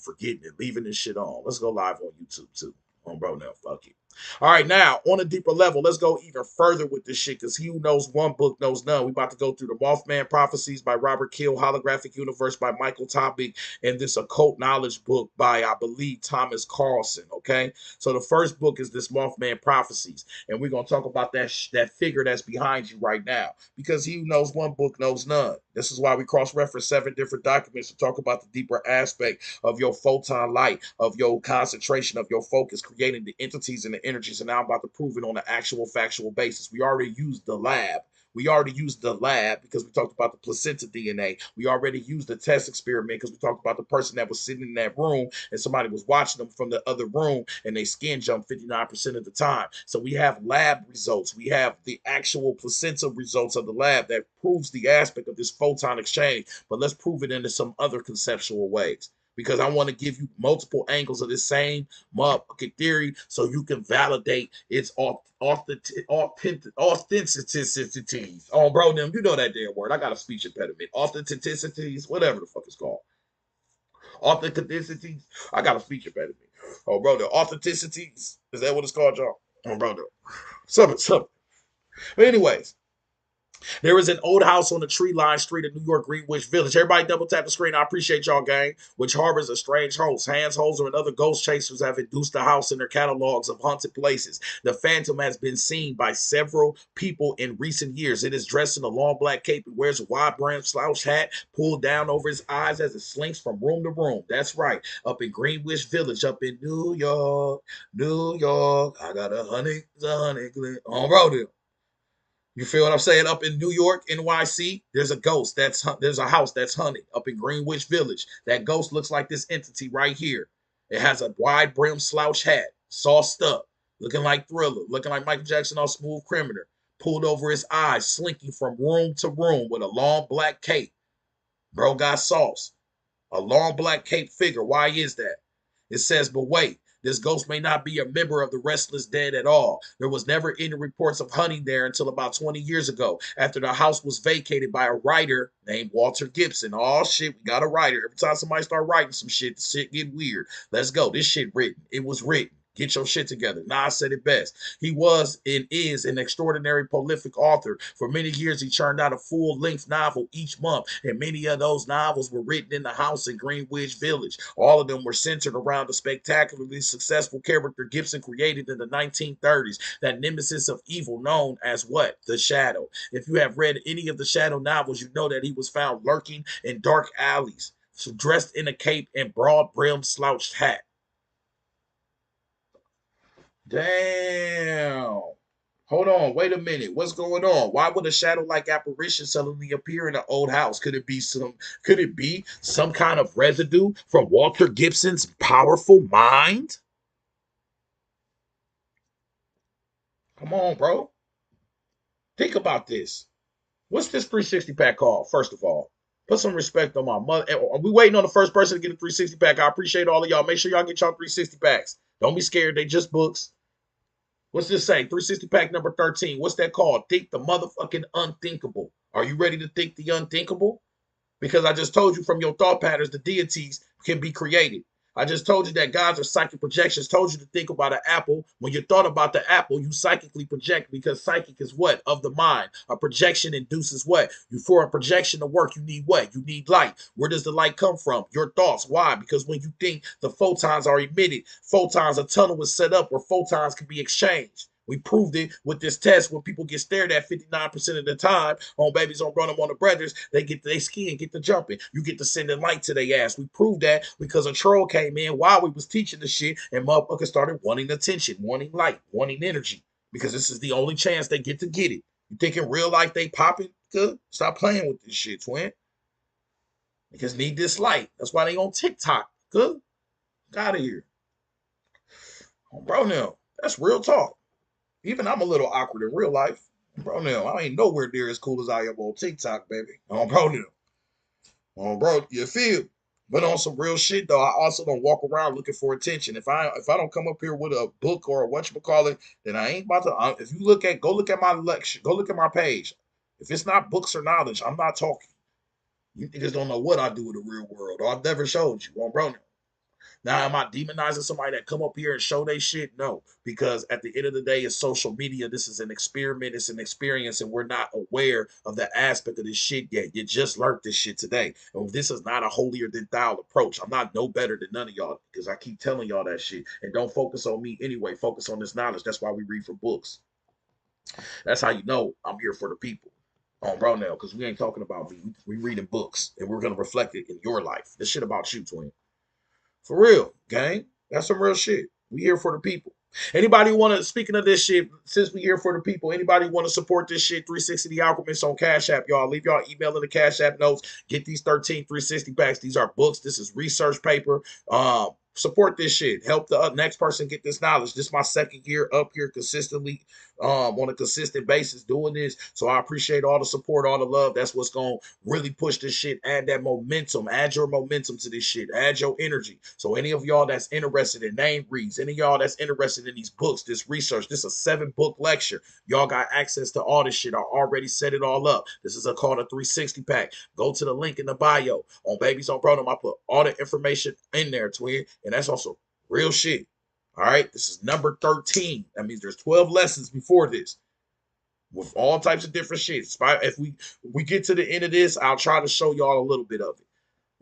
forgetting it, leaving this shit on. Let's go live on YouTube too. On bro now, fuck it. All right, now on a deeper level, let's go even further with this shit because he who knows one book knows none. We about to go through the Mothman Prophecies by Robert Kill, Holographic Universe by Michael Topic, and this occult knowledge book by, I believe, Thomas Carlson. Okay, so the first book is this Mothman Prophecies, and we're gonna talk about that figure that's behind you right now because he who knows one book knows none. This is why we cross-reference 7 different documents to talk about the deeper aspect of your photon light, of your concentration, of your focus, creating the entities and the energies. And now I'm about to prove it on an actual factual basis. We already used the lab. We already used the lab because we talked about the placenta DNA. We already used the test experiment because we talked about the person that was sitting in that room and somebody was watching them from the other room and they skin jumped 59% of the time. So we have lab results. We have the actual placenta results of the lab that proves the aspect of this photon exchange. But let's prove it into some other conceptual ways because I want to give you multiple angles of this same motherfucking theory so you can validate its authenticities. Oh, bro, them, you know that damn word. I got a speech impediment. Authenticities, whatever the fuck it's called. Authenticities. I got a speech impediment. Oh, bro, the authenticities. Is that what it's called, y'all? Oh, bro, something. But anyways, there is an old house on the tree line street in New York, Greenwich Village. Everybody double tap the screen. I appreciate y'all, gang. Which harbors a strange host. Hans Holzer and other ghost chasers have induced the house in their catalogs of haunted places. The phantom has been seen by several people in recent years. It is dressed in a long black cape and wears a wide brimmed slouch hat pulled down over his eyes as it slinks from room to room. That's right. Up in Greenwich Village, up in New York, New York. I got a honey on road. You feel what I'm saying? Up in New York, NYC, there's a ghost there's a house that's haunted up in Greenwich Village. That ghost looks like this entity right here. It has a wide brim slouch hat, sauced up, looking like Thriller, looking like Michael Jackson on Smooth Criminal, pulled over his eyes, slinking from room to room with a long black cape. Bro got sauce. A long black cape figure. Why is that? It says, but wait, this ghost may not be a member of the Restless Dead at all. There was never any reports of hunting there until about 20 years ago, after the house was vacated by a writer named Walter Gibson. Oh shit, we got a writer. Every time somebody start writing some shit, the shit get weird. Let's go. This shit written. It was written. Get your shit together. Nas said it best. He was and is an extraordinary prolific author. For many years, he churned out a full-length novel each month, and many of those novels were written in the house in Greenwich Village. All of them were centered around the spectacularly successful character Gibson created in the 1930s, that nemesis of evil known as what? The Shadow. If you have read any of the Shadow novels, you know that he was found lurking in dark alleys, so dressed in a cape and broad-brimmed slouched hat. Damn. Hold on, wait a minute. What's going on? Why would a shadow-like apparition suddenly appear in an old house? Could it be some kind of residue from Walter Gibson's powerful mind? Come on, bro. Think about this. What's this 360 pack called? First of all, put some respect on my mother. Are we waiting on the first person to get a 360 pack? I appreciate all of y'all. Make sure y'all get y'all 360 packs. Don't be scared. They just books. What's this say? 360 pack number 13. What's that called? Think the motherfucking unthinkable. Are you ready to think the unthinkable? Because I just told you from your thought patterns, the deities can be created. I just told you that gods are psychic projections. Told you to think about an apple. When you thought about the apple, you psychically project because psychic is what? Of the mind. A projection induces what? For a projection to work, you need what? You need light. Where does the light come from? Your thoughts. Why? Because when you think, the photons are emitted. Photons, a tunnel is set up where photons can be exchanged. We proved it with this test when people get stared at 59% of the time on babies on run them on the brothers, they get their skin, get to jumping. You get to sending light to their ass. We proved that because a troll came in while we was teaching the shit and motherfuckers started wanting attention, wanting light, wanting energy. Because this is the only chance they get to get it. You think in real life they popping? Good. Stop playing with this shit, twin. They just need this light. That's why they on TikTok. Good. Get out of here. Oh, bro, now. That's real talk. Even I'm a little awkward in real life. Bro, now, I ain't nowhere near as cool as I am on TikTok, baby. Bro, now. Bro, you feel? But on some real shit, though, I also don't walk around looking for attention. If I don't come up here with a book or a whatchamacallit, then I ain't about to. If you go look at my lecture, go look at my page. If it's not books or knowledge, I'm not talking. You niggas don't know what I do in the real world, or I've never showed you. Bro, now. Now, am I demonizing somebody that come up here and show they shit? No, because at the end of the day, it's social media. This is an experiment. It's an experience, and we're not aware of the aspect of this shit yet. You just learned this shit today. And this is not a holier than thou approach. I'm not no better than none of y'all because I keep telling y'all that shit. And don't focus on me anyway. Focus on this knowledge. That's why we read from books. That's how you know I'm here for the people. On bro now, because we ain't talking about me. We reading books, and we're gonna reflect it in your life. This shit about you, twin. For real, gang. That's some real shit. We here for the people. Anybody want to, speaking of this shit, since we here for the people, anybody want to support this shit, 360 The Alchemist on Cash App, y'all. Leave y'all email in the Cash App notes. Get these 13 360 packs. These are books. This is research paper. Support this shit. Help the next person get this knowledge. This is my second year up here consistently, on a consistent basis doing this. So I appreciate all the support, all the love. That's what's going to really push this shit. Add that momentum. Add your momentum to this shit. Add your energy. So any of y'all that's interested in name reads, any of y'all that's interested in these books, this research, this is a 7-book lecture. Y'all got access to all this shit. I already set it all up. This is called a 360 pack. Go to the link in the bio on Babies on Prodom. I put all the information in there, twin. And that's also real shit. All right. This is number 13. That means there's 12 lessons before this with all types of different shit. If we get to the end of this, I'll try to show y'all a little bit of it.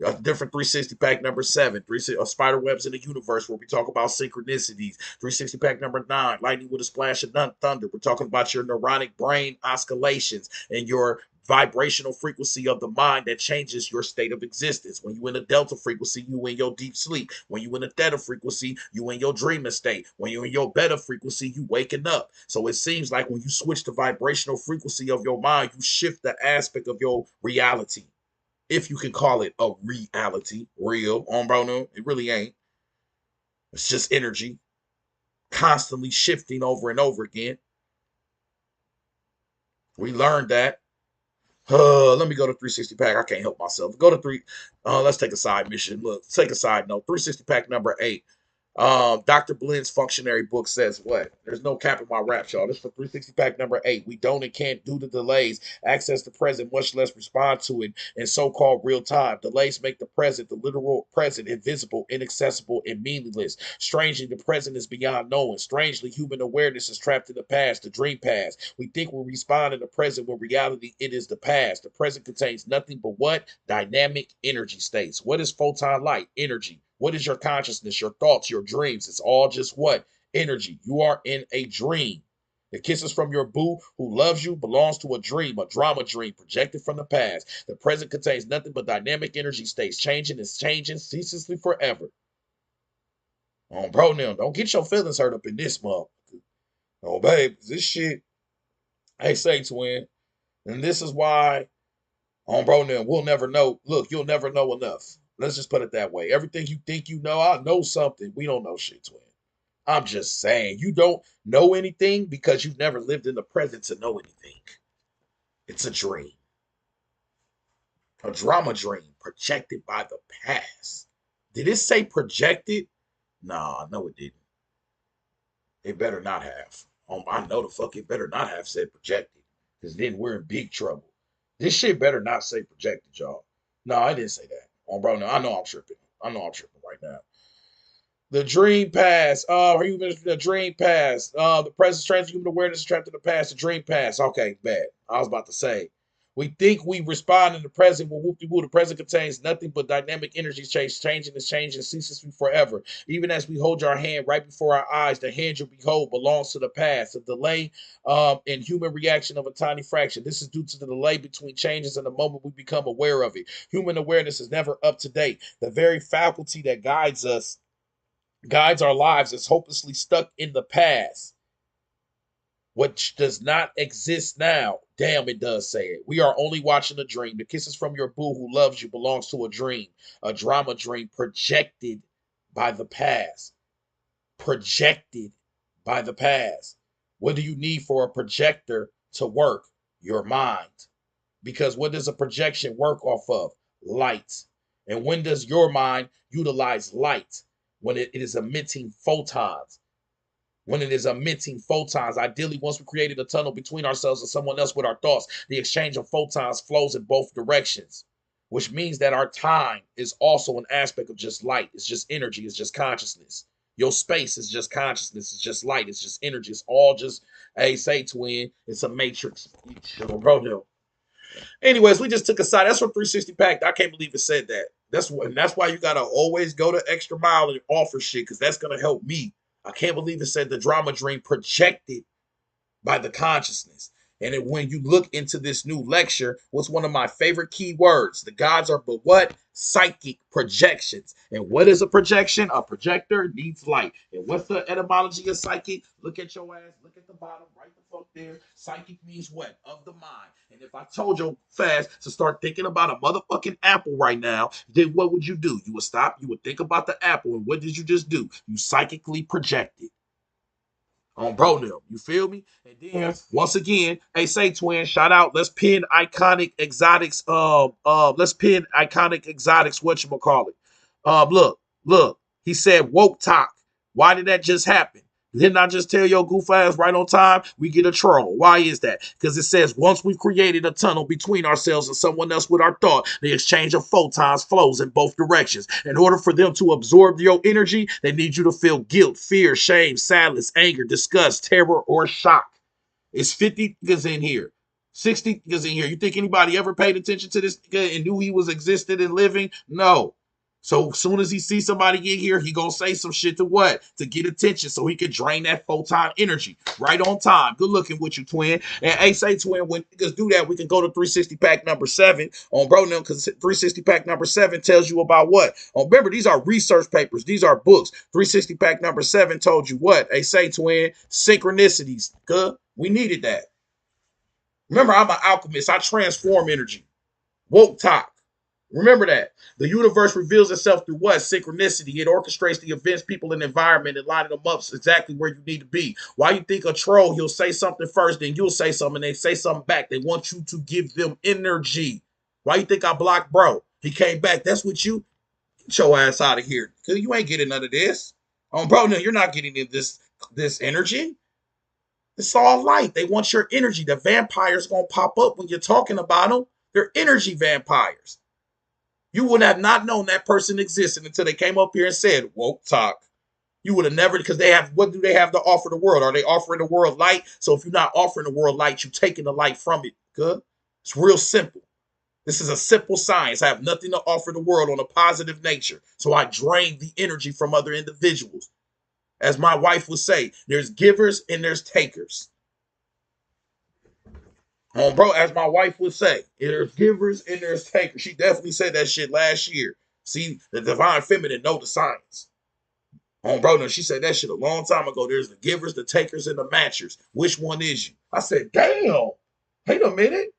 A different 360 pack number 7, spider webs in the universe, where we talk about synchronicities. 360 pack number 9, lightning with a splash of thunder. We're talking about your neuronic brain oscillations and your vibrational frequency of the mind that changes your state of existence. When you in a delta frequency, you in your deep sleep. When you in a theta frequency, you in your dreaming state. When you in your beta frequency, you waking up. So it seems like when you switch the vibrational frequency of your mind, you shift the aspect of your reality, if you can call it a reality, real, on bro, no, it really ain't. It's just energy constantly shifting over and over again. We learned that. Let me go to 360 pack. I can't help myself. Go to let's take a side mission. Look, take a side note. 360 pack number 8. Dr. Blend's functionary book says what? There's no cap in my rap, y'all. This is for 360 pack number 8. We don't and can't do the delays, access the present, much less respond to it in so-called real time. Delays make the present, the literal present, invisible, inaccessible, and meaningless. Strangely, the present is beyond knowing. Strangely, human awareness is trapped in the past, the dream past. We think we respond in the present when reality it is the past. The present contains nothing but what? Dynamic energy states. What is photon light? Energy. What is your consciousness, your thoughts, your dreams? It's all just what? Energy. You are in a dream. The kisses from your boo who loves you belongs to a dream, a drama dream projected from the past. The present contains nothing but dynamic energy states, changing and changing ceaselessly forever. Oh, bro, now, don't get your feelings hurt up in this month. Oh, babe, this shit, hey, say, twin. And this is why, oh, bro, now, we'll never know. Look, you'll never know enough. Let's just put it that way. Everything you think you know, I know something. We don't know shit, twin. I'm just saying. You don't know anything because you've never lived in the present to know anything. It's a dream. A drama dream projected by the past. Did it say projected? Nah, no, it didn't. It better not have. I know the fuck it better not have said projected. Because then we're in big trouble. This shit better not say projected, y'all. No, I didn't say that. Oh, bro, no, I know I'm tripping. I know I'm tripping right now. The dream past. The dream past. The present transhuman awareness is trapped in the past. The dream past. Okay, bad. I was about to say. We think we respond in the present, but whoop-de-woo, the present contains nothing but dynamic energy changing and changing ceaselessly forever. Even as we hold our hand right before our eyes, the hand you behold belongs to the past. A delay in human reaction of a tiny fraction. This is due to the delay between changes and the moment we become aware of it. Human awareness is never up to date. The very faculty that guides our lives is hopelessly stuck in the past, which does not exist now. Damn, it does say it. We are only watching a dream. The kisses from your boo who loves you belongs to a dream, a drama dream projected by the past. Projected by the past. What do you need for a projector to work? Your mind. Because what does a projection work off of? Light. And when does your mind utilize light? When it is emitting photons. When it is emitting photons, ideally, once we created a tunnel between ourselves and someone else with our thoughts, the exchange of photons flows in both directions. which means that our time is also an aspect of just light. It's just energy. It's just consciousness. Your space is just consciousness. It's just light. It's just energy. It's all just, hey, say twin. It's a matrix. Bro, no. Anyways, we just took a side. That's from 360 Pack. I can't believe it said that. That's why you gotta always go to extra mile and offer shit, because that's gonna help me. I can't believe it said the drama dream projected by the consciousness. And when you look into this new lecture, what's one of my favorite key words? The gods are but what? Psychic projections. And what is a projection? A projector needs light. And what's the etymology of psychic? Look at your ass. Look at the bottom. Right the fuck there. Psychic means what? Of the mind. And if I told you fast to start thinking about a motherfucking apple right now, then what would you do? You would stop. You would think about the apple. And what did you just do? You psychically projected on bro them. You feel me? And then once again, hey, say twin, shout out. Let's pin iconic exotics. Let's pin iconic exotics. Whatchamacallit. Look. He said woke talk. Why did that just happen? Didn't I just tell your goof ass right on time? We get a troll. Why is that? Because it says once we've created a tunnel between ourselves and someone else with our thought, the exchange of photons flows in both directions. In order for them to absorb your energy, they need you to feel guilt, fear, shame, sadness, anger, disgust, terror, or shock. It's 50 niggas in here. 60 niggas in here. You think anybody ever paid attention to this nigga and knew he was existed and living? No. So as soon as he sees somebody get here, he gonna say some shit to what? To get attention so he can drain that photon energy. Right on time. Good looking with you, twin. And hey, say twin, when niggas do that, we can go to 360 pack number 7 on bro now, because 360 pack number 7 tells you about what? Oh, remember, these are research papers. These are books. 360 pack number 7 told you what? Hey, say twin, synchronicities. Good. We needed that. Remember, I'm an alchemist. I transform energy. Woke talk. Remember that. The universe reveals itself through what? Synchronicity. It orchestrates the events, people, and environment and lining them up exactly where you need to be. Why you think a troll, he'll say something first, then you'll say something, and they say something back. They want you to give them energy. Why you think I blocked bro? He came back. That's what you get your ass out of here. Because you ain't getting none of this. Bro, no, you're not getting this energy. It's all light. They want your energy. The vampires gonna pop up when you're talking about them. They're energy vampires. You would have not known that person existed until they came up here and said, woke talk. You would have never, because they have, what do they have to offer the world? Are they offering the world light? So if you're not offering the world light, you're taking the light from it. Good. It's real simple. This is a simple science. I have nothing to offer the world on a positive nature. So I drain the energy from other individuals. As my wife would say, there's givers and there's takers. Bro, as my wife would say, there's givers and there's takers. She definitely said that shit last year. See, the divine feminine know the science. Bro, no, she said that shit a long time ago. There's the givers, the takers, and the matchers. Which one is you? I said, damn. Wait a minute.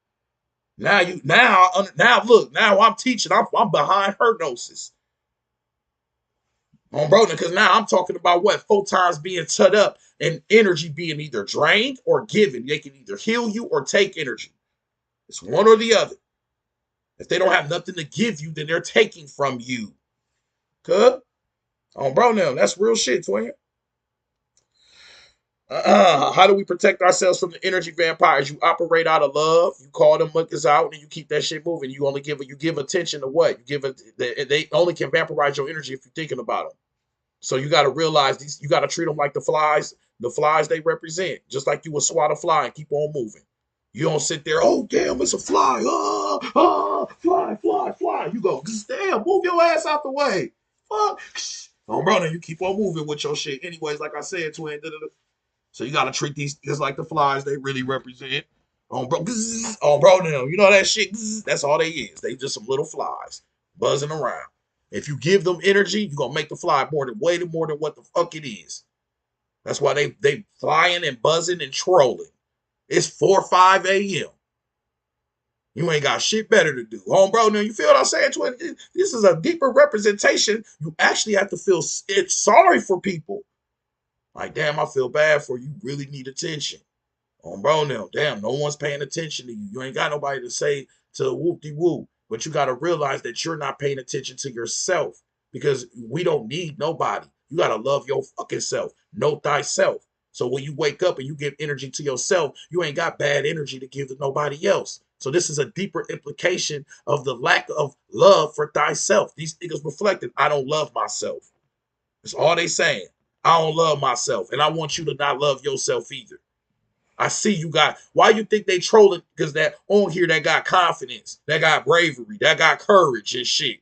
Now look, now I'm teaching. I'm behind her gnosis. Bro, because now I'm talking about what? Photons being set up and energy being either drained or given. They can either heal you or take energy. It's one or the other. If they don't have nothing to give you, then they're taking from you. Good? Bro, now, that's real shit, twin. How do we protect ourselves from the energy vampires? You operate out of love. You call them muckers out, and you keep that shit moving. You give attention to what? They only can vaporize your energy if you're thinking about them. So you got to realize these. You got to treat them like the flies. The flies they represent, just like you would swat a fly and keep on moving. You don't sit there. Oh damn, it's a fly. Fly. You go. Damn, move your ass out the way. Fuck. Bro, you keep on moving with your shit. Anyways, like I said, twin. So you gotta treat these just like the flies they really represent. Bro, now you know that shit. That's all they is. They just some little flies buzzing around. If you give them energy, you're gonna make the fly way more than what the fuck it is. That's why they flying and buzzing and trolling. It's 4 or 5 a.m. You ain't got shit better to do. Bro, now you feel what I'm saying? Twin? This is a deeper representation. You actually have to feel sorry for people. Like, damn, I feel bad for you. Really need attention. Bro, now, damn, no one's paying attention to you. You ain't got nobody to say to whoop-de-whoop. But you got to realize that you're not paying attention to yourself, because we don't need nobody. You got to love your fucking self. Know thyself. So when you wake up and you give energy to yourself, you ain't got bad energy to give to nobody else. So this is a deeper implication of the lack of love for thyself. These niggas reflected, I don't love myself. That's all they saying. I don't love myself. And I want you to not love yourself either. I see you got, why you think they trolling? Because that on here that got confidence, that got bravery, that got courage and shit.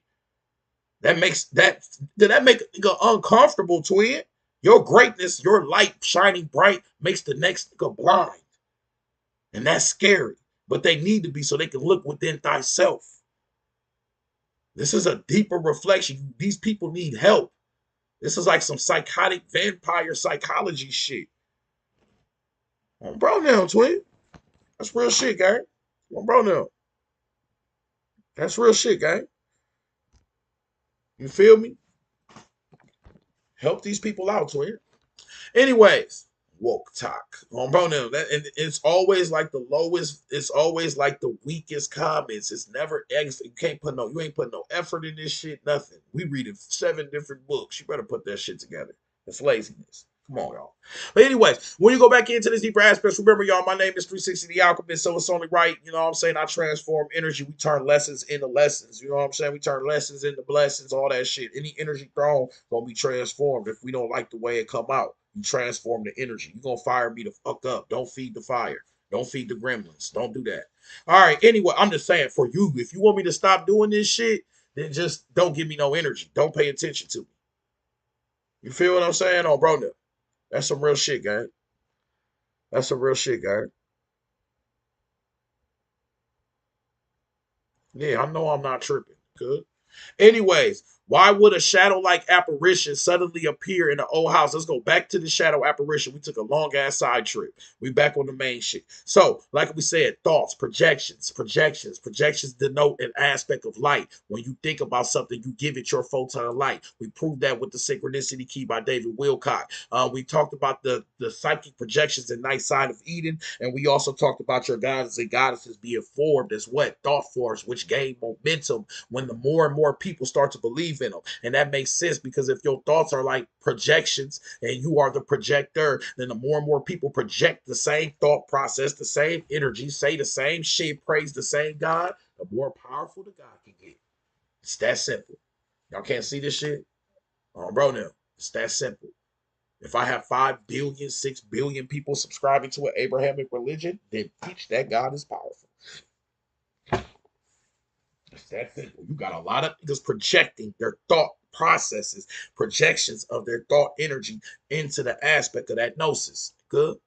That makes that, did that make nigga uncomfortable, twin? Your greatness, your light shining bright makes the next nigga blind. And that's scary. But they need to be so they can look within thyself. This is a deeper reflection. These people need help. This is like some psychotic vampire psychology shit. Bro, now, twin. That's real shit, gang. Bro, now. That's real shit, gang. You feel me? Help these people out, twin. Anyways, woke talk. Bro, now, and it's always like the lowest, it's always like the weakest comments. It's never extra. You ain't putting no effort in this shit, nothing. We reading 7 different books. You better put that shit together. It's laziness. Come on, y'all. But anyways, when you go back into this deeper aspects, remember, y'all, my name is 360 the Alchemist, so it's only right. You know what I'm saying? I transform energy. We turn lessons into lessons. You know what I'm saying? We turn lessons into blessings, all that shit. Any energy thrown gonna be transformed if we don't like the way it come out. You transform the energy. You gonna fire me the fuck up. Don't feed the fire. Don't feed the gremlins. Don't do that. All right, anyway, I'm just saying, for you, if you want me to stop doing this shit, then just don't give me no energy. Don't pay attention to me. You feel what I'm saying? Oh, bro, no. That's some real shit, gang. That's some real shit, gang. Yeah, I know I'm not tripping. Good. Anyways, why would a shadow-like apparition suddenly appear in the old house? Let's go back to the shadow apparition. We took a long-ass side trip. We back on the main shit. So, like we said, thoughts, projections denote an aspect of light. When you think about something, you give it your photon of light. We proved that with the synchronicity key by David Wilcock. We talked about the psychic projections in Night Side of Eden, and we also talked about your gods and goddesses being formed as what? Thought forms, which gain momentum when the more and more people start to believe in them. And that makes sense because if your thoughts are like projections and you are the projector, then the more and more people project the same thought process, the same energy, say the same shit, praise the same God, the more powerful the God can get. It's that simple. Y'all can't see this shit? Bro, now, it's that simple. If I have 5 billion, 6 billion people subscribing to an Abrahamic religion, then teach that God is powerful. It's that simple. You got a lot of niggas projecting their thought processes, projections of their thought energy into the aspect of that gnosis. Good.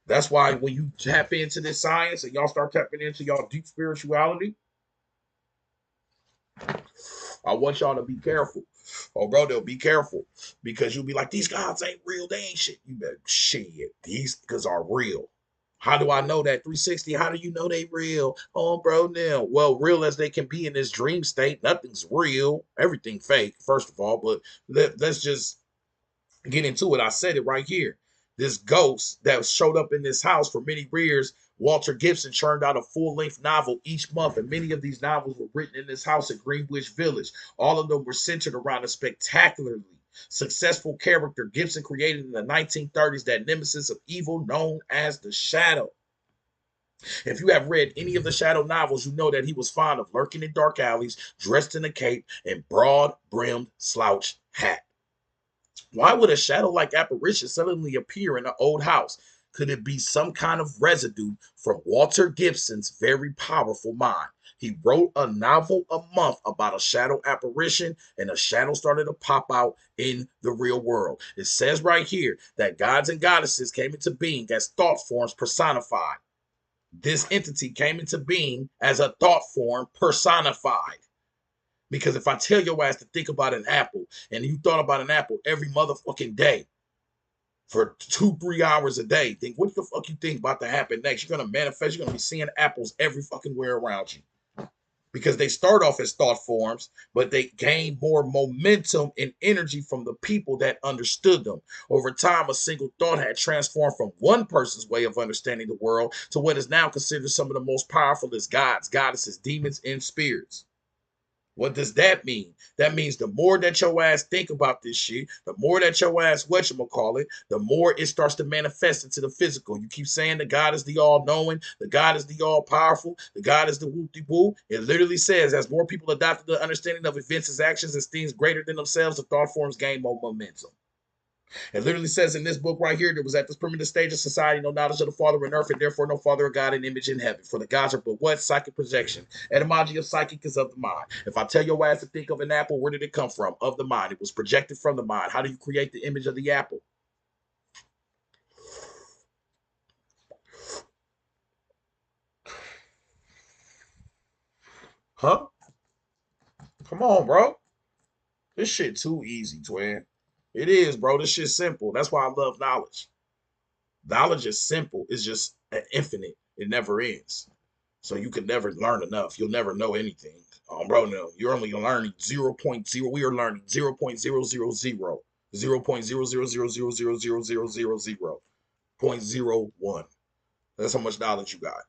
That's why when you tap into this science and y'all start tapping into y'all deep spirituality, I want y'all to be careful. Oh, bro, they'll be careful because you'll be like, these gods ain't real. They ain't shit. You better shit. These niggas are real. How do I know that? 360, how do you know they real? Oh, bro, now. Well, real as they can be in this dream state. Nothing's real. Everything fake, first of all. But let's just get into it. I said it right here. This ghost that showed up in this house for many years, Walter Gibson churned out a full-length novel each month, and many of these novels were written in this house at Greenwich Village. All of them were centered around a spectacularly successful character Gibson created in the 1930s, that nemesis of evil known as the Shadow. If you have read any of the Shadow novels, you know that he was fond of lurking in dark alleys, dressed in a cape and broad-brimmed slouch hat. Why would a shadow-like apparition suddenly appear in an old house? Could it be some kind of residue from Walter Gibson's very powerful mind? He wrote a novel a month about a shadow apparition, and a shadow started to pop out in the real world. It says right here that gods and goddesses came into being as thought forms personified. This entity came into being as a thought form personified. Because if I tell your ass to think about an apple, and you thought about an apple every motherfucking day for 2-3 hours a day, then what the fuck you think about to happen next? You're gonna manifest, you're gonna be seeing apples every fucking where around you. Because they start off as thought forms, but they gain more momentum and energy from the people that understood them. Over time, a single thought had transformed from one person's way of understanding the world to what is now considered some of the most powerful as gods, goddesses, demons, and spirits. What does that mean? That means the more that your ass think about this shit, the more that your ass whatchamacallit, the more it starts to manifest into the physical. You keep saying that God is the all-knowing, the God is the all-powerful, the God is the whoop-de-woo. It literally says, as more people adopt the understanding of events as actions as things greater than themselves, the thought forms gain more momentum. It literally says in this book right here, there was at this primitive stage of society no knowledge of the Father in earth, and therefore no Father or God in image in heaven. For the gods are but what? Psychic projection. Etymology of psychic is of the mind. If I tell your ass to think of an apple, where did it come from? Of the mind. It was projected from the mind. How do you create the image of the apple? Huh? Come on, bro. This shit too easy, twin. It is, bro. This shit's simple. That's why I love knowledge. Knowledge is simple. It's just infinite. It never ends. So you can never learn enough. You'll never know anything. Bro, no. You're only learning 0.0. We are learning 0.000. 0.0000000.01. That's how much knowledge you got.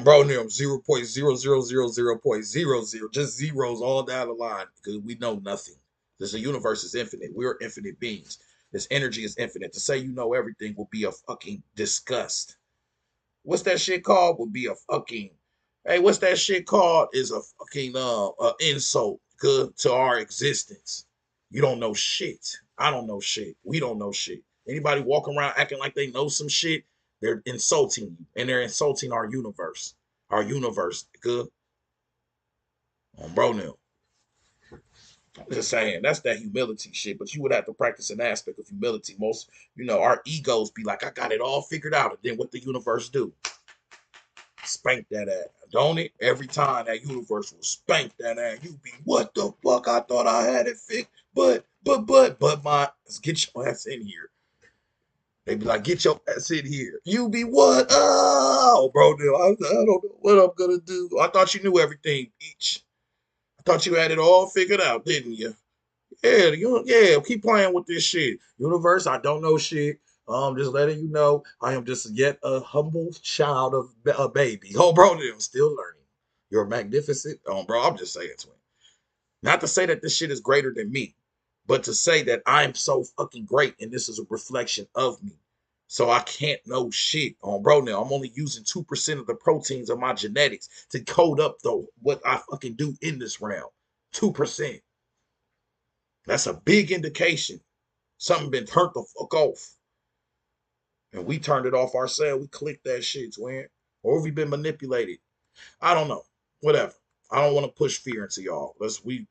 Bro, no, 0.00000.00. Just zeros all down the line because we know nothing. This universe is infinite. We're infinite beings. This energy is infinite. To say you know everything will be a fucking disgust. What's that shit called? Would be a fucking, hey, what's that shit called? Is a fucking insult good to our existence. You don't know shit. I don't know shit. We don't know shit. Anybody walking around acting like they know some shit, they're insulting you, and they're insulting our universe. Our universe, good. Bro, now. I'm just saying, that's that humility shit. But you would have to practice an aspect of humility. Most, our egos be like, I got it all figured out. And then what the universe do? Spank that ass, don't it? Every time that universe will spank that ass, you be, what the fuck? I thought I had it fixed, but get your ass in here. They be like, get your ass in here. You be what? Oh, bro, I don't know what I'm gonna do. I thought you knew everything, Peach. I thought you had it all figured out, didn't you? Yeah, keep playing with this shit. Universe, I don't know shit. Just letting you know, I am just yet a humble child of a baby. Oh, bro, I'm still learning. You're magnificent. Bro, I'm just saying, twin. Not to say that this shit is greater than me, but to say that I'm so fucking great and this is a reflection of me. So I can't know shit on bro now. I'm only using 2% of the proteins of my genetics to code up the what I fucking do in this realm. 2%. That's a big indication. Something been turned the fuck off. And we turned it off ourselves. We clicked that shit, twin. Or we been manipulated. I don't know. Whatever. I don't want to push fear into y'all. We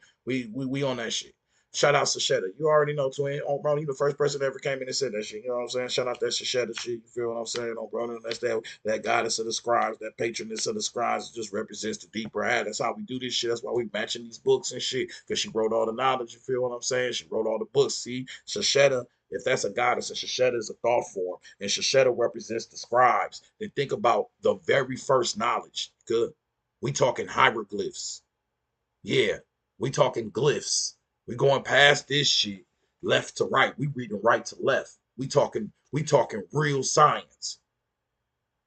on that shit. Shout out Sashetta. You already know, twin. Oh, bro, you the first person that ever came in and said that shit. You know what I'm saying? Shout out that Sashetta shit. You feel what I'm saying? Oh, bro, that's that goddess of the scribes, that patroness of the scribes just represents the deeper ad. That's how we do this shit. That's why we matching these books and shit. Because she wrote all the knowledge. You feel what I'm saying? She wrote all the books. See, Sashetta, if that's a goddess and Shasheta is a thought form and Shasheta represents the scribes, then think about the very first knowledge. Good. We talking hieroglyphs. Yeah, we talking glyphs. We going past this shit left to right. We reading right to left. We talking real science.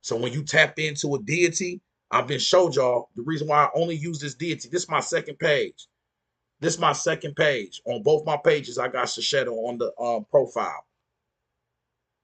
So when you tap into a deity, I've been showed y'all the reason why I only use this deity. This is my second page. This is my second page. On both my pages, I got Shasheta on the profile.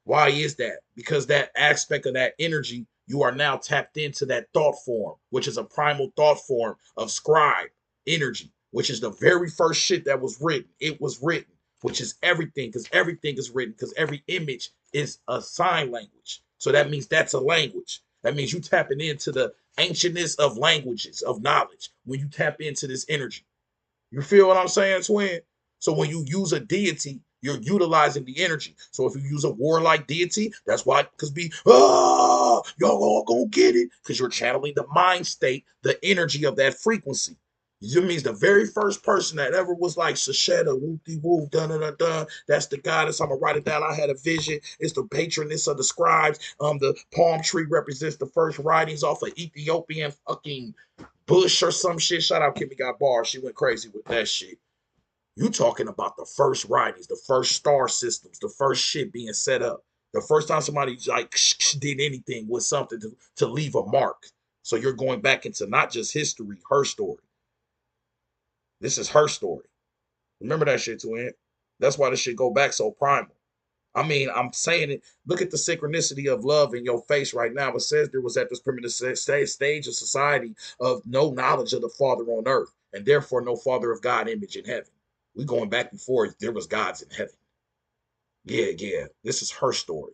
Why is that? Because that aspect of that energy, you are now tapped into that thought form, which is a primal thought form of scribe energy, which is the very first shit that was written. It was written, which is everything, because everything is written, because every image is a sign language. So that means that's a language. That means you tapping into the ancientness of languages, of knowledge, when you tap into this energy. You feel what I'm saying, twin? So when you use a deity, you're utilizing the energy. So if you use a warlike deity, that's why because y'all all gonna get it because you're channeling the mind state, the energy of that frequency. It means the very first person that ever was like Sasheta, whoop woo, dun dun dun dun. That's the goddess. I'm gonna write it down. I had a vision. It's the patroness of the scribes. The palm tree represents the first writings off of Ethiopian fucking Bush or some shit. Shout out Kimmy got bars. She went crazy with that shit. You talking about the first writings, the first star systems, the first shit being set up. The first time somebody like did anything with something to leave a mark. So you're going back into not just history, her story. This is her story. Remember that shit, twin. That's why this shit go back so primal. I mean, I'm saying it. Look at the synchronicity of love in your face right now. It says there was at this primitive stage of society of no knowledge of the Father on earth, and therefore no Father of God image in heaven. We going back before there was gods in heaven. Yeah, yeah. This is her story.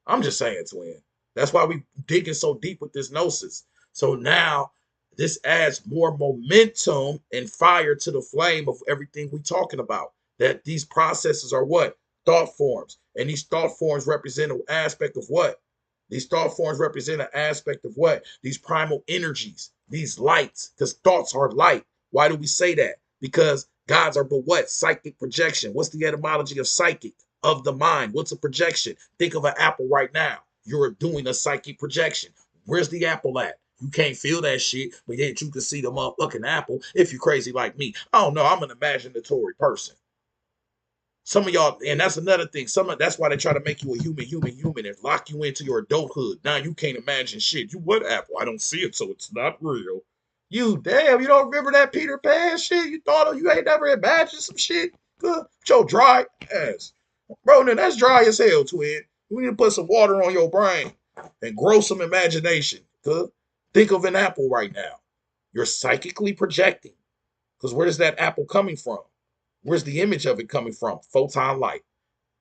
I'm just saying, twin. That's why we digging so deep with this gnosis. So now this adds more momentum and fire to the flame of everything we talking about. That these processes are what? Thought forms. And these thought forms represent an aspect of what? These thought forms represent an aspect of what? These primal energies, these lights, because thoughts are light. Why do we say that? Because gods are but what? Psychic projection. What's the etymology of psychic? Of the mind. What's a projection? Think of an apple right now. You're doing a psychic projection. Where's the apple at? You can't feel that shit, but yet you can see the motherfucking apple if you're crazy like me. I don't know. I'm an imaginatory person. Some of y'all, and that's another thing. That's why they try to make you a human, and lock you into your adulthood. Now you can't imagine shit. You what apple? I don't see it, so it's not real. You damn, you don't remember that Peter Pan shit? You thought you ain't never imagined some shit? Good. Your dry ass. Bro, then that's dry as hell, twin. You need to put some water on your brain and grow some imagination. Good. Think of an apple right now. You're psychically projecting. Because where is that apple coming from? Where's the image of it coming from? Photon light.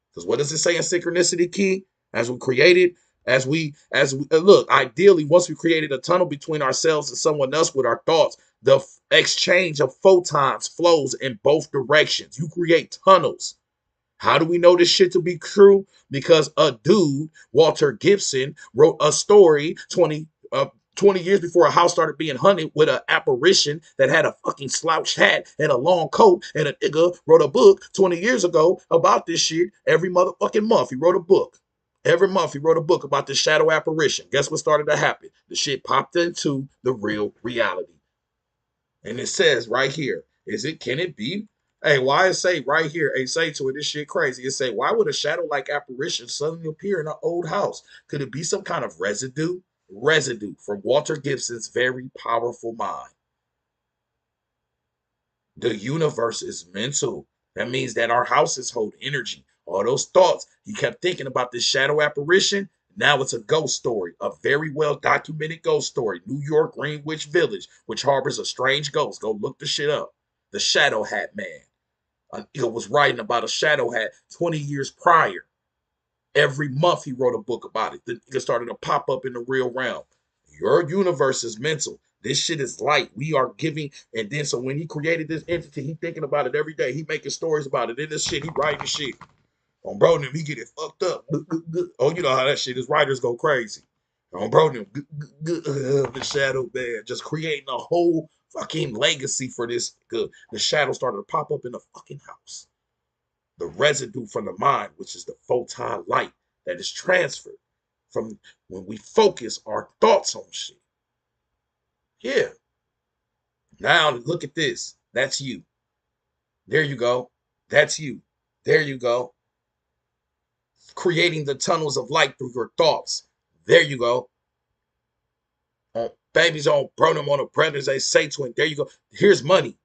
Because what does it say in synchronicity key? As we created, as we look, ideally, once we created a tunnel between ourselves and someone else with our thoughts, the exchange of photons flows in both directions. You create tunnels. How do we know this shit to be true? Because a dude, Walter Gibson, wrote a story 20 years before a house started being hunted with an apparition that had a fucking slouched hat and a long coat. And a nigga wrote a book 20 years ago about this shit. Every motherfucking month, he wrote a book. Every month, he wrote a book about this shadow apparition. Guess what started to happen? The shit popped into the real reality. And it says right here, can it be? Hey, why it say right here? Hey, say to it, this shit crazy. It say, why would a shadow-like apparition suddenly appear in an old house? Could it be some kind of residue? Residue from Walter Gibson's very powerful mind. The universe is mental. That means that our houses hold energy. All those thoughts he kept thinking about this shadow apparition. Now it's a ghost story, a very well documented ghost story. New York Greenwich Village, which harbors a strange ghost. Go look the shit up. The Shadow Hat Man. He was writing about a shadow hat 20 years prior. Every month he wrote a book about it. Then it started to pop up in the real realm. Your universe is mental. This shit is light. We are giving, and then so when he created this entity, he thinking about it every day. He making stories about it. In this shit, he writing shit. On bro, them he get it fucked up. Oh, you know how that shit is. Writers go crazy. On bro, them the shadow man just creating a whole fucking legacy for this. The shadow started to pop up in the fucking house. The residue from the mind, which is the photon light that is transferred from when we focus our thoughts on shit. Yeah. Now look at this. That's you. There you go. That's you. There you go. Creating the tunnels of light through your thoughts. There you go. Babies on Burnham on the brothers, they say to him, there you go. Here's money.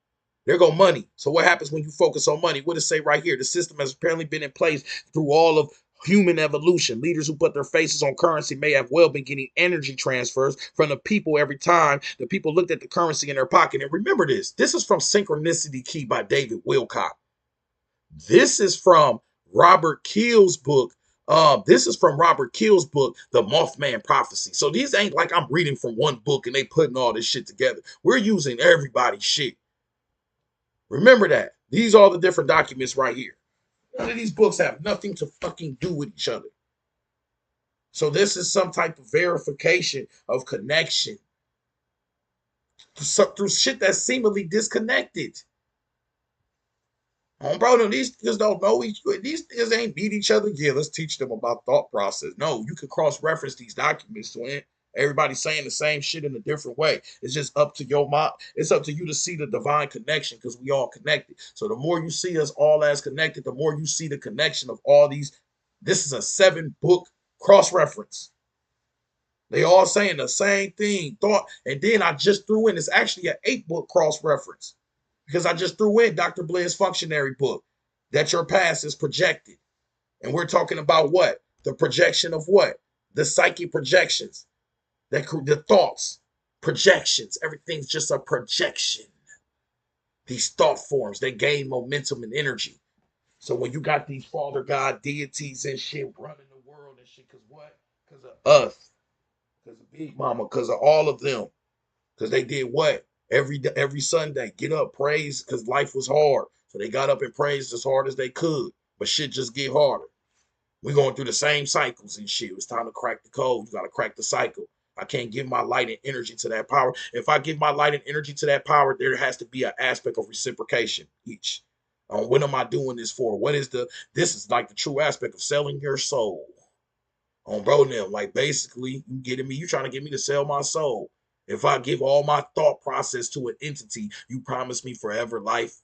There go money. So what happens when you focus on money? What does it say right here? The system has apparently been in place through all of human evolution. Leaders who put their faces on currency may have well been getting energy transfers from the people every time the people looked at the currency in their pocket. And remember this. This is from Synchronicity Key by David Wilcock. This is from Robert Keel's book. This is from Robert Keel's book, The Mothman Prophecy. So these ain't like I'm reading from one book and they putting all this shit together. We're using everybody's shit. Remember that. These are the different documents right here. None of these books have nothing to fucking do with each other. So this is some type of verification of connection through shit that's seemingly disconnected. Bro, no, these niggas don't know each other. These niggas ain't beat each other. Yeah, let's teach them about thought process. No, you can cross-reference these documents, twin. Everybody's saying the same shit in a different way. It's just up to your mind. It's up to you to see the divine connection because we all connected. So the more you see us all as connected, the more you see the connection of all these. This is a 7-book cross-reference. They all saying the same thing. Thought, and then I just threw in it's actually an 8-book cross-reference. Because I just threw in Dr. Blair's functionary book that your past is projected. And we're talking about what? The projection of what? The psychic projections, the thoughts, projections. Everything's just a projection. These thought forms, they gain momentum and energy. So when you got these Father God deities and shit running the world and shit, because what? Because of us, because of Big Mama, because of all of them, because they did what? Every Sunday, get up, praise, because life was hard. So they got up and praised as hard as they could. But shit just get harder. We're going through the same cycles and shit. It's time to crack the code. You got to crack the cycle. I can't give my light and energy to that power. If I give my light and energy to that power, there has to be an aspect of reciprocation each. What am I doing this for? This is like the true aspect of selling your soul. On bro now, like basically you getting me, you trying to get me to sell my soul. If I give all my thought process to an entity, you promise me forever life.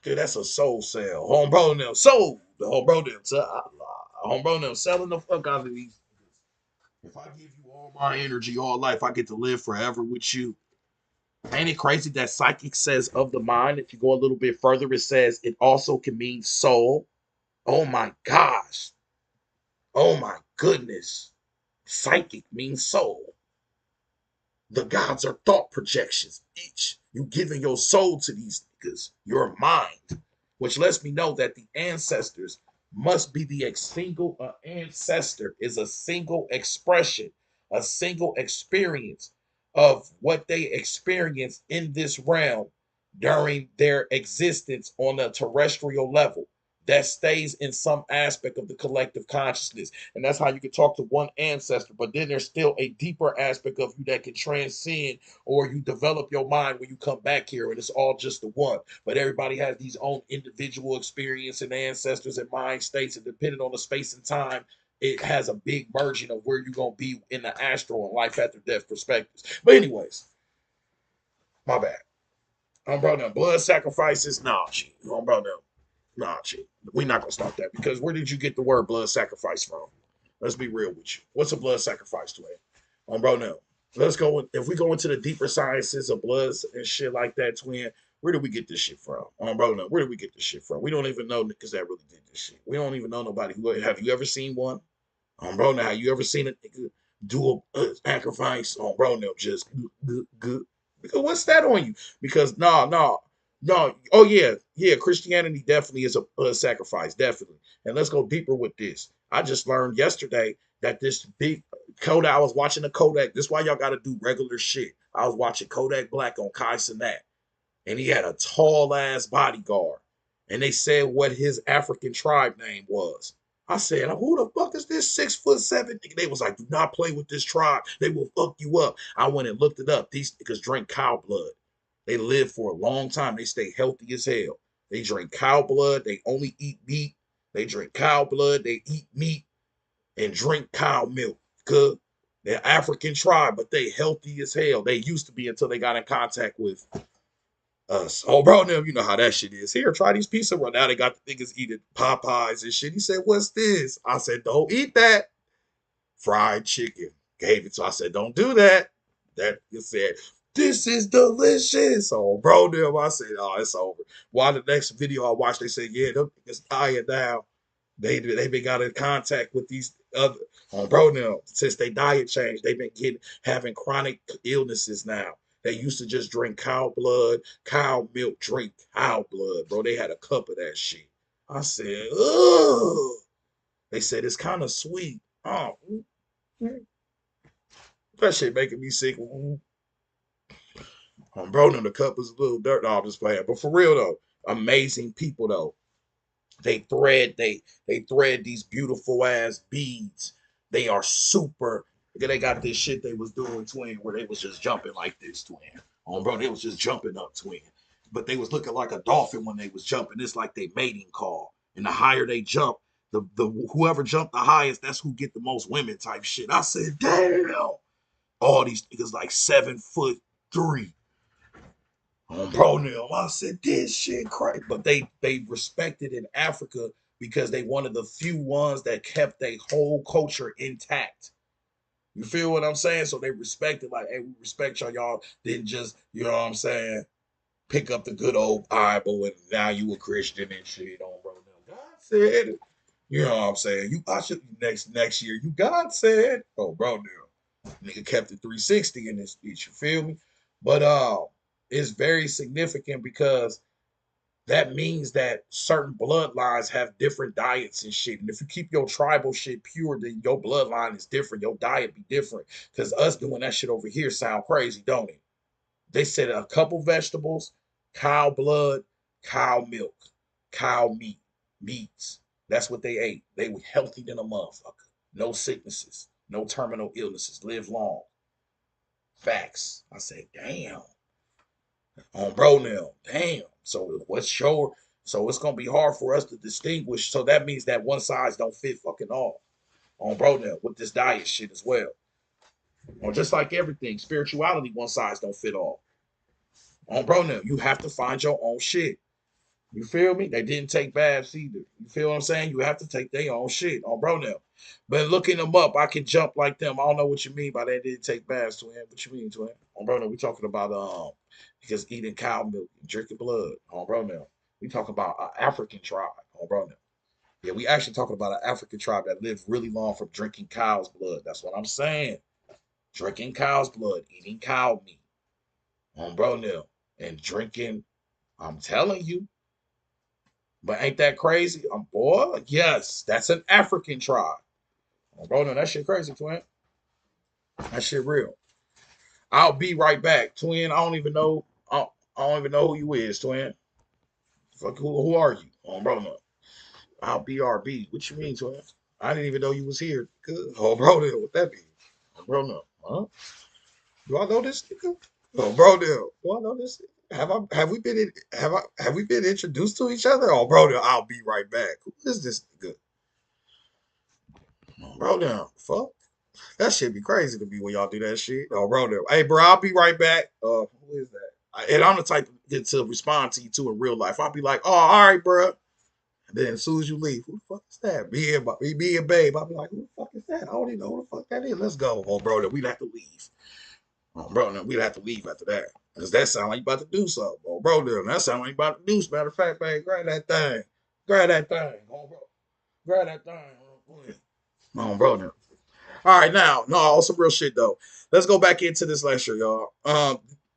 Dude, that's a soul sale. Home bro now, soul. The home bro now, home bro now, selling the fuck out of these. If I give you all my energy, all life, I get to live forever with you. Ain't it crazy that psychic says of the mind? If you go a little bit further, it says it also can mean soul. Oh my gosh. Oh my goodness. Psychic means soul. The gods are thought projections. Each you giving your soul to these niggas, your mind, which lets me know that the ancestors must be the single ancestor is a single expression, a single experience of what they experienced in this realm during their existence on a terrestrial level that stays in some aspect of the collective consciousness. And that's how you can talk to one ancestor, but then there's still a deeper aspect of you that can transcend, or you develop your mind when you come back here and it's all just the one. But everybody has these own individual experience and ancestors and mind states, and depending on the space and time, it has a big version of where you're going to be in the astral and life after death perspectives. But anyways, my bad. I'm brought down blood sacrifices. Nah, shit. I'm brought down. Nah, shit. We're not gonna start that, because where did you get the word blood sacrifice from? Let's be real with you. What's a blood sacrifice, twin? Bro, no. Let's go. If we go into the deeper sciences of bloods and shit like that, twin, where do we get this shit from? Bro, no. Where do we get this shit from? We don't even know niggas that really did this shit. We don't even know nobody who. Have you ever seen one? Bro, now, have you ever seen a nigga do a sacrifice? Bro, no, just good. Because what's that on you? Because no. Oh yeah. Christianity definitely is a sacrifice, definitely. And let's go deeper with this. I just learned yesterday that this big Kodak. I was watching the Kodak. This is why y'all got to do regular shit. I was watching Kodak Black on Kai Cenat, and he had a tall ass bodyguard, and they said what his African tribe name was. I said, who the fuck is this 6'7" nigga? They was like, do not play with this tribe. They will fuck you up. I went and looked it up. These niggas drink cow blood. They live for a long time. They stay healthy as hell. They drink cow blood. They only eat meat. They drink cow blood. They eat meat and drink cow milk. Good. They're African tribe, but they healthy as hell. They used to be until they got in contact with us. Oh, bro, now you know how that shit is. Here, try these pizza. Right now, they got the niggas eating Popeyes and shit. He said, "What's this?" I said, "Don't eat that." Fried chicken. Gave it to. I said, "Don't do that." That he said, "This is delicious." Oh, bro, now I said, "Oh, it's over." While the next video I watched, they said, "Yeah, them niggas dying now. They been got in contact with these other bro now since they diet changed. They've been having chronic illnesses now. They used to just drink cow blood, cow milk, drink cow blood, bro. They had a cup of that shit. I said, ugh. They said it's kind of sweet. Oh, that shit making me sick. Bro, no, the cup is a little dirt. No, I'm just playing. But for real though, amazing people though. They thread these beautiful ass beads. They are super. They got this shit they was doing, twin, where they was just jumping like this, twin. Bro, they was just jumping up, twin. But they was looking like a dolphin when they was jumping. It's like they mating call. And the higher they jump, the whoever jumped the highest, that's who get the most women type shit. I said, damn. All these niggas like 7'3". Bro, now I said this shit crazy, but they respected in Africa because they one of the few ones that kept their whole culture intact. You feel what I'm saying? So they respected, like, hey, we respect y'all. Y'all didn't just, you know what I'm saying? pick up the good old Bible and now you a Christian and shit on, bro. Now, God said, you know what I'm saying? I should next year. You God said, oh, bro, now nigga kept it 360 in this bitch. You feel me? But it's very significant because that means that certain bloodlines have different diets and shit. And if you keep your tribal shit pure, then your bloodline is different. Your diet be different. Because us doing that shit over here sound crazy, don't it? They said a couple vegetables, cow blood, cow milk, cow meats. That's what they ate. They were healthy than a motherfucker. No sicknesses, no terminal illnesses, live long. Facts. I said, damn. On bro now, damn. So what's your so it's gonna be hard for us to distinguish. So that means that one size don't fit fucking all. On bro now with this diet shit as well. Or just like everything, spirituality, one size don't fit all. On bro now, you have to find your own shit. You feel me? They didn't take baths either. You feel what I'm saying? You have to take their own shit on bro now. But looking them up, I can jump like them. I don't know what you mean by they didn't take baths, twin. What you mean, twin? On bro now, we talking about because eating cow milk and drinking blood on bro now. We talk about an African tribe on bro now. Yeah, we actually talking about an African tribe that lived really long from drinking cow's blood. That's what I'm saying. Drinking cow's blood, eating cow meat on bro now, and drinking. I'm telling you. But ain't that crazy? Boy, yes, that's an African tribe. Oh, bro, no, that shit crazy, twin. That shit real. I'll be right back, twin. I don't even know. I don't even know who you is, twin. Fuck, who are you? Oh, bro, no. I'll be RB. What you mean, twin? I didn't even know you was here. Good. Oh, bro, no, what that mean? Oh, bro, no. Huh? Do I know this nigga? Oh, bro, no. Do I know this? Have we been introduced to each other? Oh, bro, no, I'll be right back. Who is this nigga? Oh, bro, no. Fuck. That shit be crazy to me when y'all do that shit. Oh, bro, no. Hey, bro, I'll be right back. Who is that? And I'm the type to respond to you too in real life. I'll be like, oh, all right, bro. And then as soon as you leave, who the fuck is that? Me and Babe. I'll be like, who the fuck is that? I don't even know who the fuck that is. Let's go. Oh, bro, we'd have to leave. Oh, bro, we'd have to leave after that. Because that sound like you about to do something. Oh, bro, that sound like you about to do something. Matter of fact, babe, grab that thing. Grab that thing. Oh, bro. Grab that thing. Oh, bro. All right, now, no, some real shit though. Let's go back into this lecture, y'all.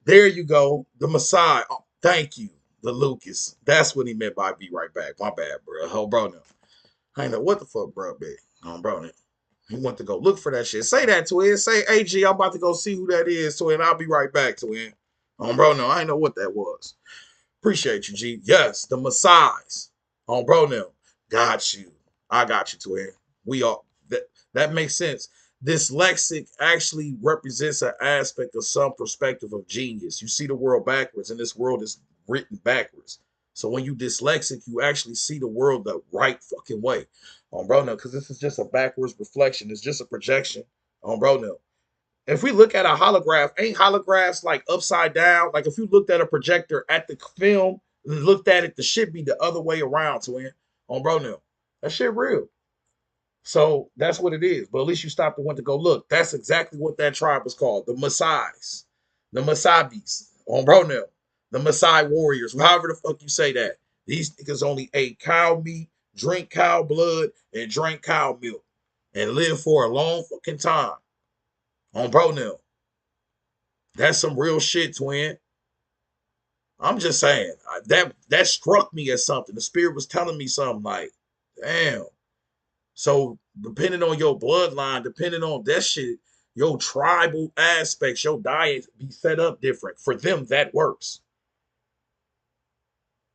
There you go, the Messiah. Oh, thank you, the Lucas. That's what he meant by "be right back." My bad, bro. Oh, bro, no. I ain't know what the fuck, bro, big. Oh, bro, no. He went to go look for that shit. Say that to him. Say, "Hey, G, I'm about to go see who that is, to him. I'll be right back, to him." Oh, bro, no, I ain't know what that was. Appreciate you, G. Yes, the Messiahs. Oh, bro, no. Got you. I got you, to him. We all that makes sense. Dyslexic actually represents an aspect of some perspective of genius. You see the world backwards, and this world is written backwards. So when you dyslexic, you actually see the world the right fucking way. On bro, no, because this is just a backwards reflection. It's just a projection. On bro, no. If we look at a holograph, ain't holographs like upside down? Like if you looked at a projector at the film and looked at it, the shit be the other way around, twin. On bro, no. That shit real. So that's what it is. But at least you stopped and went to go look. That's exactly what that tribe was called. The Maasais. The Maasabis. On Bronell. The Maasai warriors. However the fuck you say that. These niggas only ate cow meat, drink cow blood, and drank cow milk. And lived for a long fucking time. On Bronell. That's some real shit, twin. I'm just saying. That struck me as something. The spirit was telling me something like, damn. So depending on your bloodline, depending on that shit, your tribal aspects, your diet be set up different. For them, that works.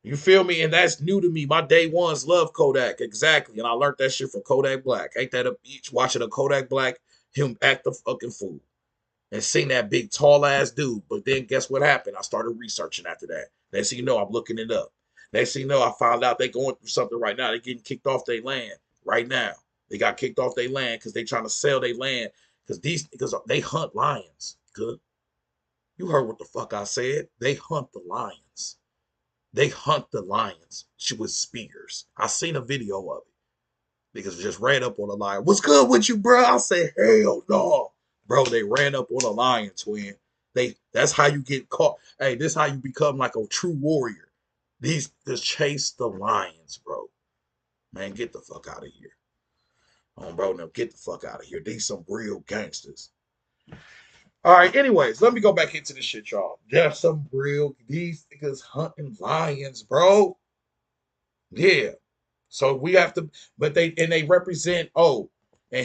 You feel me? And that's new to me. My day ones love Kodak. Exactly. And I learned that shit from Kodak Black. Ain't that a beach watching a Kodak Black, him act the fucking fool. And seen that big tall ass dude. But then guess what happened? I started researching after that. Next thing you know, I'm looking it up. Next thing you know, I found out they going through something right now. They getting kicked off their land right now. They got kicked off their land because they trying to sell their land because they hunt lions. Good. You heard what the fuck I said. They hunt the lions. They hunt the lions with spears. I seen a video of it. Niggas just ran up on a lion. What's good with you, bro? I said, hell no. Bro, they ran up on a lion, twin. That's how you get caught. Hey, this is how you become like a true warrior. These just chase the lions, bro. Man, get the fuck out of here. Bro, now get the fuck out of here. These some real gangsters. All right, anyways, let me go back into this shit, y'all. There's some real these niggas hunting lions, bro. Yeah. So we have to, but they represent, and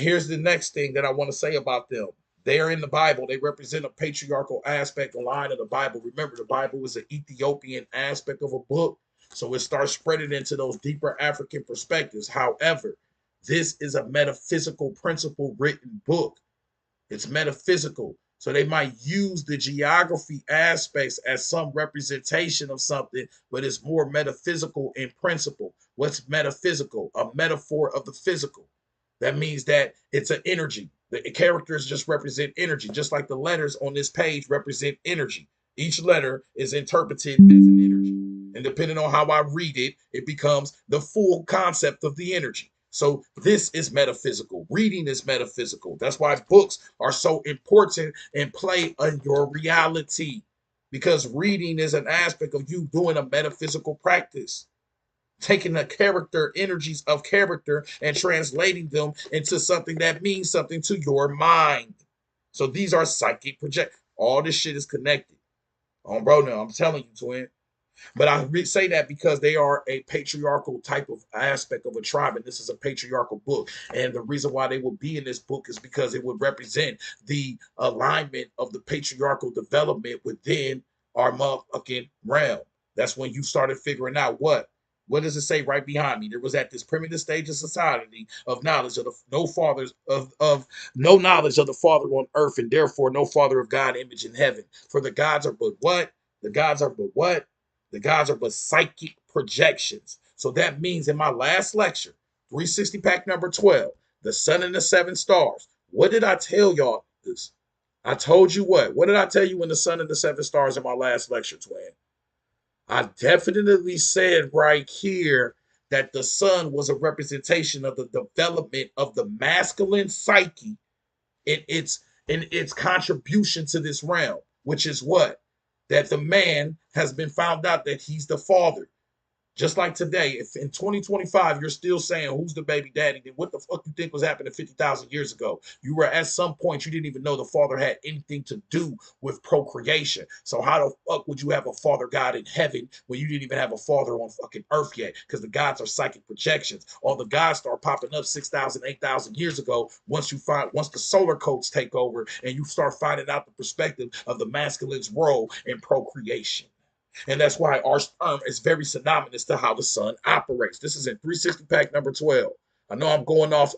here's the next thing that I want to say about them. They are in the Bible. They represent a patriarchal aspect, a line of the Bible. Remember, the Bible is an Ethiopian aspect of a book. So it starts spreading into those deeper African perspectives. However, this is a metaphysical principle written book. It's metaphysical. So they might use the geography aspects as some representation of something, but it's more metaphysical in principle. What's metaphysical? A metaphor of the physical. That means that it's an energy. The characters just represent energy, just like the letters on this page represent energy. Each letter is interpreted as an energy. And depending on how I read it, it becomes the full concept of the energy. So this is metaphysical. Reading is metaphysical. That's why books are so important and play on your reality, because reading is an aspect of you doing a metaphysical practice, taking the character energies of character and translating them into something that means something to your mind. So these are psychic project. All this shit is connected. Bro, now I'm telling you, twin. But I say that because they are a patriarchal type of aspect of a tribe, and this is a patriarchal book. And the reason why they would be in this book is because it would represent the alignment of the patriarchal development within our motherfucking realm. That's when you started figuring out what does it say right behind me? There was at this primitive stage of society of knowledge of the no fathers of no knowledge of the Father on earth, and therefore no Father of God image in heaven. For the gods are but what? The gods are but what? The gods are but psychic projections. So that means in my last lecture, 360 pack number 12, the sun and the seven stars. What did I tell y'all this? I told you what? What did I tell you in the sun and the seven stars in my last lecture, twin? I definitely said right here that the sun was a representation of the development of the masculine psyche in its contribution to this realm, which is what? That the man has been found out that he's the father. Just like today, if in 2025 you're still saying who's the baby daddy, then what the fuck you think was happening 50,000 years ago? You were at some point you didn't even know the father had anything to do with procreation. So how the fuck would you have a father God in heaven when you didn't even have a father on fucking earth yet? Because the gods are psychic projections. All the gods start popping up 6,000, 8,000 years ago. Once the solar codes take over and you start finding out the perspective of the masculine's role in procreation. And that's why our sperm is very synonymous to how the sun operates. This is in 360 pack number 12. I know I'm going off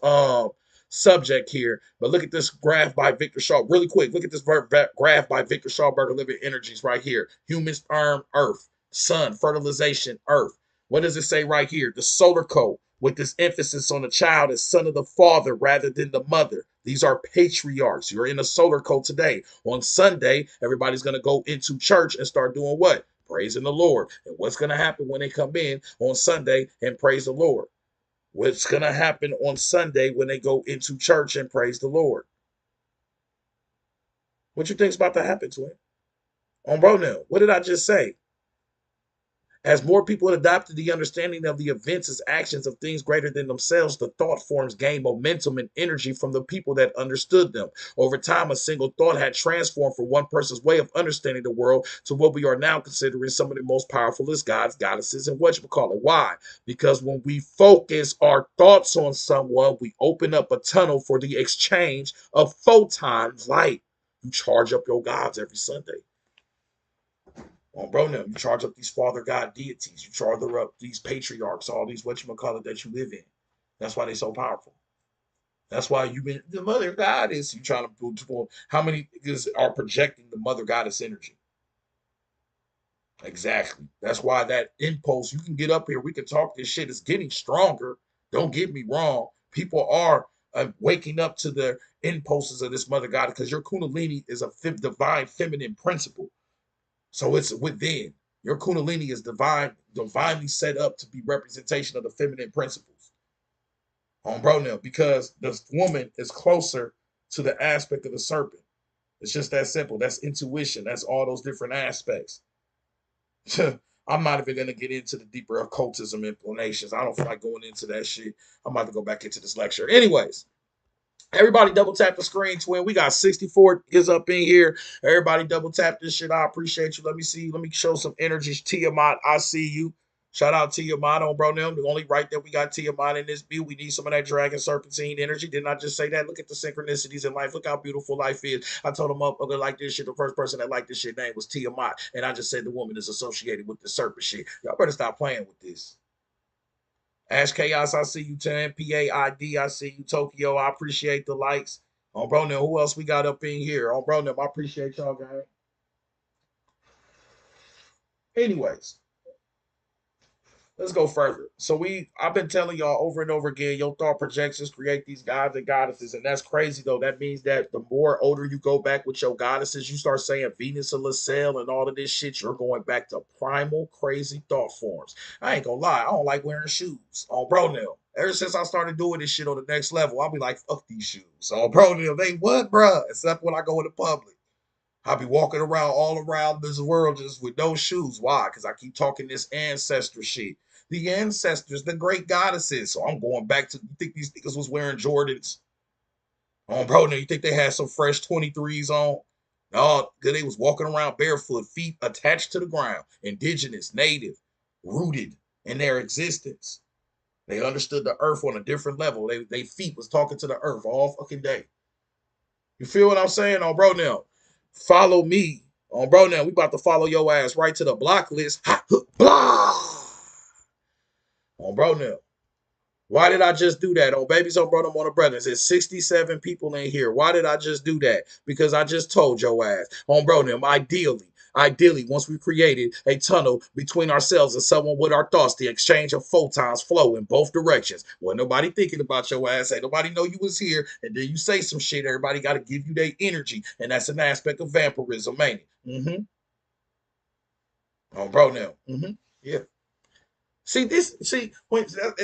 subject here, but look at this graph by Victor Shaw. Really quick, look at this graph by Victor Schauberger, Living Energies right here. Human sperm, Earth. Sun, fertilization, Earth. What does it say right here? The solar code, with this emphasis on the child as son of the father rather than the mother. These are patriarchs. You're in a solar code today. On Sunday, everybody's going to go into church and start doing what? Praising the Lord. And what's going to happen when they come in on Sunday and praise the Lord? What's going to happen on Sunday when they go into church and praise the Lord? What you think's about to happen to him? On bro now, what did I just say? As more people adopted the understanding of the events as actions of things greater than themselves, the thought forms gained momentum and energy from the people that understood them. Over time, a single thought had transformed from one person's way of understanding the world to what we are now considering some of the most powerful as gods, goddesses, and whatchamacallit. Why? Because when we focus our thoughts on someone, we open up a tunnel for the exchange of photon light. You charge up your gods every Sunday. Bro, now you charge up these father god deities, you charge up these patriarchs, all these whatchamacallit that you live in. That's why they're so powerful. That's why you've been the mother goddess. You trying to how many niggas are projecting the mother goddess energy? Exactly. That's why that impulse, you can get up here, we can talk this shit, is getting stronger. Don't get me wrong. People are waking up to the impulses of this mother goddess, because your kundalini is a divine feminine principle. So it's within. Your kundalini is divinely set up to be representation of the feminine principles. On bro now, because the woman is closer to the aspect of the serpent. It's just that simple. That's intuition. That's all those different aspects. I'm not even gonna get into the deeper occultism explanations. I don't feel like going into that shit. I'm about to go back into this lecture. Anyways, everybody double tap the screen, twin. We got 64 is up in here. Everybody double tap this shit. I appreciate you. Let me see. Let me show some energy. Tiamat, I see you. Shout out Tiamat on bro them. The only right that we got Tiamat in this view. We need some of that dragon serpentine energy. Didn't I just say that? Look at the synchronicities in life. Look how beautiful life is. I told him up like this shit. The first person that liked this shit name was Tiamat. And I just said the woman is associated with the serpent shit. Y'all better stop playing with this. Ash Chaos, I see you. 10 PAID, I see you. Tokyo, I appreciate the likes. On bro, now who else we got up in here? On bro, now I appreciate y'all, guys. Anyways, let's go further. So I've been telling y'all over and over again, your thought projections create these gods and goddesses, and that's crazy though. That means that the more older you go back with your goddesses, you start saying Venus and LaSalle and all of this shit. You're going back to primal, crazy thought forms. I ain't gonna lie, I don't like wearing shoes. On bro, now. Ever since I started doing this shit on the next level, I'll be like, fuck these shoes. On bro, now. They what, bruh? Except when I go into public. I'll be walking around all around this world just with no shoes. Why? Because I keep talking this ancestor shit. The ancestors, the great goddesses. So I'm going back to, you think these niggas was wearing Jordans? Oh, bro, now you think they had some fresh 23s on? No, because they was walking around barefoot, feet attached to the ground. Indigenous, native, rooted in their existence. They understood the earth on a different level. They feet was talking to the earth all fucking day. You feel what I'm saying? On bro now. Follow me. On bro now. We about to follow your ass right to the block list. Ha, blah. On bro now. Why did I just do that? On Babies on Brother on the Brothers, there's 67 people in here. Why did I just do that? Because I just told your ass. On bro them, ideally, once we created a tunnel between ourselves and someone with our thoughts, the exchange of photons flow in both directions. Well, nobody thinking about your ass. Ain't nobody know you was here. And then you say some shit. Everybody got to give you their energy. And that's an aspect of vampirism, ain't it? On bro now. Yeah. And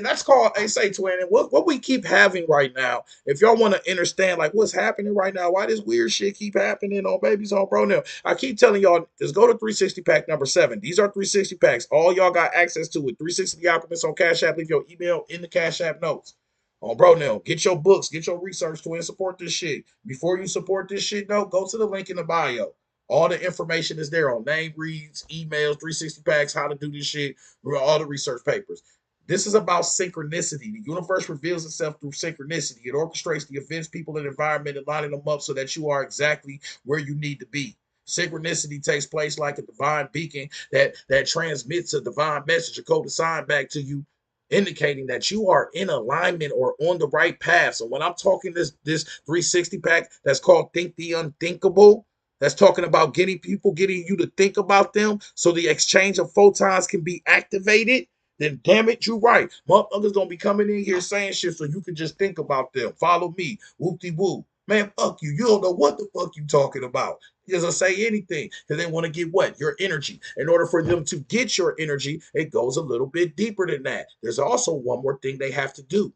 that's called, they say, twin. And what we keep having right now, if y'all want to understand, like, what's happening right now, why this weird shit keep happening on Babies on Bro now, I keep telling y'all, just go to 360 pack number 7. These are 360 packs. All y'all got access to it. 360 The Alchemist on Cash App. Leave your email in the Cash App notes. On Bro now, get your books, get your research, twin. Support this shit. Before you support this shit, though, go to the link in the bio. All the information is there on name reads, emails, 360 packs, how to do this shit, all the research papers. This is about synchronicity. The universe reveals itself through synchronicity. It orchestrates the events, people, and environment and lining them up so that you are exactly where you need to be. Synchronicity takes place like a divine beacon that transmits a divine message, a code sign back to you, indicating that you are in alignment or on the right path. So when I'm talking this 360 pack that's called Think the Unthinkable, that's talking about getting you to think about them so the exchange of photons can be activated, then damn it, you right. Motherfuckers gonna be coming in here saying shit so you can just think about them. Follow me. Whoop-de-woo. Man, fuck you. You don't know what the fuck you talking about. He doesn't say anything because they want to get what? Your energy. In order for them to get your energy, it goes a little bit deeper than that. There's also one more thing they have to do.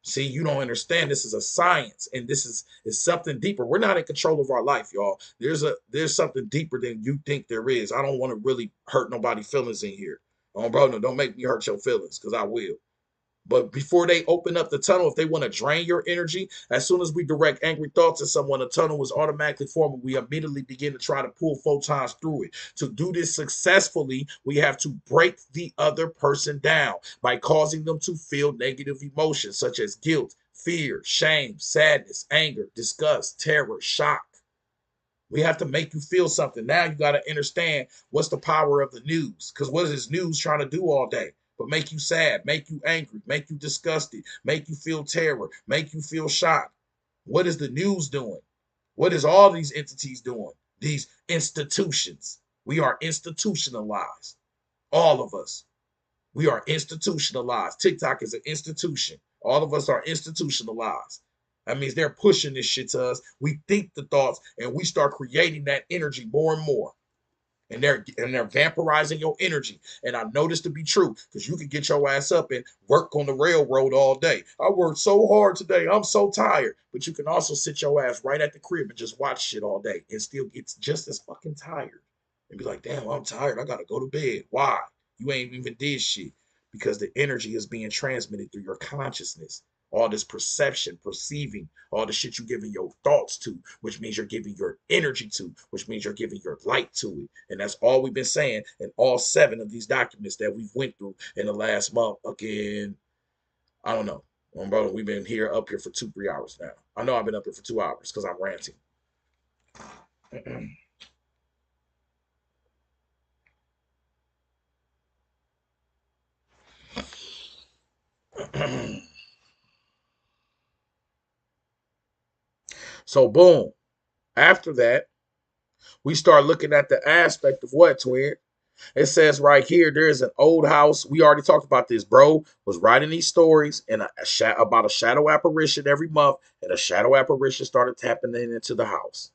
See, you don't understand. This is a science, and this is something deeper. We're not in control of our life, y'all. There's something deeper than you think there is. I don't want to really hurt nobody's feelings in here. Oh, bro, no, don't make me hurt your feelings, because I will. But before they open up the tunnel, if they want to drain your energy, as soon as we direct angry thoughts at someone, a tunnel is automatically formed. We immediately begin to try to pull photons through it. To do this successfully, we have to break the other person down by causing them to feel negative emotions such as guilt, fear, shame, sadness, anger, disgust, terror, shock. We have to make you feel something. Now you got to understand what's the power of the news. Because what is this news trying to do all day? But make you sad, make you angry, make you disgusted, make you feel terror, make you feel shocked. What is the news doing? What is all these entities doing? These institutions. We are institutionalized. All of us. We are institutionalized. TikTok is an institution. All of us are institutionalized. That means they're pushing this shit to us. We think the thoughts and we start creating that energy more and more. and they're vampirizing your energy. And I know this to be true because you can get your ass up and work on the railroad all day. I worked so hard today. I'm so tired. But you can also sit your ass right at the crib and just watch shit all day and still get just as fucking tired. And be like, damn, I'm tired. I gotta go to bed. Why? You ain't even did shit. Because the energy is being transmitted through your consciousness. All this perception, perceiving, all the shit you giving your thoughts to, which means you're giving your energy to, which means you're giving your light to it. And that's all we've been saying in all 7 of these documents that we've went through in the last month. Again, I don't know. Brother, we've been up here for 2-3 hours now. I know I've been up here for 2 hours because I'm ranting. So boom. After that, we start looking at the aspect of what, twin? It says right here, there's an old house. We already talked about this. Bro was writing these stories and about a shadow apparition every month, and a shadow apparition started tapping into the house.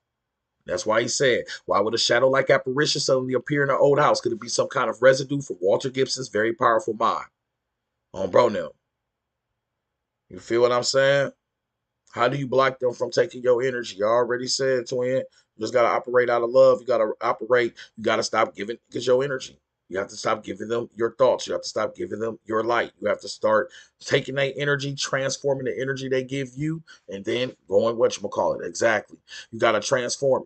That's why he said, why would a shadow-like apparition suddenly appear in an old house? Could it be some kind of residue from Walter Gibson's very powerful mind? Bro, now, you feel what I'm saying? How do you block them from taking your energy? You already said, twin. You just gotta operate out of love. You gotta operate. You gotta stop giving niggas your energy. You have to stop giving them your thoughts. You have to stop giving them your light. You have to start taking their energy, transforming the energy they give you, and then going whatchamacallit. Exactly. You gotta transform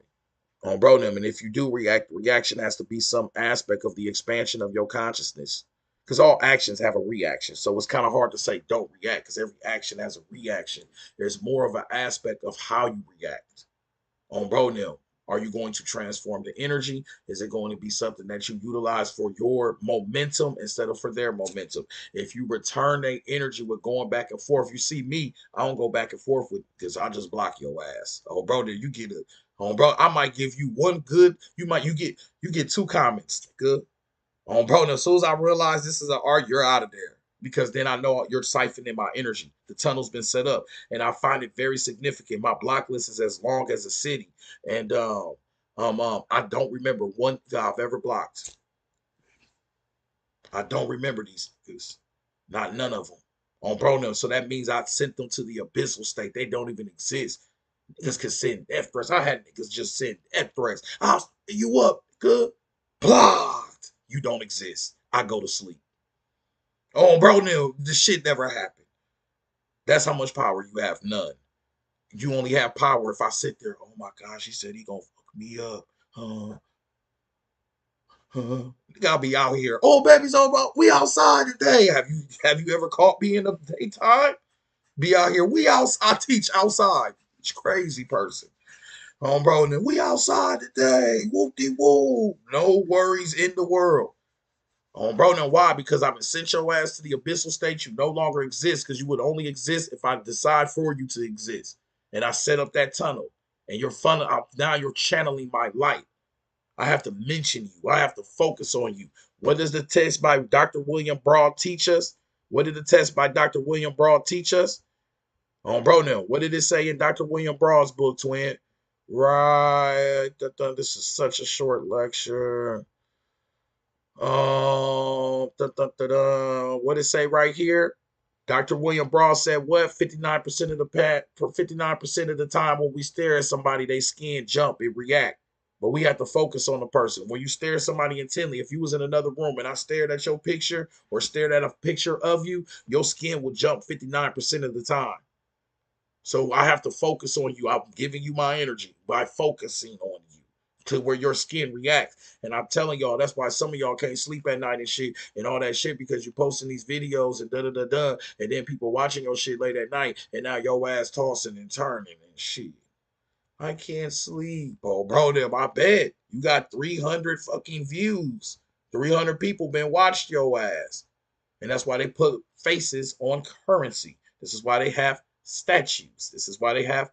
it. Bro, them. And if you do react, the reaction has to be some aspect of the expansion of your consciousness. Because all actions have a reaction. So it's kind of hard to say don't react because every action has a reaction. There's more of an aspect of how you react. Bro, them. Are you going to transform the energy? Is it going to be something that you utilize for your momentum instead of for their momentum? If you return their energy with going back and forth, you see me, I don't go back and forth with because I just block your ass. Bro, then you get a bro, I might give you one good, you get 2 comments. Good. Bro, and as soon as I realize this is an art, you're out of there. Because then I know you're siphoning my energy. The tunnel's been set up. And I find it very significant. My block list is as long as a city. And I don't remember one guy I've ever blocked. I don't remember these niggas. Not none of them. Bro, no. So that means I sent them to the abyssal state. They don't even exist. Niggas can send death threats. I had niggas just send death threats. I'll you up, good. Blocked. You don't exist. I go to sleep. Bro, no, this shit never happened. That's how much power you have. None. You only have power if I sit there. Oh my gosh, he said he gonna fuck me up. You gotta be out here. Oh, baby's over. We outside today. Have you ever caught me in the daytime? Be out here. We out. I teach outside. It's crazy person. Bro, and then we outside today. Whoop de whoop. No worries in the world. Bro, now why? Because I've sent your ass to the abyssal state. You no longer exist because you would only exist if I decide for you to exist. And I set up that tunnel. And you're fun. Now you're channeling my light. I have to mention you. I have to focus on you. What does the test by Dr. William Broad teach us? What did the test by Dr. William Broad teach us? Bro, now, what did it say in Dr. William Broad's book, twin? Right. This is such a short lecture. What did it say right here? Dr. William Broad said what? 59% of the 59% of the time when we stare at somebody, they skin jump, it react. But we have to focus on the person. When you stare at somebody intently, if you was in another room and I stared at your picture or stared at a picture of you, your skin will jump 59% of the time. So I have to focus on you. I'm giving you my energy by focusing on you to where your skin reacts. And I'm telling y'all, that's why some of y'all can't sleep at night and shit and all that shit because you're posting these videos and da da da da. And then people watching your shit late at night and now your ass tossing and turning and shit. I can't sleep. Bro, then my bed. You got 300 fucking views. 300 people been watched your ass. And that's why they put faces on currency. This is why they have statues. This is why they have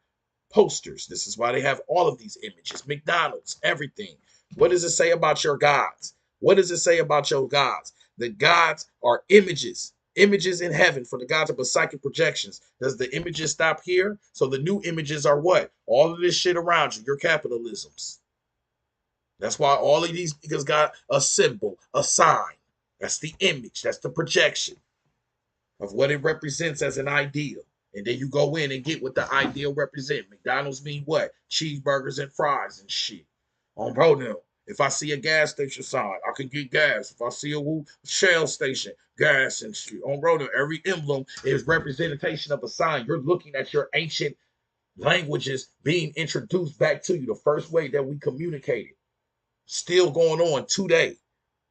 posters. This is why they have all of these images, McDonald's, everything. What does it say about your gods? What does it say about your gods? The gods are images, images in heaven for the gods of psychic projections. Does the images stop here? So the new images are what? All of this shit around you, your capitalisms. That's why all of these niggas got a symbol, a sign. That's the image. That's the projection of what it represents as an ideal. And then you go in and get what the ideal represent. McDonald's mean what? Cheeseburgers and fries and shit. On bro now. If I see a gas station sign, I can get gas. If I see a Shell station, gas and shit. On bro now, every emblem is representation of a sign. You're looking at your ancient languages being introduced back to you. The first way that we communicated. Still going on today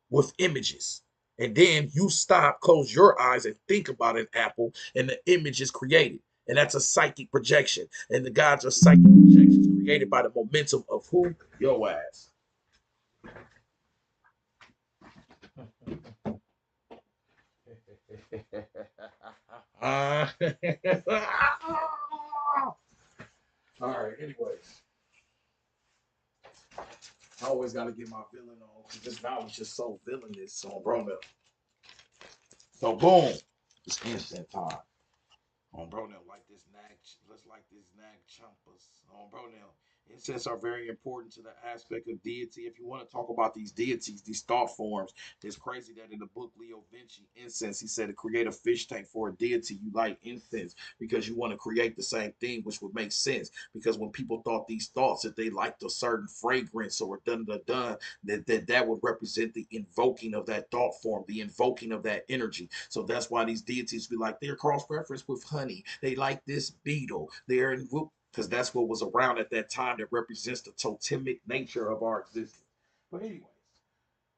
with images. And then you stop, close your eyes, and think about an apple, and the image is created. And that's a psychic projection. And the gods are psychic projections created by the momentum of who? Your ass. All right, anyways. I always got to get my villain on because this knowledge is so villainous. So, bro, so boom, it's instant time. On bro now, like this nag, let's like this nag chumpas. On bro now, incense are very important to the aspect of deity. If you want to talk about these deities, these thought forms, it's crazy that in the book Leo Vinci, incense, he said to create a fish tank for a deity, you light incense because you want to create the same thing, which would make sense. Because when people thought these thoughts, that they liked a certain fragrance or dun dun dun, that would represent the invoking of that thought form, the invoking of that energy. So that's why these deities be like they're cross referenced with honey. They like this beetle. They're in because that's what was around at that time that represents the totemic nature of our existence. But anyways,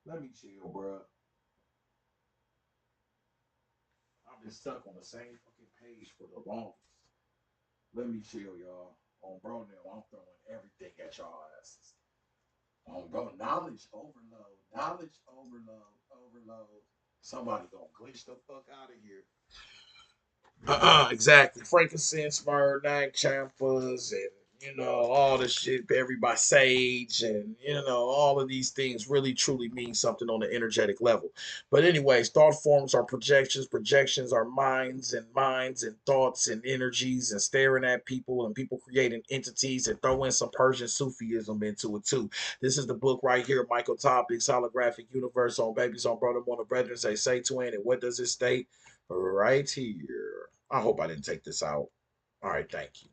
let me chill, bro. I've been stuck on the same fucking page for the longest. Let me chill, y'all. On bro now, I'm throwing everything at y'all asses. On bro, knowledge overload, knowledge overload, overload. Somebody gonna glitch the fuck out of here. Exactly. Frankincense, myrrh, nine champas, and all the shit everybody sage, and all of these things really truly mean something on the energetic level. But anyways, thought forms are projections. Projections are minds and thoughts and energies and staring at people and people creating entities and throw in some Persian Sufism into it too. This is the book right here, Michael Topics, Holographic Universe on Babies on Brother on the Brethren say twin. And what does it state? Right here. I hope I didn't take this out. All right, thank you.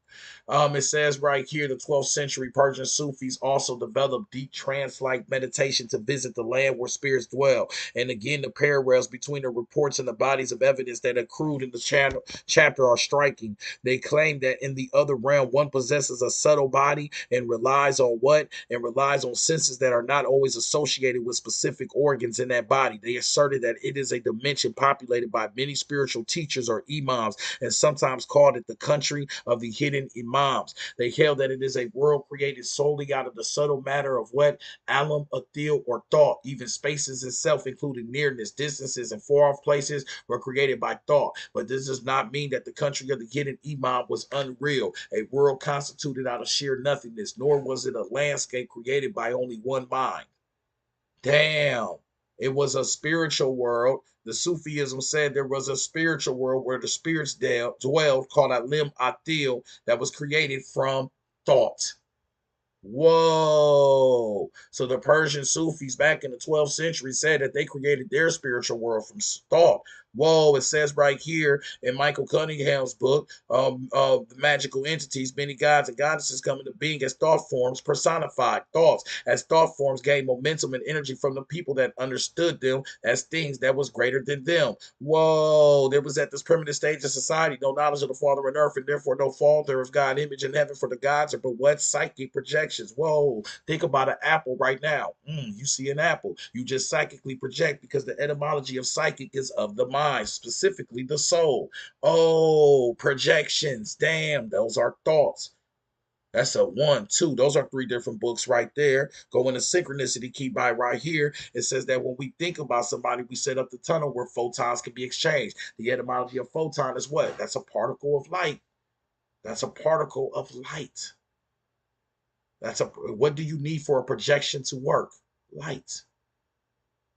It says right here the 12th century Persian Sufis also developed deep trance-like meditation to visit the land where spirits dwell. And again, the parallels between the reports and the bodies of evidence that accrued in the chapter are striking. They claim that in the other realm, one possesses a subtle body and relies on what? And relies on senses that are not always associated with specific organs in that body. They asserted that it is a dimension populated by many spiritual teachers or imams, and sometimes called it the country of the hidden imams. They held that it is a world created solely out of the subtle matter of what? Alam, Athil, or thought. Even spaces itself, including nearness, distances, and far off places, were created by thought. But this does not mean that the country of the hidden imam was unreal, a world constituted out of sheer nothingness, nor was it a landscape created by only one mind. Damn. It was a spiritual world. The Sufism said there was a spiritual world where the spirits dwelled, called Alim Atil, that was created from thought. Whoa. So the Persian Sufis back in the 12th century said that they created their spiritual world from thought. Whoa, it says right here in Michael Cunningham's book, The Magical Entities, many gods and goddesses come into being as thought forms, personified thoughts, as thought forms gain momentum and energy from the people that understood them as things that was greater than them. Whoa, there was at this primitive stage of society no knowledge of the Father in earth, and therefore no father of God image in heaven, for the gods are but what? Psychic projections. Whoa, think about an apple right now. You see an apple. You just psychically project because the etymology of psychic is of the mind, specifically the soul. Oh, projections. Damn, those are thoughts. That's a one, two. Those are three different books right there. Go into synchronicity, key by right here. It says that when we think about somebody, we set up the tunnel where photons can be exchanged. The etymology of photon is what? That's a particle of light. That's a particle of light. What do you need for a projection to work? Light.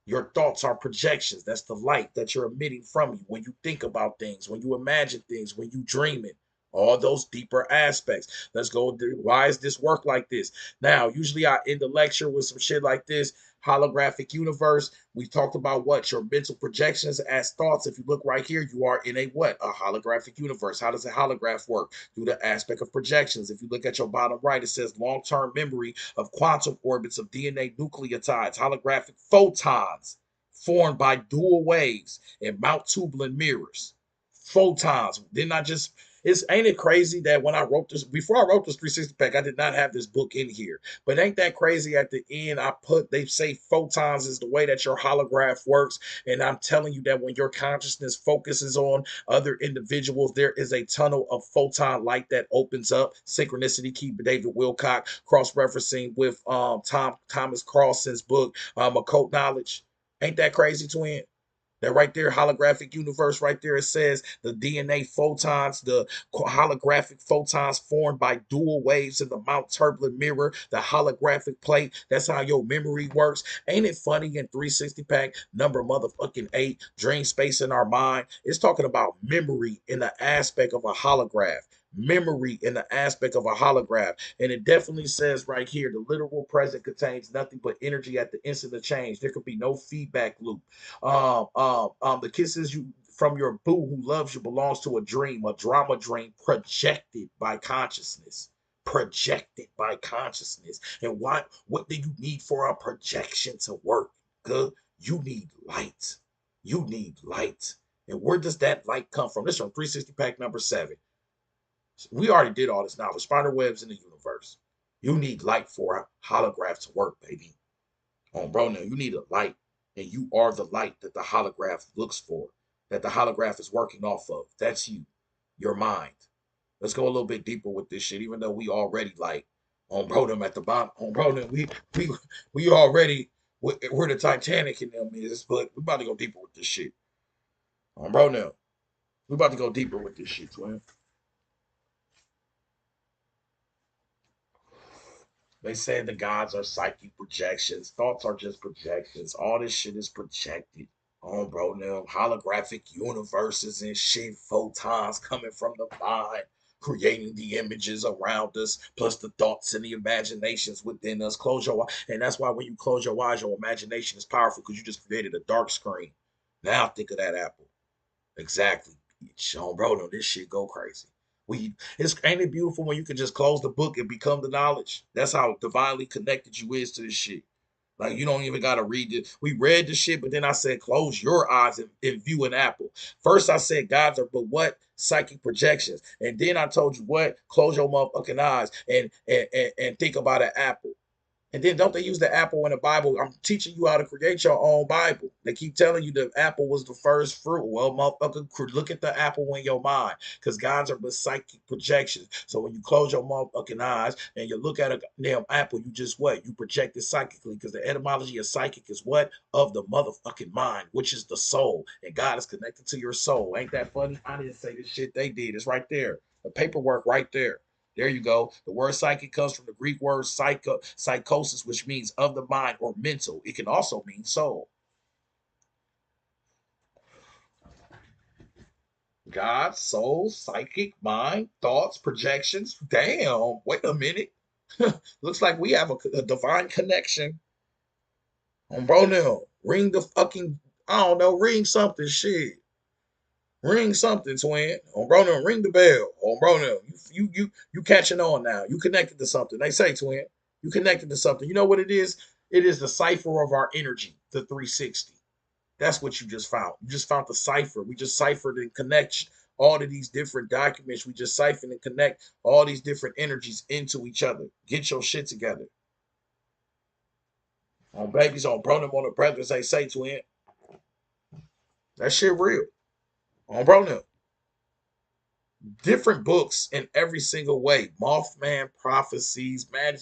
Your thoughts are projections. That's the light that you're emitting from you when you think about things, when you imagine things, when you dream it. All those deeper aspects. Let's go through why is this work like this? Now, usually I end the lecture with some shit like this. Holographic universe. We talked about what your mental projections as thoughts. If you look right here, you are in a what? A holographic universe. How does a holograph work? Through the aspect of projections. If you look at your bottom right, it says long-term memory of quantum orbits of DNA nucleotides, holographic photons formed by dual waves and Mount Tubular mirrors. Photons. Didn't I just it's ain't it crazy that when I wrote this before I wrote this 360 pack, I did not have this book in here. But ain't that crazy at the end? They say photons is the way that your holograph works. And I'm telling you that when your consciousness focuses on other individuals, there is a tunnel of photon light that opens up. Synchronicity key, David Wilcock, cross-referencing with Thomas Carlson's book, Occult Knowledge. Ain't that crazy, twin? That right there, holographic universe, right there, it says the DNA photons, the holographic photons formed by dual waves in the Mount Tubular mirror, the holographic plate. That's how your memory works. Ain't it funny in 360 pack, number motherfucking 8, dream space in our mind? It's talking about memory in the aspect of a holograph. Memory in the aspect of a holograph. And it definitely says right here the literal present contains nothing but energy at the instant of change. There could be no feedback loop. The kisses you from your boo who loves you belongs to a drama dream projected by consciousness. Projected by consciousness. And what do you need for a projection to work? Good. You need light. You need light. And where does that light come from? This is from 360 pack number 7. We already did all this knowledge. Spider webs in the universe. You need light for a holograph to work, baby. Bro, now you need a light, and you are the light that the holograph looks for, that the holograph is working off of. That's you, your mind. Let's go a little bit deeper with this shit, even though we already like on bro them at the bottom. On bro them, we already we're the Titanic in them is, but we about to go deeper with this shit. On bro now, we about to go deeper with this shit, twin. They say the gods are psychic projections. Thoughts are just projections. All this shit is projected. Oh, bro, now holographic universes and shit, photons coming from the mind, creating the images around us, plus the thoughts and the imaginations within us. Close your eyes. And that's why when you close your eyes, your imagination is powerful because you just created a dark screen. Now think of that apple. Exactly. Sean, bro, no, this shit go crazy. It's ain't it beautiful when you can just close the book and become the knowledge? That's how divinely connected you is to this shit. Like you don't even gotta read it. We read the shit, but then I said close your eyes and view an apple. First I said gods are but what psychic projections, and then I told you what close your motherfucking eyes and think about an apple. And then don't they use the apple in the Bible? I'm teaching you how to create your own Bible. They keep telling you the apple was the first fruit. Well, motherfucker, look at the apple in your mind because gods are but psychic projections. So when you close your motherfucking eyes and you look at a damn apple, you just what? You project it psychically because the etymology of psychic is what? Of the motherfucking mind, which is the soul. And God is connected to your soul. Ain't that funny? I didn't say this shit. They did. It's right there. The paperwork right there. There you go. The word psychic comes from the Greek word psychosis, which means of the mind or mental. It can also mean soul. God, soul, psychic, mind, thoughts, projections. Damn, wait a minute. Looks like we have a divine connection. Bro, now, ring the fucking, I don't know, ring something, shit. Ring something, twin. Bro, now, ring the bell. Bro, now, you catching on now. You connected to something. They say, twin, you connected to something. You know what it is? It is the cipher of our energy, the 360. That's what you just found. You just found the cipher. We just ciphered and connect all of these different documents. We just siphon and connect all these different energies into each other. Get your shit together. On babies, on bro, them on the brothers, they say, twin. That shit real. On bro, them. Different books in every single way. Mothman prophecies, man.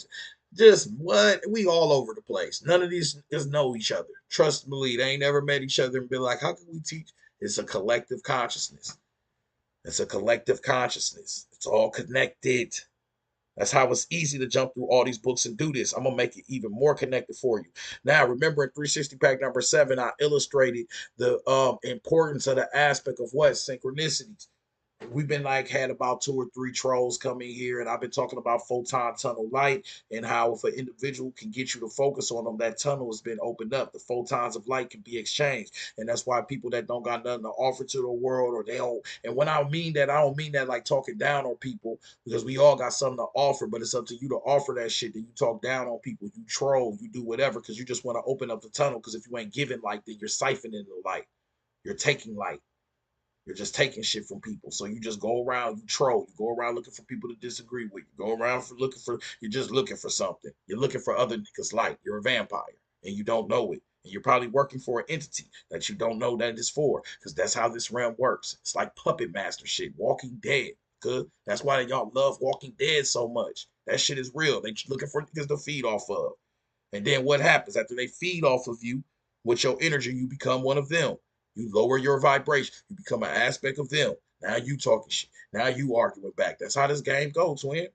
Just what we all over the place. None of these just know each other. Trust me, they ain't never met each other and been like, how can we teach? It's a collective consciousness. It's a collective consciousness. It's all connected. That's how it's easy to jump through all these books and do this. I'm gonna make it even more connected for you. Now, remember in 360 pack number 7, I illustrated the importance of the aspect of what synchronicities. we've been like had about 2 or 3 trolls coming here, and I've been talking about photon tunnel light and how if an individual can get you to focus on them, that tunnel has been opened up. The photons of light can be exchanged, and that's why people that don't got nothing to offer to the world, or they don't. And when I mean that, I don't mean that like talking down on people, because we all got something to offer, but it's up to you to offer that shit. That you talk down on people, you troll, you do whatever, because you just want to open up the tunnel. Because if you ain't giving light, then you're siphoning the light. You're taking light. You're just taking shit from people. So you just go around, you troll, you go around looking for people to disagree with. You go around for looking for, you're just looking for something. You're looking for other niggas' light. You're a vampire and you don't know it. And you're probably working for an entity that you don't know that it's for. Because that's how this realm works. It's like puppet master shit, Walking Dead. Good. That's why y'all love Walking Dead so much. That shit is real. They looking for niggas to feed off of. And then what happens after they feed off of you with your energy? You become one of them. You lower your vibration. You become an aspect of them. Now you talking shit. Now you arguing back. That's how this game goes, twin.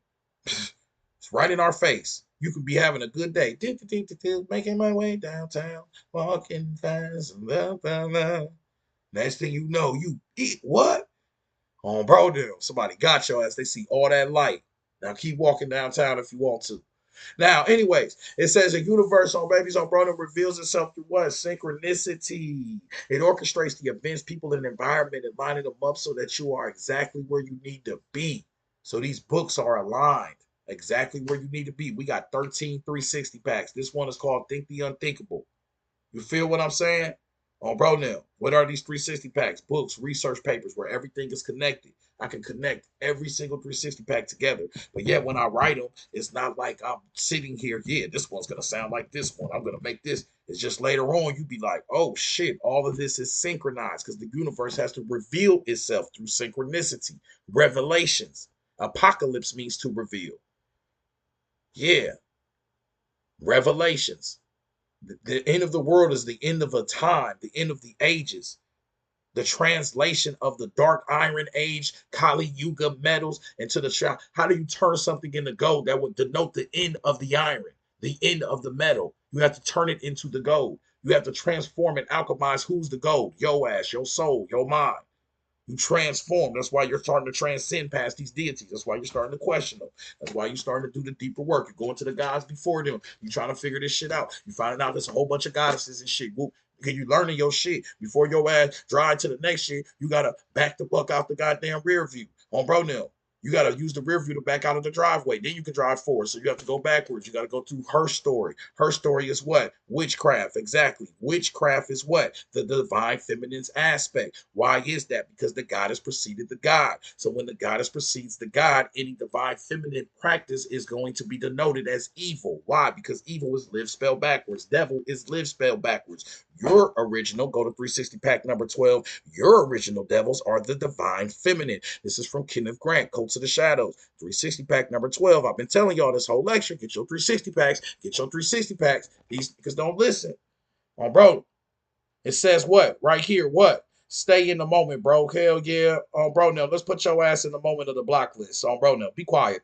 It's right in our face. You could be having a good day. Making my way downtown, walking fast. Blah, blah, blah. Next thing you know, you eat what? Oh, bro, damn. Somebody got your ass. They see all that light. Now keep walking downtown if you want to. Now, anyways, it says a universe on Babies on Broden reveals itself through what? Synchronicity. It orchestrates the events, people, and environment and lining them up so that you are exactly where you need to be. So these books are aligned exactly where you need to be. We got 13 360 packs. This one is called Think the Unthinkable. You feel what I'm saying? Oh, bro, now, what are these 360 packs? Books, research papers, where everything is connected. I can connect every single 360 pack together. But yet, when I write them, it's not like I'm sitting here, yeah, this one's going to sound like this one. I'm going to make this. It's just later on, you be like, oh, shit, all of this is synchronized because the universe has to reveal itself through synchronicity, revelations. Apocalypse means to reveal. Yeah, revelations. The end of the world is the end of a time, the end of the ages. The translation of the dark iron age, Kali Yuga metals into the how do you turn something into gold that would denote the end of the iron, the end of the metal? You have to turn it into the gold. You have to transform and alchemize who's the gold? Your ass, your soul, your mind. You transform. That's why you're starting to transcend past these deities. That's why you're starting to question them. That's why you're starting to do the deeper work. You're going to the gods before them. You're trying to figure this shit out. You're finding out there's a whole bunch of goddesses and shit. Whoop. Because you learning your shit before your ass drive to the next shit. You gotta back the fuck out the goddamn rear view. On bro now. You gotta use the rear view to back out of the driveway. Then you can drive forward. So you have to go backwards. You gotta go through her story. Her story is what? Witchcraft. Exactly. Witchcraft is what? The divine feminine's aspect. Why is that? Because the goddess preceded the god. So when the goddess precedes the god, any divine feminine practice is going to be denoted as evil. Why? Because evil is live spelled backwards. Devil is live spelled backwards. Your original, go to 360 pack number 12. Your original devils are the divine feminine. This is from Kenneth Grant, Coats of the Shadows. 360 pack number 12. I've been telling y'all this whole lecture. Get your 360 packs. Get your 360 packs. These niggas don't listen. Oh, bro. It says what? Right here, what? Stay in the moment, bro. Hell yeah. Bro, now let's put your ass in the moment of the block list. Bro, now be quiet.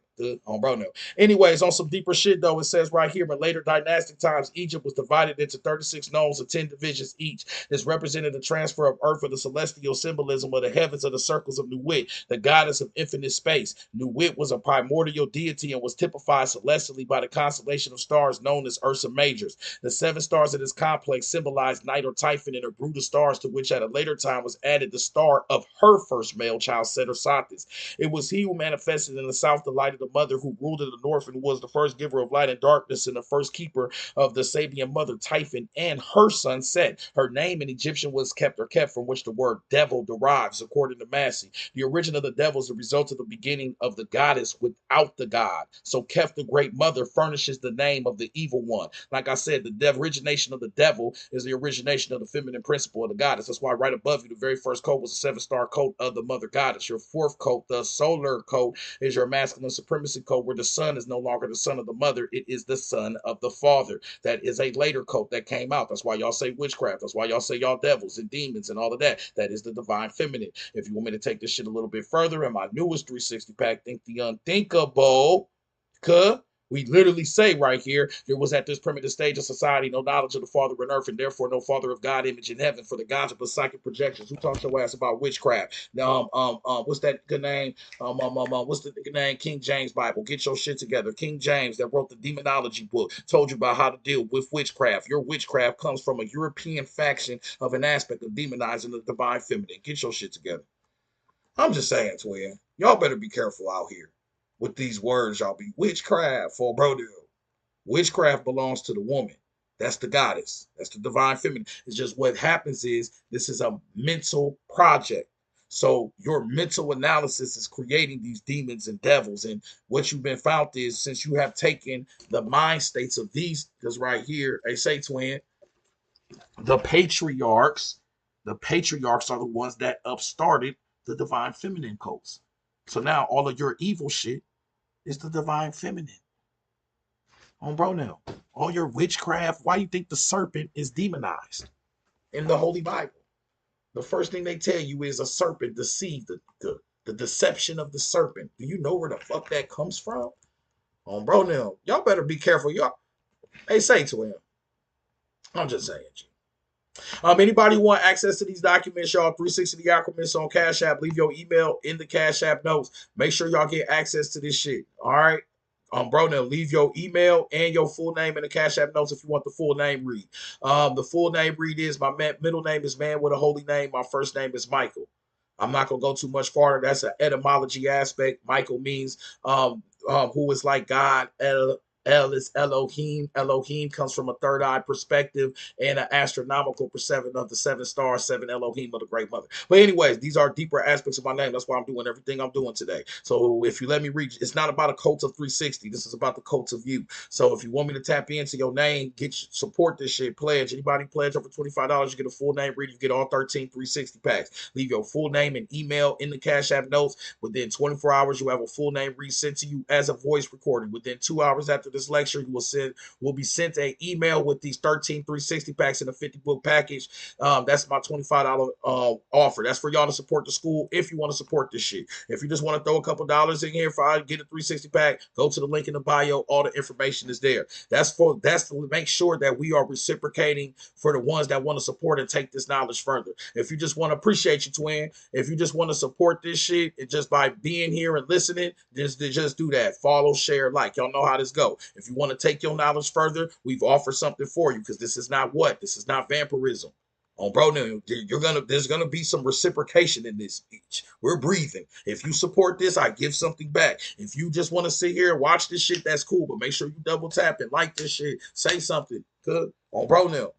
Bro, now. Anyways, on some deeper shit, though, it says right here, in later dynastic times, Egypt was divided into 36 nomes of 10 divisions each. This represented the transfer of earth for the celestial symbolism of the heavens of the circles of Nuit, the goddess of infinite space. Nuit was a primordial deity and was typified celestially by the constellation of stars known as Ursa Majors. The 7 stars of this complex symbolized Night or Typhon and her brood of stars, to which at a later time was added the star of her first male child, Setter Sothis. It was he who manifested in the south the light of the mother, who ruled in the north and was the first giver of light and darkness and the first keeper of the Sabian mother, Typhon, and her son Set. Her name in Egyptian was kept from which the word devil derives, according to Massey. The origin of the devil is the result of the beginning of the goddess without the god. So Keph, the great mother, furnishes the name of the evil one. Like I said, the origination of the devil is the origination of the feminine principle of the goddess. That's why right above you, the very first coat was a 7-star coat of the mother goddess. Your 4th coat, the solar coat, is your masculine supremacy coat, where the son is no longer the son of the mother. It is the son of the father. That is a later coat that came out. That's why y'all say witchcraft. That's why y'all say y'all devils and demons and all of that. That is the divine feminine. If you want me to take this shit a little bit further, in my newest 360 pack, Think the Unthinkable, We literally say right here, there was at this primitive stage of society no knowledge of the Father in earth, and therefore no Father of God image in heaven. For the gods of psychic projections. Who talks your ass about witchcraft? What's that good name? What's the name? King James Bible. Get your shit together. King James that wrote the demonology book told you about how to deal with witchcraft. Your witchcraft comes from a European faction of an aspect of demonizing the divine feminine. Get your shit together. I'm just saying, twin. Y'all better be careful out here with these words. Y'all be witchcraft for bro. Witchcraft belongs to the woman. That's the goddess. That's the divine feminine. It's just what happens is this is a mental project. So your mental analysis is creating these demons and devils. And what you've been found is since you have taken the mind states of these, because right here, they say, twin, the patriarchs, the patriarchs are the ones that upstarted the divine feminine cults. So now all of your evil shit is the divine feminine. On bro now. All your witchcraft, why you think the serpent is demonized in the Holy Bible? The first thing they tell you is a serpent deceived, the deception of the serpent. Do you know where the fuck that comes from? On bro now. Y'all better be careful. Y'all, they say to him. I'm just saying. Anybody want access to these documents, y'all? 360 The Alchemist on Cash App. Leave your email in the Cash App notes. Make sure y'all get access to this shit. All right. Bro, now leave your email and your full name in the Cash App notes if you want the full name read. The full name read is middle name is Man with a Holy Name. My first name is Michael. I'm not gonna go too much farther. That's an etymology aspect. Michael means who is like God. El is Elohim. Elohim comes from a third eye perspective and an astronomical perception of the seven stars, seven Elohim of the Great Mother. But anyways, these are deeper aspects of my name. That's why I'm doing everything I'm doing today. So if you let me read, it's not about a cult of 360. This is about the cult of you. So if you want me to tap into your name, support this shit, pledge. Anybody pledge over $25, you get a full name read. You get all 13 360 packs. Leave your full name and email in the Cash App notes. Within 24 hours, you have a full name read sent to you as a voice recording. Within 2 hours after this lecture, you will be sent an email with these 13 360 packs in a 50 book package. That's my $25 offer. That's for y'all to support the school if you want to support this shit. If you just want to throw a couple dollars in here for I get a 360 pack, go to the link in the bio. All the information is there. That's to make sure that we are reciprocating for the ones that want to support and take this knowledge further. If you just want to appreciate you, twin, if you just want to support this shit and just by being here and listening, just do that. Follow, share, like. Y'all know how this go. If you want to take your knowledge further, we've offered something for you because this is not vampirism. Bro, there's gonna be some reciprocation in this speech. We're breathing. If you support this, I give something back. If you just want to sit here and watch this shit, that's cool. But make sure you double tap and like this shit. Say something good bro now.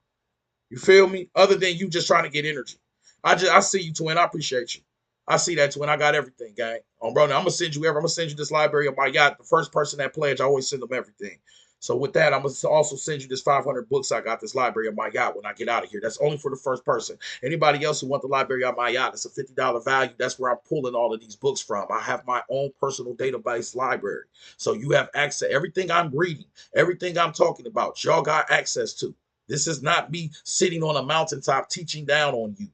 You feel me? Other than you just trying to get energy. I see you, twin. I appreciate you. I see that, twin. I got everything, gang. Bro, now I'm gonna send you this library on my yacht. The first person that pledge, I always send them everything. So with that, I'm gonna also send you this 500 books I got this library on my yacht when I get out of here. That's only for the first person. Anybody else who want the library on my yacht, it's a $50 value. That's where I'm pulling all of these books from. I have my own personal database library. So you have access to everything I'm reading, everything I'm talking about. Y'all got access to. This is not me sitting on a mountaintop teaching down on you.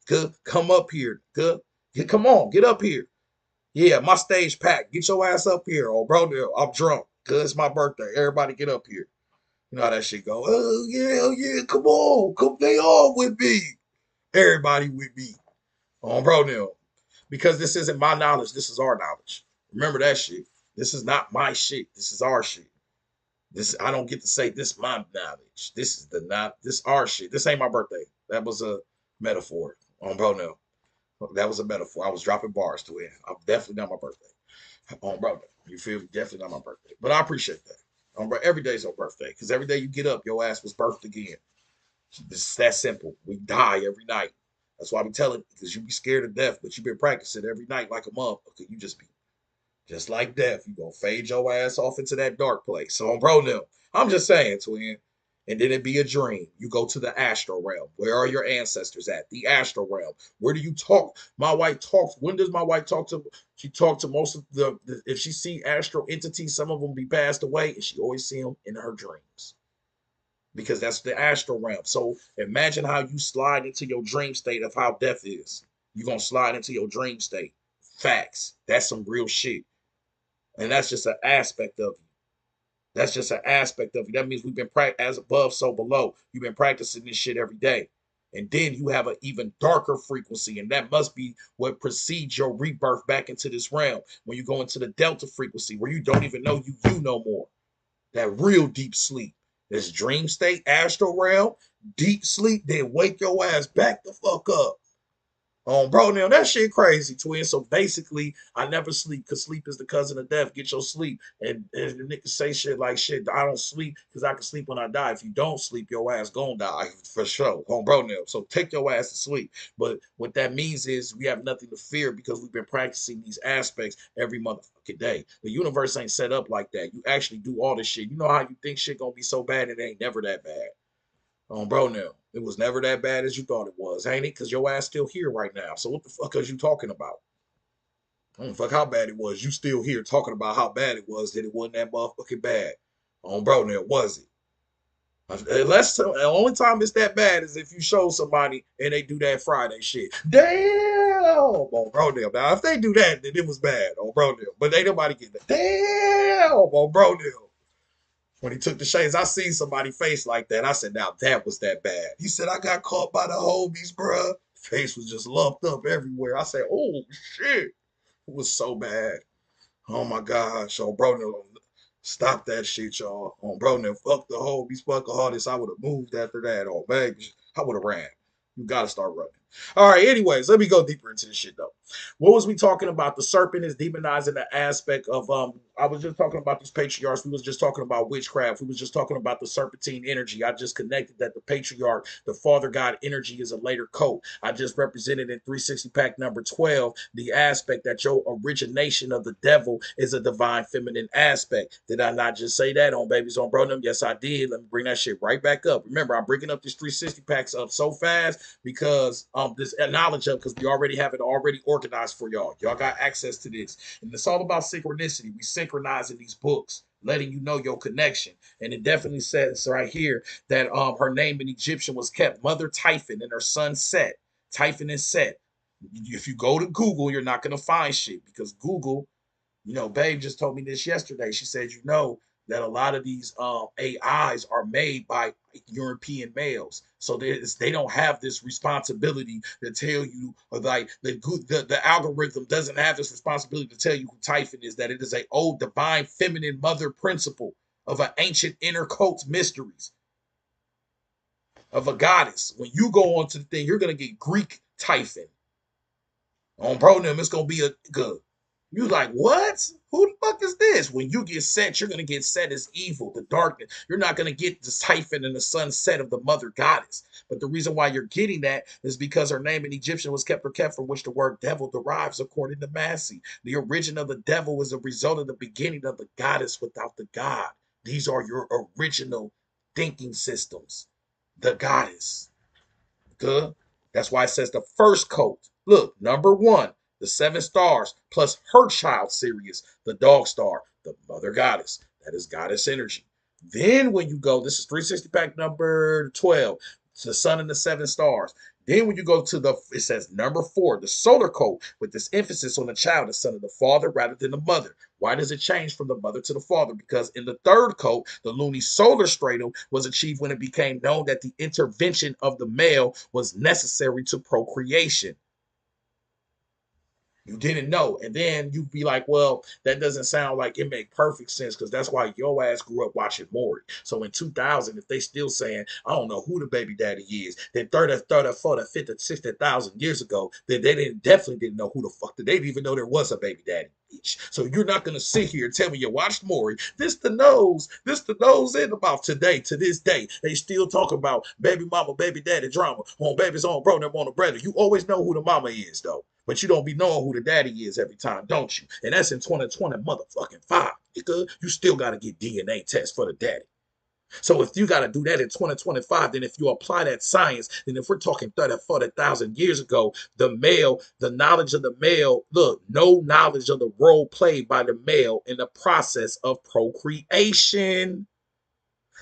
Good. Come up here. Good. Come on. Get up here. Yeah, my stage packed. Get your ass up here. Bro, I'm drunk. Cause it's my birthday. Everybody get up here. You know how that shit go. Oh, yeah. Come on. Come they all with me. Everybody with me. Bro, now. Because this isn't my knowledge. This is our knowledge. Remember that shit. This is not my shit. This is our shit. This I don't get to say this my knowledge. This our shit. This ain't my birthday. That was a metaphor. Bro, no. That was a metaphor. I was dropping bars to it. I'm definitely not my birthday. Bro, you feel me? Definitely not my birthday. But I appreciate that. Bro, every day's your birthday. Because every day you get up, your ass was birthed again. It's that simple. We die every night. That's why I'm telling you, because you be scared of death, but you've been practicing every night like a motherfucker. You just be just like death, you gonna fade your ass off into that dark place. So bro, no, I'm just saying, twin. And then it be a dream. You go to the astral realm. Where are your ancestors at? The astral realm. Where do you talk? My wife talks. When does my wife talk to? She talk to most of if she see astral entities, some of them be passed away, and she always see them in her dreams. Because that's the astral realm. So imagine how you slide into your dream state of how death is. You're gonna slide into your dream state. Facts. That's some real shit. And that's just an aspect of you. That's just an aspect of it. That means we've been as above, so below. You've been practicing this shit every day. And then you have an even darker frequency, and that must be what precedes your rebirth back into this realm. When you go into the delta frequency, where you don't even know you no more. That real deep sleep. This dream state, astral realm, deep sleep, then wake your ass back the fuck up. Bro, now that shit crazy, twin. So basically, I never sleep because sleep is the cousin of death. Get your sleep. And the niggas say shit like shit. I don't sleep because I can sleep when I die. If you don't sleep, your ass gonna die for sure. Bro, now. So take your ass to sleep. But what that means is we have nothing to fear because we've been practicing these aspects every motherfucking day. The universe ain't set up like that. You actually do all this shit. You know how you think shit gonna be so bad, it ain't never that bad. Bro, now it was never that bad as you thought it was, ain't it? Because your ass still here right now. So what the fuck is you talking about? I don't fuck how bad it was. You still here talking about how bad it was that it wasn't that motherfucking bad. Bro, now was it? Unless the only time it's that bad is if you show somebody and they do that Friday shit. Damn, bro, now if they do that, then it was bad. Bro, but ain't nobody get that. Damn, bro, when he took the shades, I seen somebody face like that. I said, now that was that bad. He said, I got caught by the homies, bruh. Face was just lumped up everywhere. I said, oh, shit. It was so bad. Oh, my gosh. Oh, bro, no, stop that shit, y'all. Oh, bro, no, fuck the homies, fuck the hardest. I would have moved after that. Oh, baby. I would have ran. You got to start running. All right, anyways, let me go deeper into this shit, though. What was we talking about? The serpent is demonizing the aspect of I was just talking about these patriarchs. We was just talking about witchcraft. We was just talking about the serpentine energy. I just connected that the patriarch, the father god energy is a later coat. I just represented in 360 pack number 12 the aspect that your origination of the devil is a divine feminine aspect. Did I not just say that on Babies on Bro? Yes, I did. Let me bring that shit right back up. Remember, I'm bringing up these 360 packs up so fast because this knowledge of because we already have it already organized for y'all. Y'all got access to this. And it's all about synchronicity. We synchronize in these books, letting you know your connection. And it definitely says right here that her name in Egyptian was kept Mother Typhon and her son Set. Typhon and Set. If you go to Google, you're not going to find shit because Google, Babe just told me this yesterday. She said, that a lot of these AIs are made by European males, so they don't have this responsibility to tell you, like the algorithm doesn't have this responsibility to tell you who Typhon is. That it is a old divine feminine mother principle of an ancient inner cult mysteries of a goddess. When you go onto the thing, you're gonna get Greek Typhon on Pronoun. It's gonna be a good. You like what? Who the fuck is this? When you get set, you're gonna get set as evil, the darkness. You're not gonna get the Typhon and the sunset of the mother goddess. But the reason why you're getting that is because her name in Egyptian was kept or kept, from which the word devil derives, according to Massey. The origin of the devil is a result of the beginning of the goddess without the god. These are your original thinking systems. The goddess. Duh. That's why it says the first coat. Look, number one, the 7 stars, plus her child Sirius, the dog star, the mother goddess. That is goddess energy. Then when you go, this is 360 pack number 12. It's the sun and the 7 stars. Then when you go to it says number 4, the solar coat, with this emphasis on the child, the son of the father rather than the mother. Why does it change from the mother to the father? Because in the third coat, the lunisolar stratum was achieved when it became known that the intervention of the male was necessary to procreation. You didn't know. And then you'd be like, well, that doesn't sound like it make perfect sense because that's why your ass grew up watching Maury. So in 2000, if they still saying, I don't know who the baby daddy is, then 30, 40, 50, 60,000 years ago, then they definitely didn't know who the fuck. They didn't even know there was a baby daddy. So you're not going to sit here and tell me you watched Maury. This the nose in about today, to this day. They still talk about baby mama, baby daddy drama on Baby's Own Bro, them on the brother. You always know who the mama is, though. But you don't be knowing who the daddy is every time, don't you? And that's in 2020 motherfucking 5. Nigga, you still got to get DNA tests for the daddy. So if you got to do that in 2025, then if you apply that science, then if we're talking 30, 40,000 years ago, the knowledge of the male, look, no knowledge of the role played by the male in the process of procreation.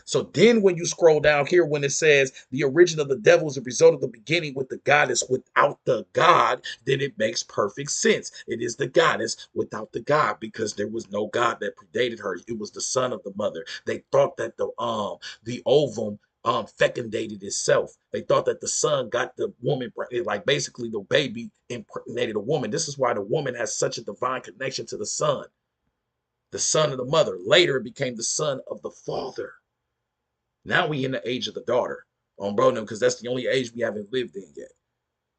So then when you scroll down here, when it says the origin of the devil is a result of the beginning with the goddess without the God, then it makes perfect sense. It is the goddess without the God because there was no God that predated her. It was the son of the mother. They thought that the ovum fecundated itself. They thought that the son got the woman, like basically the baby impregnated a woman. This is why the woman has such a divine connection to the son of the mother. Later, it became the son of the father. Now we in the age of the daughter on bro them because that's the only age we haven't lived in yet.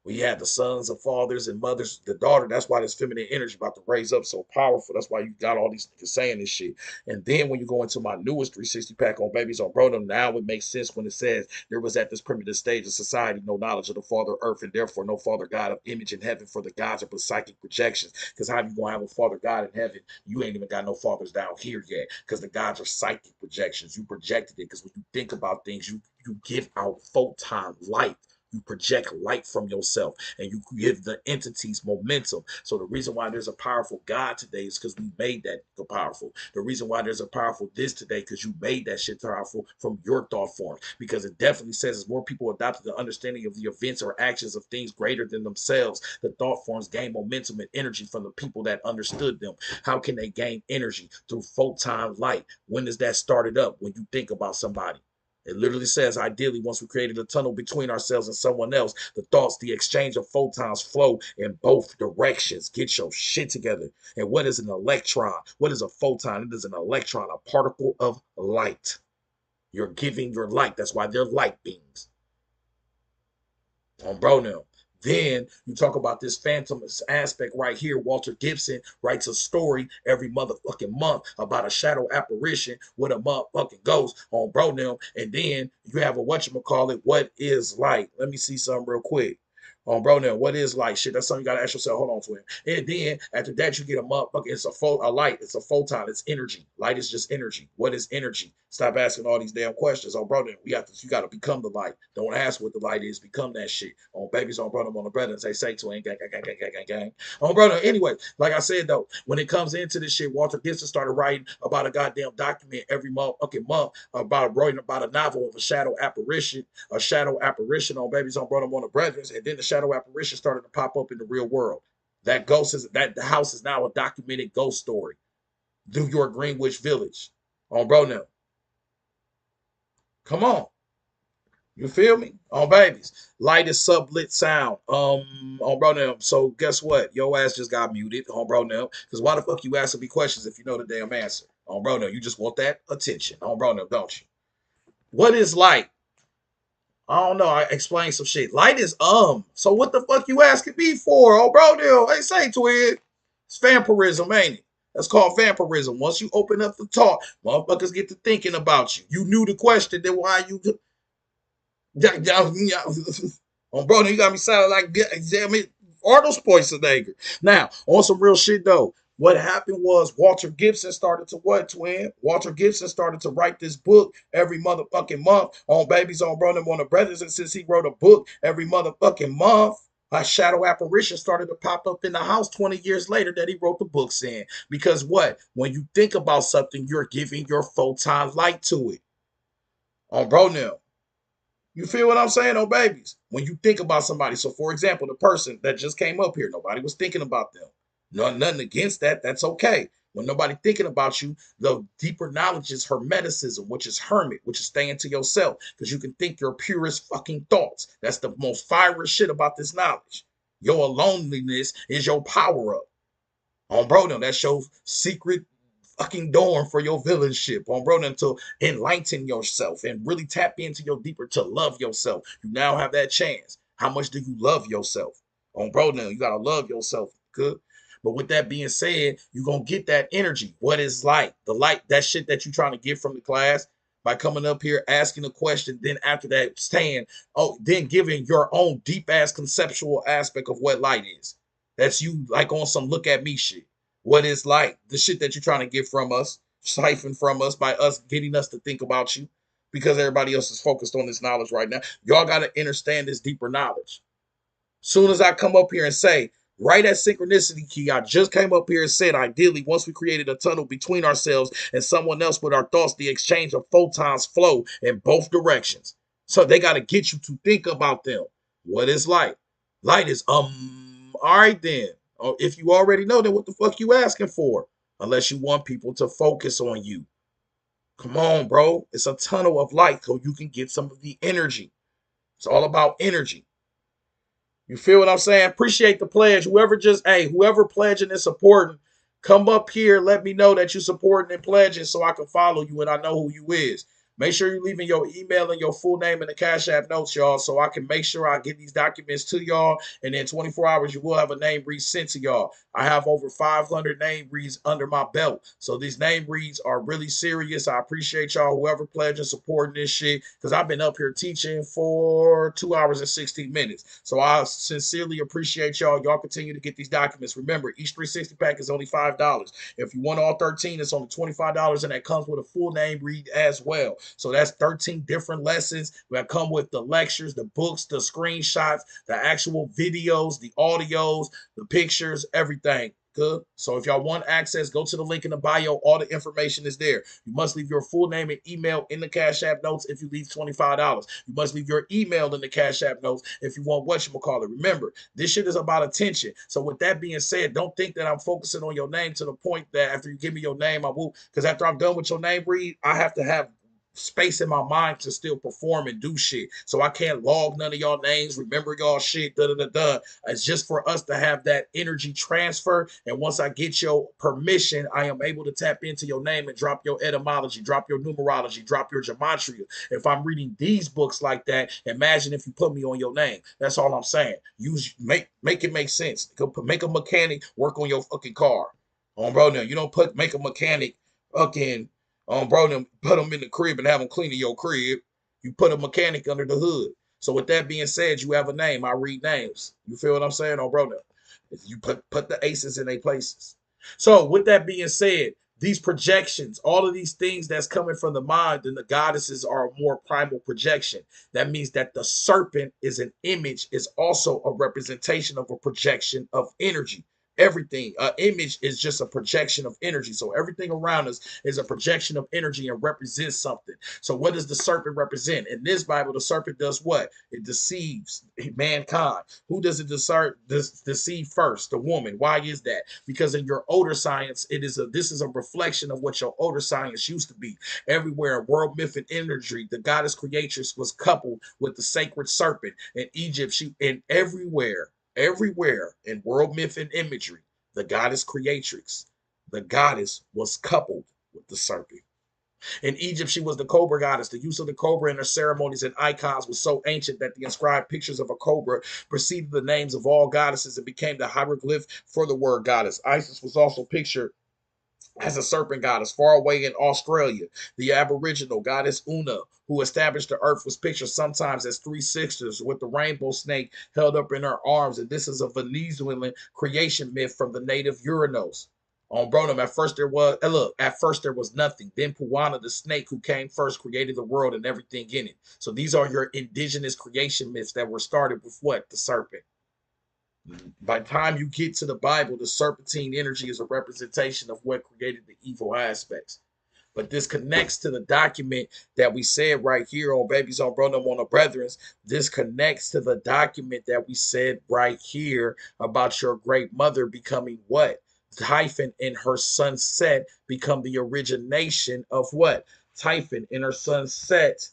We had the sons of fathers and mothers, the daughter. That's why this feminine energy about to raise up so powerful. That's why you got all these niggas saying this shit. And then when you go into my newest 360 pack on babies on Brodom, now it makes sense when it says there was at this primitive stage of society no knowledge of the Father Earth and therefore no Father God of image in heaven for the gods are but psychic projections. Because how you gonna have a Father God in heaven? You ain't even got no fathers down here yet. Because the gods are psychic projections. You projected it because when you think about things, you give out photon light. You project light from yourself and you give the entities momentum. So the reason why there's a powerful God today is because we made that powerful. The reason why there's a powerful this today because you made that shit powerful from your thought form. Because it definitely says as more people adopted the understanding of the events or actions of things greater than themselves, the thought forms gain momentum and energy from the people that understood them. How can they gain energy? Through photon light. When does that started up? When you think about somebody. It literally says, ideally, once we created a tunnel between ourselves and someone else, the thoughts, the exchange of photons flow in both directions. Get your shit together. And what is an electron? What is a photon? It is an electron, a particle of light. You're giving your light. That's why they're light beams. On bro now. Then you talk about this phantom aspect right here. Walter Gibson writes a story every motherfucking month about a shadow apparition with a motherfucking ghost on bro now. And then you have a whatchamacallit, what is light? Let me see something real quick. On bro now, what is light? Shit, that's something you gotta ask yourself. Hold on, twin. And then after that, you get a motherfucker. It's a light. It's a photon. It's energy. Light is just energy. What is energy? Stop asking all these damn questions. On bro now, you gotta become the light. Don't ask what the light is. Become that shit. On babies, on bro now, on the brothers, they say twin, gang, gang, gang, gang, gang, gang, gang. On bro now, anyway, like I said though, when it comes into this shit, Walter Gibson started writing about a goddamn document every motherfucking month about writing about a novel of a shadow apparition on babies on bro now, on the brothers, and then the shadow apparition started to pop up in the real world. That ghost is that the house is now a documented ghost story. New York Greenwich Village. On bro now. Come on. You feel me? On babies. Light is sublit sound. On bro now. So guess what? Your ass just got muted on bro now. Because why the fuck you asking me questions if you know the damn answer? On bro now. You just want that attention. On bro now, don't you? What is light? I don't know. I explained some shit. Light is So what the fuck you asking me for? Oh, bro, deal. Hey, say twin. It's vampirism, ain't it? That's called vampirism. Once you open up the talk, motherfuckers get to thinking about you. You knew the question, then why you? Oh, bro, you got me sounding like damn it, Arnold Schwarzenegger. Now, on some real shit though. What happened was Walter Gibson started to what, twin? Walter Gibson started to write this book every motherfucking month on babies on bro them on the brothers. And since he wrote a book every motherfucking month, a shadow apparition started to pop up in the house 20 years later that he wrote the books in. Because what? When you think about something, you're giving your photon light to it. On bro now. You feel what I'm saying? Oh, babies. When you think about somebody, so for example, the person that just came up here, nobody was thinking about them. Nothing against that. That's okay. When nobody thinking about you, the deeper knowledge is hermeticism, which is hermit, which is staying to yourself, because you can think your purest fucking thoughts. That's the most fiery shit about this knowledge. Your loneliness is your power up. On bro, now that's your secret fucking dorm for your villainship. On bro, now to enlighten yourself and really tap into your deeper to love yourself. You now have that chance. How much do you love yourself? On bro, now you gotta love yourself. Good. But with that being said, you're gonna get that energy. What is light? The light, that shit that you're trying to get from the class by coming up here, asking a question, then after that, saying, oh, then giving your own deep ass conceptual aspect of what light is. That's you like on some look at me shit. What is light? The shit that you're trying to get from us, siphon from us by us getting us to think about you because everybody else is focused on this knowledge right now. Y'all got to understand this deeper knowledge. Soon as I come up here and say, Right at synchronicity key, I just came up here and said, ideally, once we created a tunnel between ourselves and someone else with our thoughts, the exchange of photons flow in both directions. So they got to get you to think about them. What is light? Light is, all right then. Oh, if you already know, then what the fuck you asking for? Unless you want people to focus on you. Come on, bro. It's a tunnel of light so you can get some of the energy. It's all about energy. You feel what I'm saying? Appreciate the pledge. Whoever pledging and supporting, come up here. Let me know that you supporting and pledging so I can follow you and I know who you is. Make sure you're leaving your email and your full name in the Cash App notes, y'all, so I can make sure I get these documents to y'all. And in 24 hours, you will have a name read sent to y'all. I have over 500 name reads under my belt. So these name reads are really serious. I appreciate y'all, whoever pledged and supporting this shit, because I've been up here teaching for 2 hours and 16 minutes. So I sincerely appreciate y'all. Y'all continue to get these documents. Remember, each 360 pack is only $5. If you want all 13, it's only $25, and that comes with a full name read as well. So that's 13 different lessons that come with the lectures, the books, the screenshots, the actual videos, the audios, the pictures, everything. Good. So if y'all want access, go to the link in the bio. All the information is there. You must leave your full name and email in the Cash App notes if you leave $25. You must leave your email in the Cash App notes if you want whatchamacallit. Remember, this shit is about attention. So with that being said, don't think that I'm focusing on your name to the point that after you give me your name, I will, because after I'm done with your name read, I have to have space in my mind to still perform and do shit. So I can't log none of y'all names, remember y'all shit, da da da da. It's just for us to have that energy transfer. And once I get your permission, I am able to tap into your name and drop your etymology, drop your numerology, drop your gematria. If I'm reading these books like that, imagine if you put me on your name. That's all I'm saying. Make it make sense. Make a mechanic work on your fucking car. Bro, now you don't make a mechanic fucking bro, them put them in the crib and have them cleaning your crib. You put a mechanic under the hood. So with that being said, you have a name. I read names. You feel what I'm saying? Bro, now you put the aces in their places. So with that being said, these projections, all of these things that's coming from the mind and the goddesses are a more primal projection. That means that the serpent is an image, is also a representation of a projection of energy. Everything, image is just a projection of energy. So everything around us is a projection of energy and represents something. So what does the serpent represent? In this Bible, the serpent does what? It deceives mankind. Who does it deceive first? The woman. Why is that? Because in your older science, this is a reflection of what your older science used to be. Everywhere, world myth and imagery, the goddess creatrix was coupled with the sacred serpent. In Egypt, everywhere in world myth and imagery, the goddess creatrix, the goddess was coupled with the serpent. In Egypt, she was the cobra goddess. The use of the cobra in her ceremonies and icons was so ancient that the inscribed pictures of a cobra preceded the names of all goddesses and became the hieroglyph for the word goddess. Isis was also pictured as a serpent goddess far away in Australia. The Aboriginal goddess Una, who established the earth, was pictured sometimes as three sisters with the rainbow snake held up in her arms. And this is a Venezuelan creation myth from the native Uranos. On Bronum, at first there was nothing. Then Puana, the snake who came first, created the world and everything in it. So these are your indigenous creation myths that were started with what? The serpent. By the time you get to the Bible, the serpentine energy is a representation of what created the evil aspects. But this connects to the document that we said right here on Babies on Bronum on the Brethrens. This connects to the document that we said right here about your great mother becoming what? Typhon and her son Set become the origination of what? Typhon and her son Set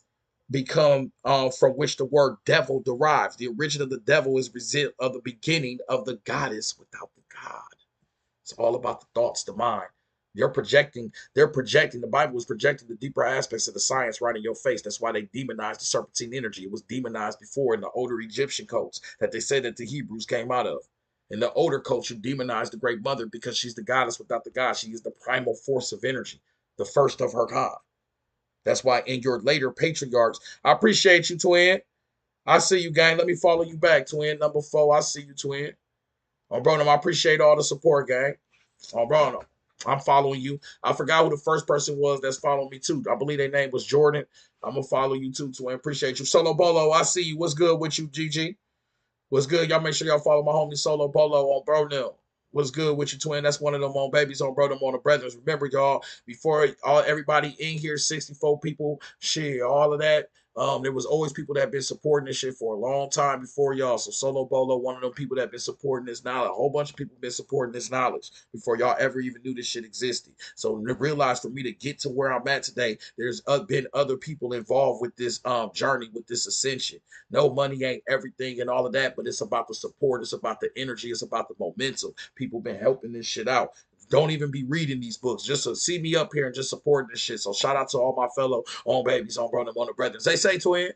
become from which the word devil derives. The origin of the devil is of the beginning of the goddess without the god. It's all about the thoughts, the mind. The Bible was projecting the deeper aspects of the science right in your face. That's why they demonized the serpentine energy. It was demonized before in the older Egyptian cults that they said that the Hebrews came out of. In the older culture, demonized the great mother because she's the goddess without the god. She is the primal force of energy, the first of her kind. That's why in your later patriarchs, I appreciate you, twin. I see you, gang. Let me follow you back, twin. Number 4, I see you, twin. Bro, I appreciate all the support, gang. Bro, I'm following you. I forgot who the first person was that's following me, too. I believe their name was Jordan. I'm going to follow you, too, twin. Appreciate you. Solo Bolo, I see you. What's good with you, GG? What's good? Y'all make sure y'all follow my homie Solo Polo on Bro Now. What's good with your twin? That's one of them on babies on Bro them on the brothers. Remember, y'all, before all everybody in here, 64 people, shit, all of that. There was always people that have been supporting this shit for a long time before y'all. So Solo Bolo, one of them people that have been supporting this knowledge. A whole bunch of people been supporting this knowledge before y'all ever even knew this shit existed. So realize for me to get to where I'm at today, there's been other people involved with this journey, with this ascension. No, money ain't everything and all of that, but it's about the support, it's about the energy, it's about the momentum. People been helping this shit out. Don't even be reading these books. Just to see me up here and just supporting this shit. So shout out to all my fellow on babies, on brother, on the brothers. They say twin.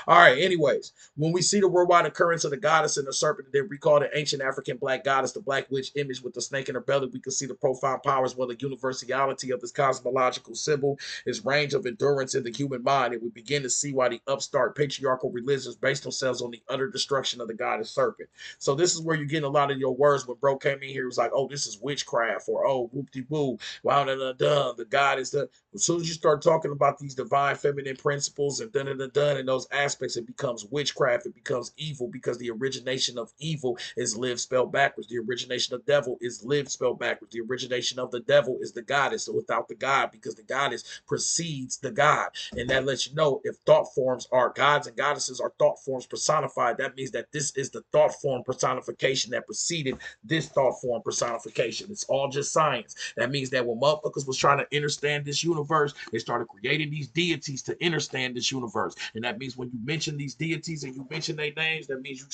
All right, anyways, when we see the worldwide occurrence of the goddess and the serpent, then recall the ancient African black goddess, the black witch image with the snake in her belly, we can see the profound powers, well, the universality of this cosmological symbol, its range of endurance in the human mind, and we begin to see why the upstart patriarchal religions based themselves on the utter destruction of the goddess serpent. So this is where you get a lot of your words. When bro came in here, he was like, oh, this is witchcraft, or oh, whoop-de-woo, wow, the God is the. As soon as you start talking about these divine feminine principles and dun and those aspects, it becomes witchcraft, it becomes evil, because the origination of evil is live spelled backwards. The origination of devil is live spelled backwards. The origination of the devil is the goddess. So without the God, because the goddess precedes the God. And that lets you know, if thought forms are gods and goddesses are thought forms personified, that means that this is the thought form personification that preceded this thought form personification. It's all just science. That means that when motherfuckers was trying to understand this universe, they started creating these deities to understand this universe. And that means when you mention these deities and you mention their names, that means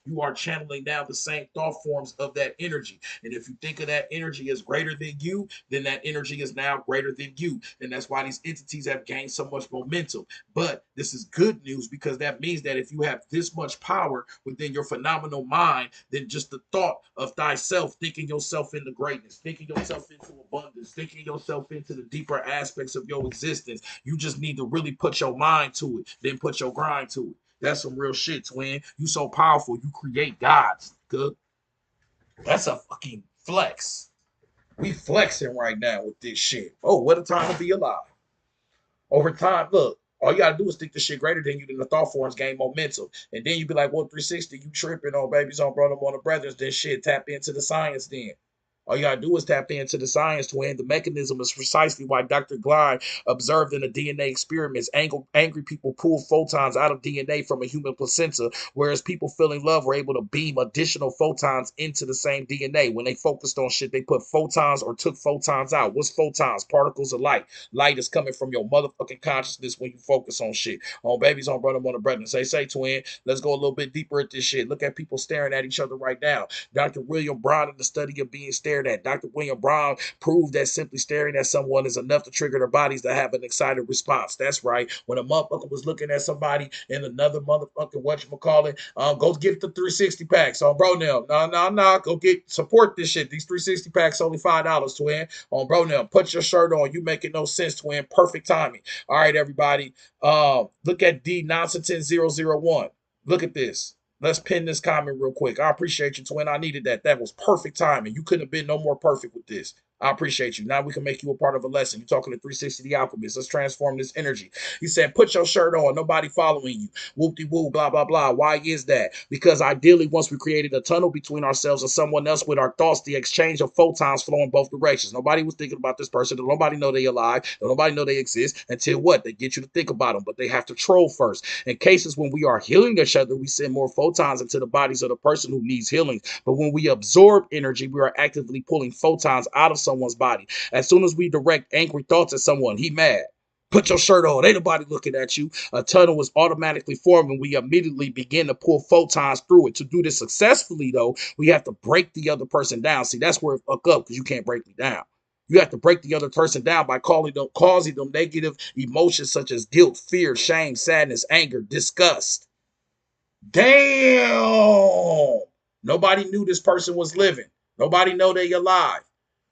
you are channeling down the same thought forms of that energy. And if you think of that energy as greater than you, then that energy is now greater than you. And that's why these entities have gained so much momentum. But this is good news, because that means that if you have this much power within your phenomenal mind, then just the thought of thyself, thinking yourself into greatness, thinking yourself into abundance, thinking yourself into the deeper aspects of your existence, you just need to really put your mind to it, then put your grind to it. That's some real shit, twin. You so powerful, you create gods. Good. That's a fucking flex. We flexing right now with this shit. Oh, what a time to be alive. Over time, look, all you gotta do is think the shit greater than you, then the thought forms gain momentum. And then you be like, well, 360, you tripping on babies on brother on the brothers, then shit, tap into the science then. All you gotta do is tap into the science, twin. The mechanism is precisely why Dr. Glein observed in the DNA experiments angry people pull photons out of DNA from a human placenta, whereas people feeling love were able to beam additional photons into the same DNA. When they focused on shit, they put photons or took photons out. What's photons? Particles of light. Light is coming from your motherfucking consciousness when you focus on shit. On babies, on brother, on the brethren. Say, twin. Let's go a little bit deeper at this shit. Look at people staring at each other right now. Dr. William Brown, in the study of being stared at, Dr. William Brown proved that simply staring at someone is enough to trigger their bodies to have an excited response. That's right. When a motherfucker was looking at somebody in another motherfucking whatchamacallit, go get the 360 packs on bro now. No. Go get support this shit. These 360 packs only $5, twin. On bro now. Put your shirt on. You making no sense, twin. Perfect timing. All right, everybody. Look at D91001. Look at this. Let's pin this comment real quick. I appreciate you, twin. I needed that. That was perfect timing. You couldn't have been no more perfect with this. I appreciate you. Now we can make you a part of a lesson. You're talking to 360 the Alchemist. Let's transform this energy. He said, put your shirt on. Nobody following you. Whoop-de-woo, blah, blah, blah. Why is that? Because ideally, once we created a tunnel between ourselves and someone else with our thoughts, the exchange of photons flow in both directions. Nobody was thinking about this person. Nobody know they alive. Nobody know they exist until what? They get you to think about them, but they have to troll first. In cases when we are healing each other, we send more photons into the bodies of the person who needs healing. But when we absorb energy, we are actively pulling photons out of someone's body. As soon as we direct angry thoughts at someone, he mad. Put your shirt on. Ain't nobody looking at you. A tunnel is automatically formed and we immediately begin to pull photons through it. To do this successfully, though, we have to break the other person down. See, that's where it fuck up, because you can't break me down. You have to break the other person down by causing them negative emotions such as guilt, fear, shame, sadness, anger, disgust. Damn. Nobody knew this person was living. Nobody know they alive.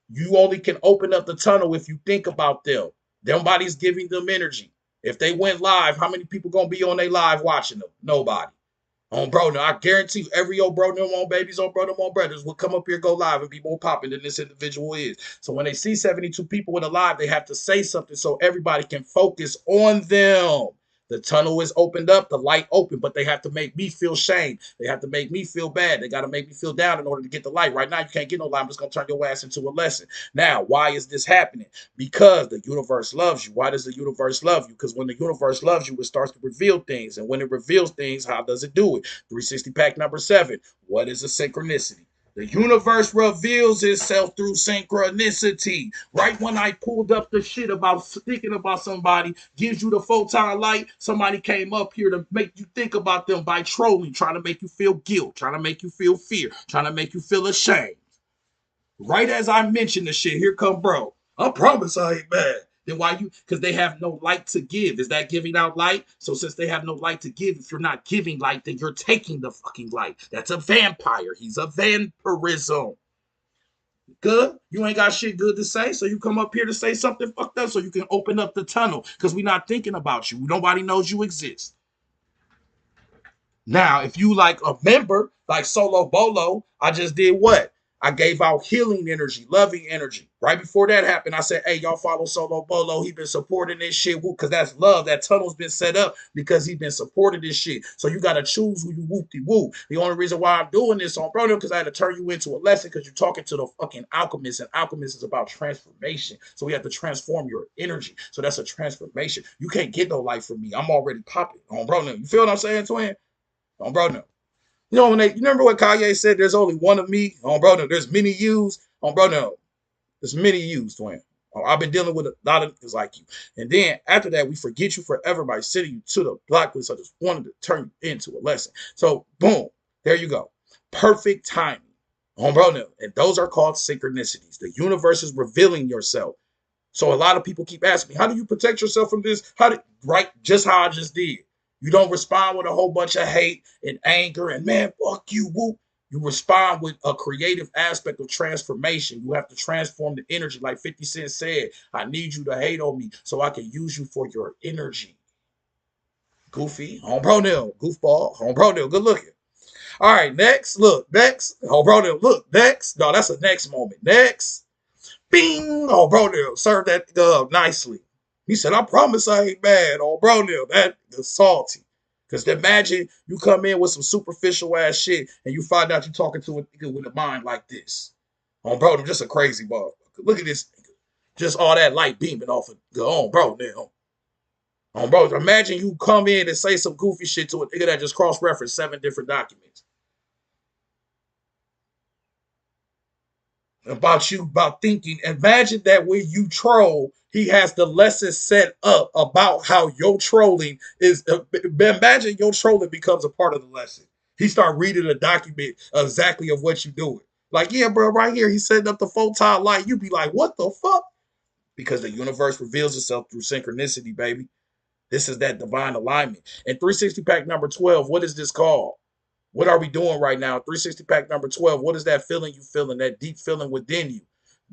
You only can open up the tunnel if you think about them. Nobody's giving them energy. If they went live, how many people gonna be on their live watching them? Nobody. On bro, now I guarantee you, every old bro, them on babies, on bro, them on brothers will come up here, go live, and be more popping than this individual is. So when they see 72 people in a live, they have to say something so everybody can focus on them. The tunnel is opened up, the light open, but they have to make me feel shame. They have to make me feel bad. They got to make me feel down in order to get the light. Right now, you can't get no light. I'm just going to turn your ass into a lesson. Now, why is this happening? Because the universe loves you. Why does the universe love you? Because when the universe loves you, it starts to reveal things. And when it reveals things, how does it do it? 360 pack number 7. What is a synchronicity? The universe reveals itself through synchronicity. Right when I pulled up the shit about thinking about somebody, gives you the photon light, somebody came up here to make you think about them by trolling, trying to make you feel guilt, trying to make you feel fear, trying to make you feel ashamed. Right as I mentioned the shit, here come bro. I promise I ain't bad. Then why you? Because they have no light to give. Is that giving out light? So since they have no light to give, if you're not giving light, then you're taking the fucking light. That's a vampire. He's a vampirism. Good. You ain't got shit good to say, so you come up here to say something fucked up so you can open up the tunnel. Because we're not thinking about you. Nobody knows you exist. Now, if you like a member, like Solo Bolo, I just did what? I gave out healing energy, loving energy. Right before that happened, I said, hey, y'all follow Solo Bolo. He been supporting this shit. Because that's love. That tunnel's been set up because he been supporting this shit. So you got to choose who you whoop-de-woo. The only reason why I'm doing this on Bro, because I had to turn you into a lesson because you're talking to the fucking alchemist. And alchemist is about transformation. So we have to transform your energy. So that's a transformation. You can't get no life from me. I'm already popping on Bro. You feel what I'm saying, twin? On Bro, no. You know, you remember what Kanye said? There's only one of me. On Bro, no. There's many yous. On Bro, no. There's many yous, twin. I've been dealing with a lot of niggas like you. And then after that, we forget you forever by sending you to the blacklist. I just wanted to turn you into a lesson. So, boom. There you go. Perfect timing. On Bro, no. And those are called synchronicities. The universe is revealing yourself. So a lot of people keep asking me, how do you protect yourself from this? Right? Just how I just did. You don't respond with a whole bunch of hate and anger and man, fuck you, whoop. You respond with a creative aspect of transformation. You have to transform the energy. Like 50 Cent said, I need you to hate on me so I can use you for your energy. Goofy, home bro nil. Goofball, home bro nil. Good looking. All right, next. Look, next. Home bro nil. Look, next. No, that's a next moment. Next. Bing! Oh, bro, Neil, serve that nicely. He said, I promise I ain't bad. Oh, bro, Neil, that is salty. Because imagine you come in with some superficial ass shit and you find out you're talking to a nigga with a mind like this. Oh, bro, I'm just a crazy motherfucker. Look at this nigga. Just all that light beaming off of, oh, bro, Neil. Oh, bro, imagine you come in and say some goofy shit to a nigga that just cross-referenced 7 different documents. About thinking. Imagine that when you troll, he has the lesson set up about how your trolling is. Imagine your trolling becomes a part of the lesson. He start reading a document exactly of what you're doing. Like, yeah, bro, right here, he's setting up the photon light. You be like, what the fuck? Because the universe reveals itself through synchronicity, baby. This is that divine alignment. And 360 pack number 12, what is this called? What are we doing right now? 360 pack number 12. What is that feeling you feeling? That deep feeling within you.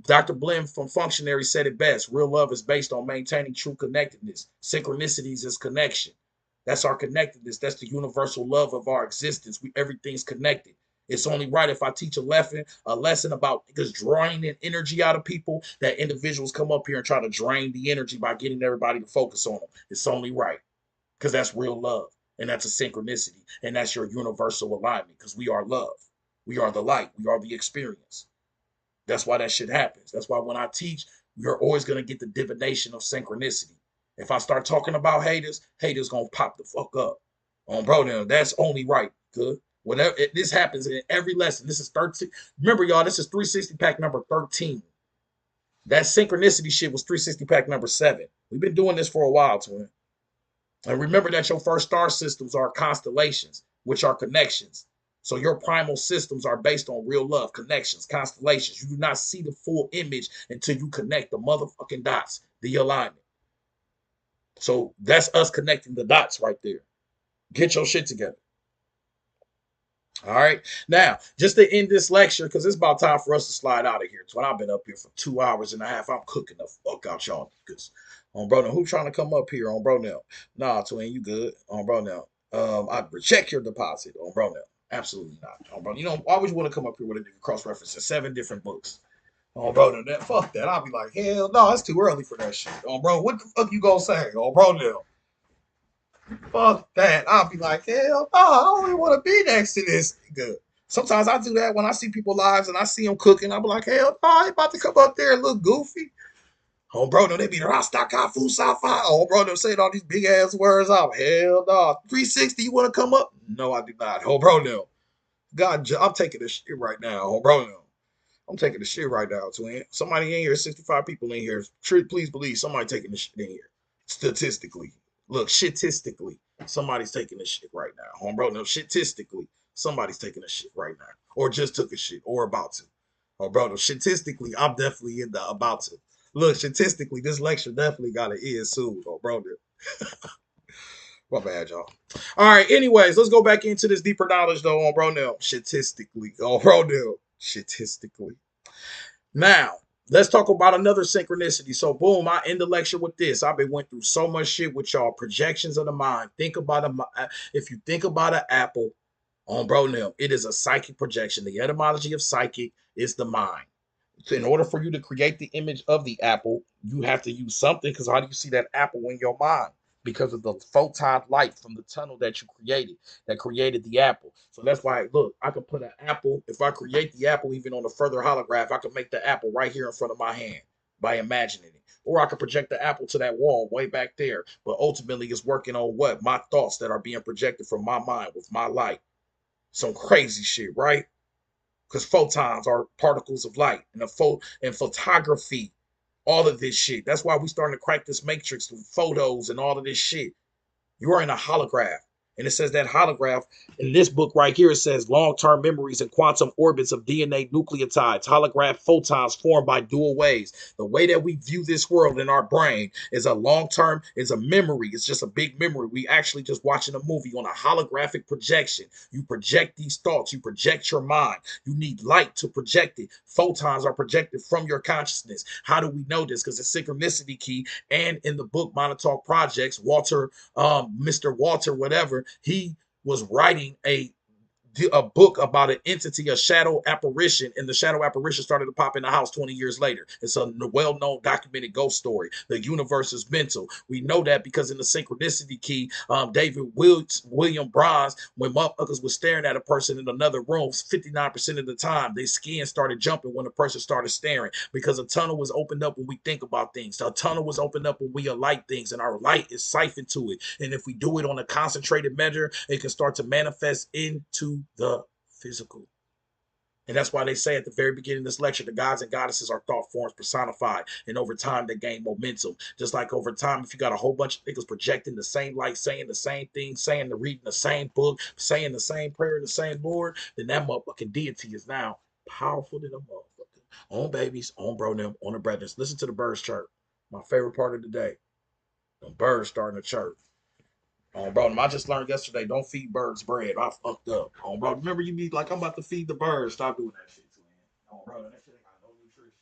Dr. Blim from Functionary said it best. Real love is based on maintaining true connectedness. Synchronicities is connection. That's our connectedness. That's the universal love of our existence. Everything's connected. It's only right if I teach a lesson about just draining energy out of people, that individuals come up here and try to drain the energy by getting everybody to focus on them. It's only right because that's real love. And that's a synchronicity. And that's your universal alignment because we are love. We are the light. We are the experience. That's why that shit happens. That's why when I teach, you're always going to get the divination of synchronicity. If I start talking about haters, haters going to pop the fuck up. Bro, now that's only right. Good. Whenever this happens in every lesson, this is 13. Remember, y'all, this is 360 pack number 13. That synchronicity shit was 360 pack number 7. We've been doing this for a while, twin. And remember that your first star systems are constellations, which are connections. So your primal systems are based on real love, connections, constellations. You do not see the full image until you connect the motherfucking dots, the alignment. So that's us connecting the dots right there. Get your shit together. All right. Now, just to end this lecture, because it's about time for us to slide out of here. It's when I've been up here for 2 hours and a half. I'm cooking the fuck out y'all because on bro now, who trying to come up here on bro now? Nah, twin, you good on bro now. I check your deposit on bro now. Absolutely not on bro. You know, why would you want to come up here with a nigga cross referencing 7 different books? On bro now, that fuck that. I'll be like, hell no, it's too early for that shit. On bro, what the fuck you gonna say? On bro now. Fuck that. I'll be like, hell no, I don't even want to be next to this nigga. Sometimes I do that when I see people lives and I see them cooking. I'll be like, hell no, I ain't about to come up there and look goofy. Oh, bro, no, they be Rastaka Fusafa. Oh, bro, they're saying all these big ass words out. Hell no. 360, you want to come up? No, I do not. Oh, bro, no. God, I'm taking this shit right now. Oh, bro, no. I'm taking the shit right now, twin. Somebody in here, 65 people in here. Please believe somebody taking the shit in here. Statistically. Look, statistically, somebody's taking the shit right now. Home bro, no, statistically, somebody's taking the shit right now. Or just took a shit, or about to. Oh, bro, no, statistically, I'm definitely in the about to. Look, statistically, this lecture definitely got an end soon. Oh, bro, my bad, y'all. All right, anyways, let's go back into this deeper knowledge, though, on bro, now. Statistically. Oh, bro, now. Statistically. Now, let's talk about another synchronicity. So, boom, I end the lecture with this. I've been went through so much shit with y'all. Projections of the mind. Think about if you think about an apple on bro now, it is a psychic projection. The etymology of psychic is the mind. So in order for you to create the image of the apple, you have to use something. Because how do you see that apple in your mind? Because of the photon light from the tunnel that you created, that created the apple. So that's why, look, I could put an apple. If I create the apple even on a further holograph, I could make the apple right here in front of my hand by imagining it. Or I could project the apple to that wall way back there. But ultimately, it's working on what? My thoughts that are being projected from my mind with my light. Some crazy shit, right? Because photons are particles of light, and and photography, all of this shit. That's why we starting to crack this matrix with photos and all of this shit. You are in a holograph. And it says that holograph in this book right here, it says long-term memories and quantum orbits of DNA nucleotides, holograph photons formed by dual waves. The way that we view this world in our brain is a long-term, is a memory. It's just a big memory. We actually just watching a movie on a holographic projection. You project these thoughts. You project your mind. You need light to project it. Photons are projected from your consciousness. How do we know this? Because it's synchronicity key. And in the book Montauk Projects, Mr. Walter, whatever, he was writing a book about an entity, a shadow apparition, and the shadow apparition started to pop in the house 20 years later. It's a well-known documented ghost story. The universe is mental. We know that because in the synchronicity key, William Bronze, when motherfuckers was staring at a person in another room, 59% of the time, their skin started jumping when the person started staring because a tunnel was opened up when we think about things. The tunnel was opened up when we alight things, and our light is siphoned to it. And if we do it on a concentrated measure, it can start to manifest into the physical. And that's why they say at the very beginning of this lecture, the gods and goddesses are thought forms personified. And over time, they gain momentum. Just like over time, if you got a whole bunch of niggas projecting the same light, saying the same thing, reading the same book, saying the same prayer, the same Lord, then that motherfucking deity is now powerful than a motherfucker. On babies, on bro, them, on the brothers. Listen to the birds chirp. My favorite part of the day. The birds starting to chirp. Bro, I just learned yesterday, don't feed birds bread. I fucked up. Bro, remember you be like, I'm about to feed the birds. Stop doing that shit to me. Bro, that shit ain't got no nutrition.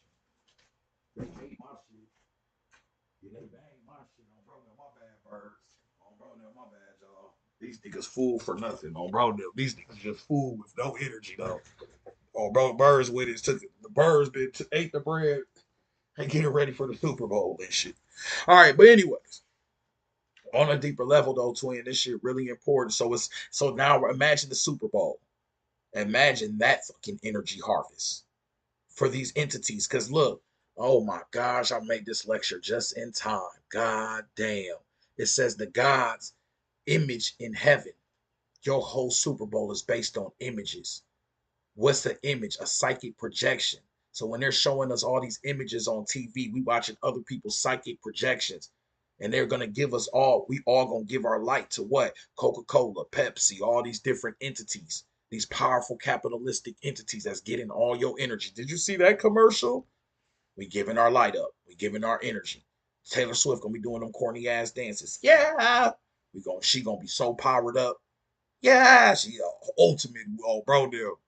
They hate my shit. Yeah, they bang my shit. Bro, my bad, birds. Bro, my bad, y'all. These niggas fool for nothing. Bro, these niggas just fool with no energy, though. Bro, birds with it. Took the birds ate the bread and getting ready for the Super Bowl and shit. All right, but anyways, on a deeper level though, twin, this shit really important. So now imagine the Super Bowl. Imagine that fucking energy harvest for these entities. Cause look, oh my gosh, I made this lecture just in time. God damn. It says the God's image in heaven. Your whole Super Bowl is based on images. What's the image? A psychic projection. So when they're showing us all these images on TV, we watching other people's psychic projections. And they're gonna give us we all gonna give our light to what? Coca-Cola, Pepsi, all these different entities, these powerful capitalistic entities that's getting all your energy. Did you see that commercial? We giving our light up. We giving our energy. Taylor Swift gonna be doing them corny ass dances. Yeah. She gonna be so powered up. Yeah, she ultimate bro deal.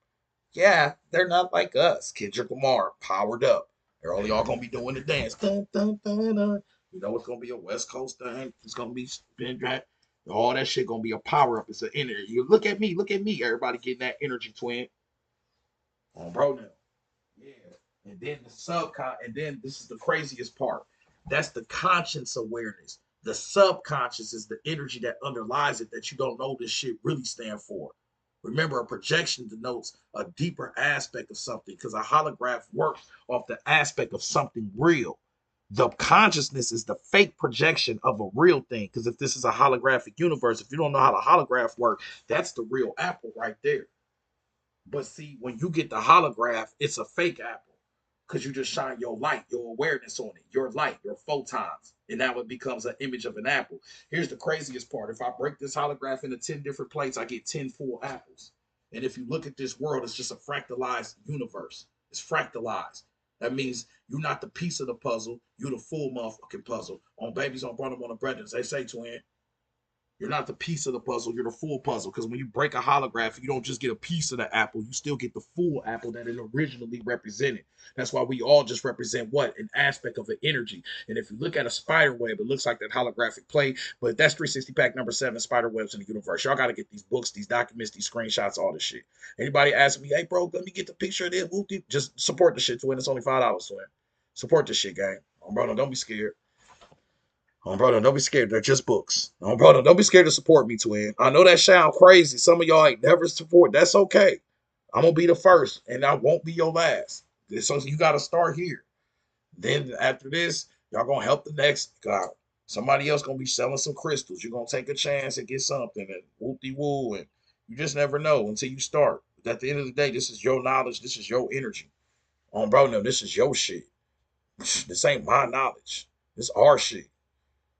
Yeah, they're not like us. Kendrick Lamar, powered up. They're only all gonna be doing the dance. Dun, dun, dun, dun. You know it's gonna be a West Coast thing. It's gonna be spin back. All that shit gonna be a power up. It's an energy. You look at me, look at me. Everybody getting that energy, twin. Bro now. Yeah. And then and then this is the craziest part. That's the conscience awareness. The subconscious is the energy that underlies it that you don't know this shit really stand for. Remember, a projection denotes a deeper aspect of something because a holograph works off the aspect of something real. The consciousness is the fake projection of a real thing. Because if this is a holographic universe, if you don't know how the holograph works, that's the real apple right there. But see, when you get the holograph, it's a fake apple because you just shine your light, your awareness on it, your light, your photons, and now it becomes an image of an apple. Here's the craziest part: if I break this holograph into 10 different plates, I get 10 full apples. And if you look at this world, it's just a fractalized universe. It's fractalized. That means you're not the piece of the puzzle, you're the full motherfucking puzzle. On babies, on brother, on the brothers, they say, twin. You're not the piece of the puzzle, you're the full puzzle. Because when you break a holograph, you don't just get a piece of the apple, you still get the full apple that it originally represented. That's why we all just represent what? An aspect of an energy. And if you look at a spider web, it looks like that holographic plate, but that's 360 pack number 7, spider webs in the universe. Y'all got to get these books, these documents, these screenshots, all this shit. Anybody ask me, hey, bro, let me get the picture of this, just support the shit, twin. It's only $5, twin. Support this shit, gang. Oh, bro, don't be scared. Oh, brother, don't be scared. They're just books. Oh, brother, don't be scared to support me, twin. I know that sound crazy. Some of y'all ain't never support. That's okay. I'm going to be the first, and I won't be your last. So you got to start here. Then after this, y'all going to help the next guy. Somebody else going to be selling some crystals. You're going to take a chance and get something, and whoop-de-woo, and you just never know until you start. But at the end of the day, this is your knowledge. This is your energy. Bro, no, this is your shit. This ain't my knowledge. This our shit.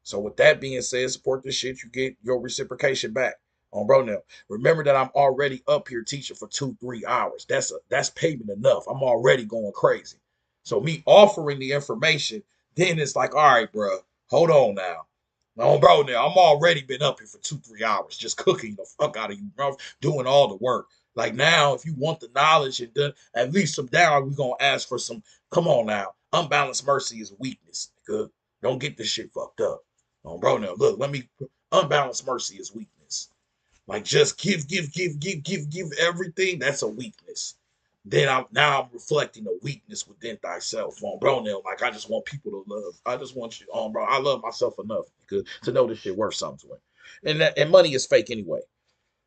So with that being said, support this shit. You get your reciprocation back. Bro, now remember that I'm already up here teaching for 2-3 hours. That's payment enough. I'm already going crazy. So me offering the information, then it's like, all right, bro, hold on now. Bro, now I'm already been up here for 2-3 hours, just cooking the fuck out of you, bro, doing all the work. Like now, if you want the knowledge and at least some down, we gonna ask for some. Come on now, unbalanced mercy is weakness. Good, don't get this shit fucked up. Bro, now look, let me. Unbalanced mercy is weakness. Like just give everything. That's a weakness. Then I'm reflecting a weakness within thyself. Bro, now like I just want people to love. I just want you. Bro, I love myself enough to know this shit worth something to me. And money is fake anyway.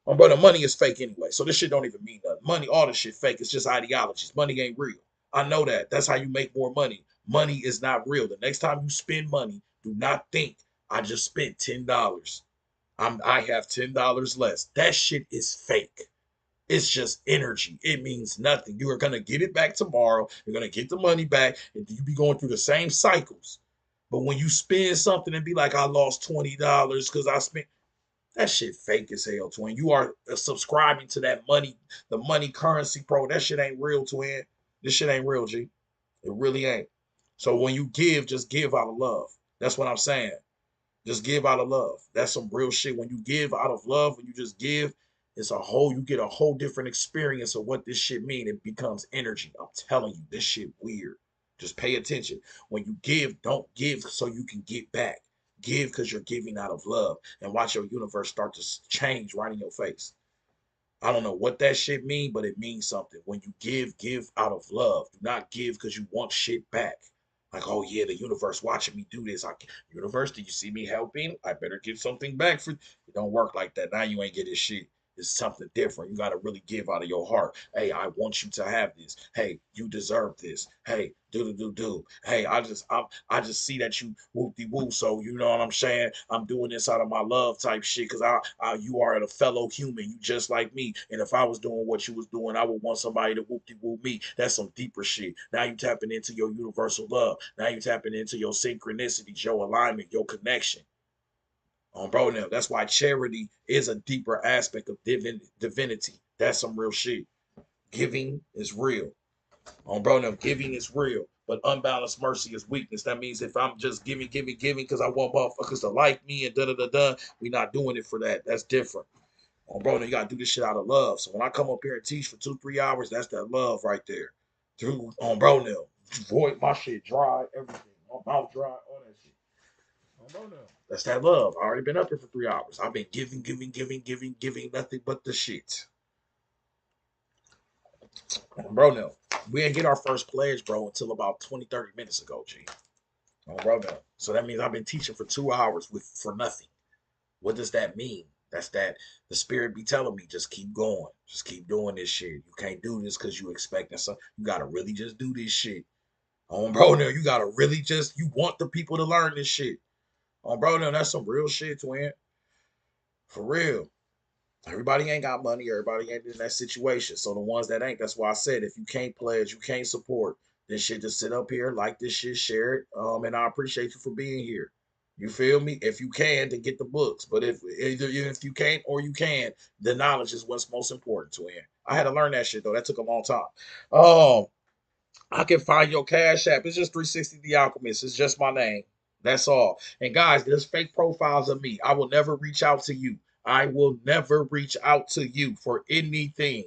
Bro, the money is fake anyway. So this shit don't even mean nothing. Money, all this shit fake. It's just ideologies. Money ain't real. I know that. That's how you make more money. Money is not real. The next time you spend money, do not think I just spent $10. I have $10 less. That shit is fake. It's just energy. It means nothing. You are gonna get it back tomorrow. You're gonna get the money back, and you be going through the same cycles. But when you spend something and be like, I lost $20 because I spent that shit fake as hell, twin. You are subscribing to that money, the money currency, bro. That shit ain't real, twin. This shit ain't real, G. It really ain't. So when you give, just give out of love. That's what I'm saying. Just give out of love. That's some real shit. When you give out of love, when you just give, you get a whole different experience of what this shit mean. It becomes energy. I'm telling you, this shit weird. Just pay attention. When you give, don't give so you can get back. Give because you're giving out of love and watch your universe start to change right in your face. I don't know what that shit mean, but it means something. When you give out of love. Do not give because you want shit back. Like, oh yeah, the universe watching me do this. Universe, do you see me helping? I better get something back for. It don't work like that. Now you ain't getting shit. It's something different. You gotta really give out of your heart. Hey, I want you to have this. Hey, you deserve this. Hey, do. Hey, I just see that you whoop de woo. So you know what I'm saying. I'm doing this out of my love type shit because you are a fellow human. You just like me. And if I was doing what you was doing, I would want somebody to whoop de woo me. That's some deeper shit. Now you tapping into your universal love. Now you tapping into your synchronicities, your alignment, your connection. Bro, now that's why charity is a deeper aspect of divinity. That's some real shit. Giving is real. Bro, now giving is real. But unbalanced mercy is weakness. That means if I'm just giving because I want motherfuckers to like me and we not doing it for that. That's different. Bro, now you gotta do this shit out of love. So when I come up here and teach for 2-3 hours, that's that love right there. Through bro, now void my shit dry, everything. My mouth dry, all that shit. Bro, now that's that love. I already been up here for 3 hours. I've been giving nothing but the shit. Bro, no. We didn't get our first pledge, bro, until about 20, 30 minutes ago, G. Oh, brother. So that means I've been teaching for 2 hours for nothing. What does that mean? That's that the spirit be telling me, just keep going. Just keep doing this shit. You can't do this because you expecting something. You gotta really just do this shit. Bro, now you gotta really just you want the people to learn this shit. Bro, now that's some real shit, twin. For real. Everybody ain't got money. Everybody ain't in that situation. So the ones that ain't, that's why I said if you can't pledge, you can't support, then shit, just sit up here, like this shit, share it. And I appreciate you for being here. You feel me? If you can, to get the books. But if either if you can't or you can, the knowledge is what's most important, twin. I had to learn that shit though. That took a long time. Um, I can find your Cash App. It's just 360 The Alchemist. It's just my name. That's all. And guys, there's fake profiles of me. I will never reach out to you. I will never reach out to you for anything.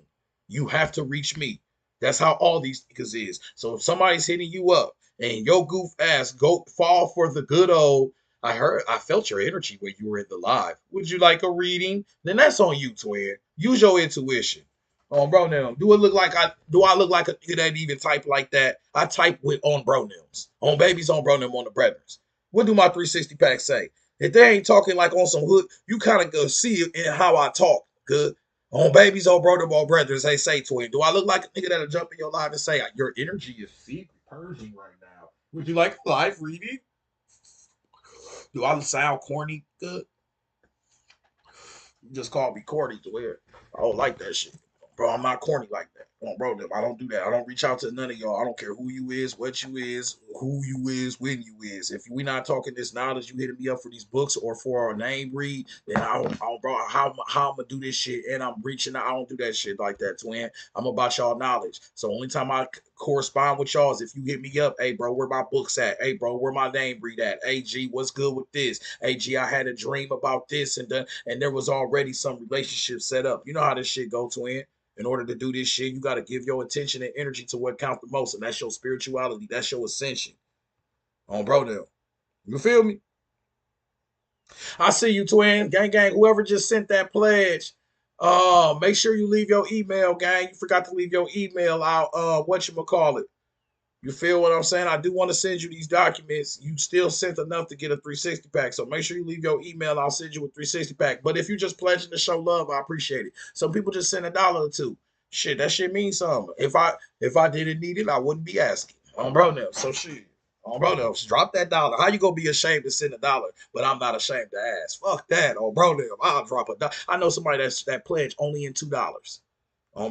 You have to reach me. That's how all these niggas is. So if somebody's hitting you up and your goof ass go fall for the good old, I felt your energy when you were in the live. Would you like a reading? Then that's on you, twin. Use your intuition. Bro now. Do I look like a nigga that even type like that? I type with on bro names. On babies on bro them on the brothers. What do my 360 pack say? If they ain't talking like on some hood, you kind of go see it in how I talk. Good. On babies on bro them on brothers, they say twin. Do I look like a nigga that'll jump in your live and say your energy is secret purging right now? Would you like a live reading? Do I sound corny? Good. You just called me corny to where I don't like that shit. Bro, I'm not corny like that. Bro, I don't do that. I don't reach out to none of y'all. I don't care who you is, what you is, who you is, when you is. If we not talking this knowledge, you hitting me up for these books or for our name read, then bro, how I'm gonna do this shit and I'm reaching out. I don't do that shit like that, twin. I'm about y'all knowledge. So only time I correspond with y'all is if you hit me up, hey bro, where my books at? Hey bro, where my name read at? Hey G, what's good with this? Hey G, I had a dream about this and there was already some relationship set up. You know how this shit go, twin. In order to do this shit, you got to give your attention and energy to what counts the most, and that's your spirituality. That's your ascension. Bro, now. You feel me? I see you, twin. Gang, gang. Whoever just sent that pledge, make sure you leave your email, gang. You forgot to leave your email out. What you call it? You feel what I'm saying? I do want to send you these documents. You still sent enough to get a 360 pack. So make sure you leave your email. I'll send you a 360 pack. But if you just pledging to show love, I appreciate it. Some people just send $1 or two. Shit, that shit means something. If I didn't need it, I wouldn't be asking. Bro now. So shit. Bro now. Drop that dollar. How you gonna be ashamed to send $1, but I'm not ashamed to ask? Fuck that. Bro now. I'll drop $1. I know somebody that pledge only in $2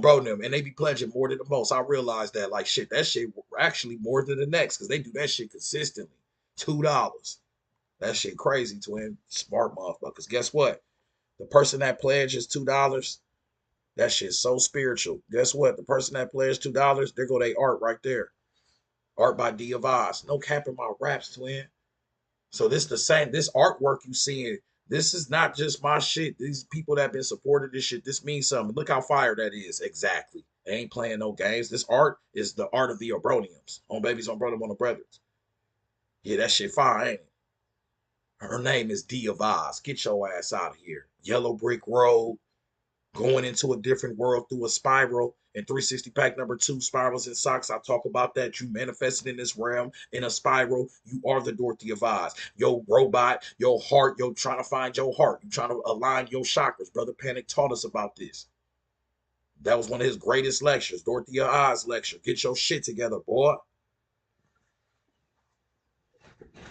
bro them and they be pledging more than the most. I realized that like shit, that shit actually more than the next because they do that shit consistently. $2. That shit crazy, twin. Smart motherfuckers. Guess what? The person that pledges $2, that shit's so spiritual. Guess what? The person that pledged $2, there go they art right there. Art by D of Oz. No cap in my raps, twin. So this the same. This artwork you seeing. This is not just my shit. These people that have been supporting this shit. This means something. Look how fire that is. Exactly. They ain't playing no games. This art is the art of the Obroniums. On babies, on brother, on the brothers. Yeah, that shit fire, ain't it? Her name is D of Oz. Get your ass out of here. Yellow brick road. Going into a different world through a spiral. And 360 pack number 2, spirals and socks. I talk about that. You manifested in this realm in a spiral. You are the Dorothy of Oz. Your robot, your heart, you're trying to find your heart. You're trying to align your chakras. Brother Panic taught us about this. That was one of his greatest lectures, Dorothy of Oz lecture. Get your shit together, boy.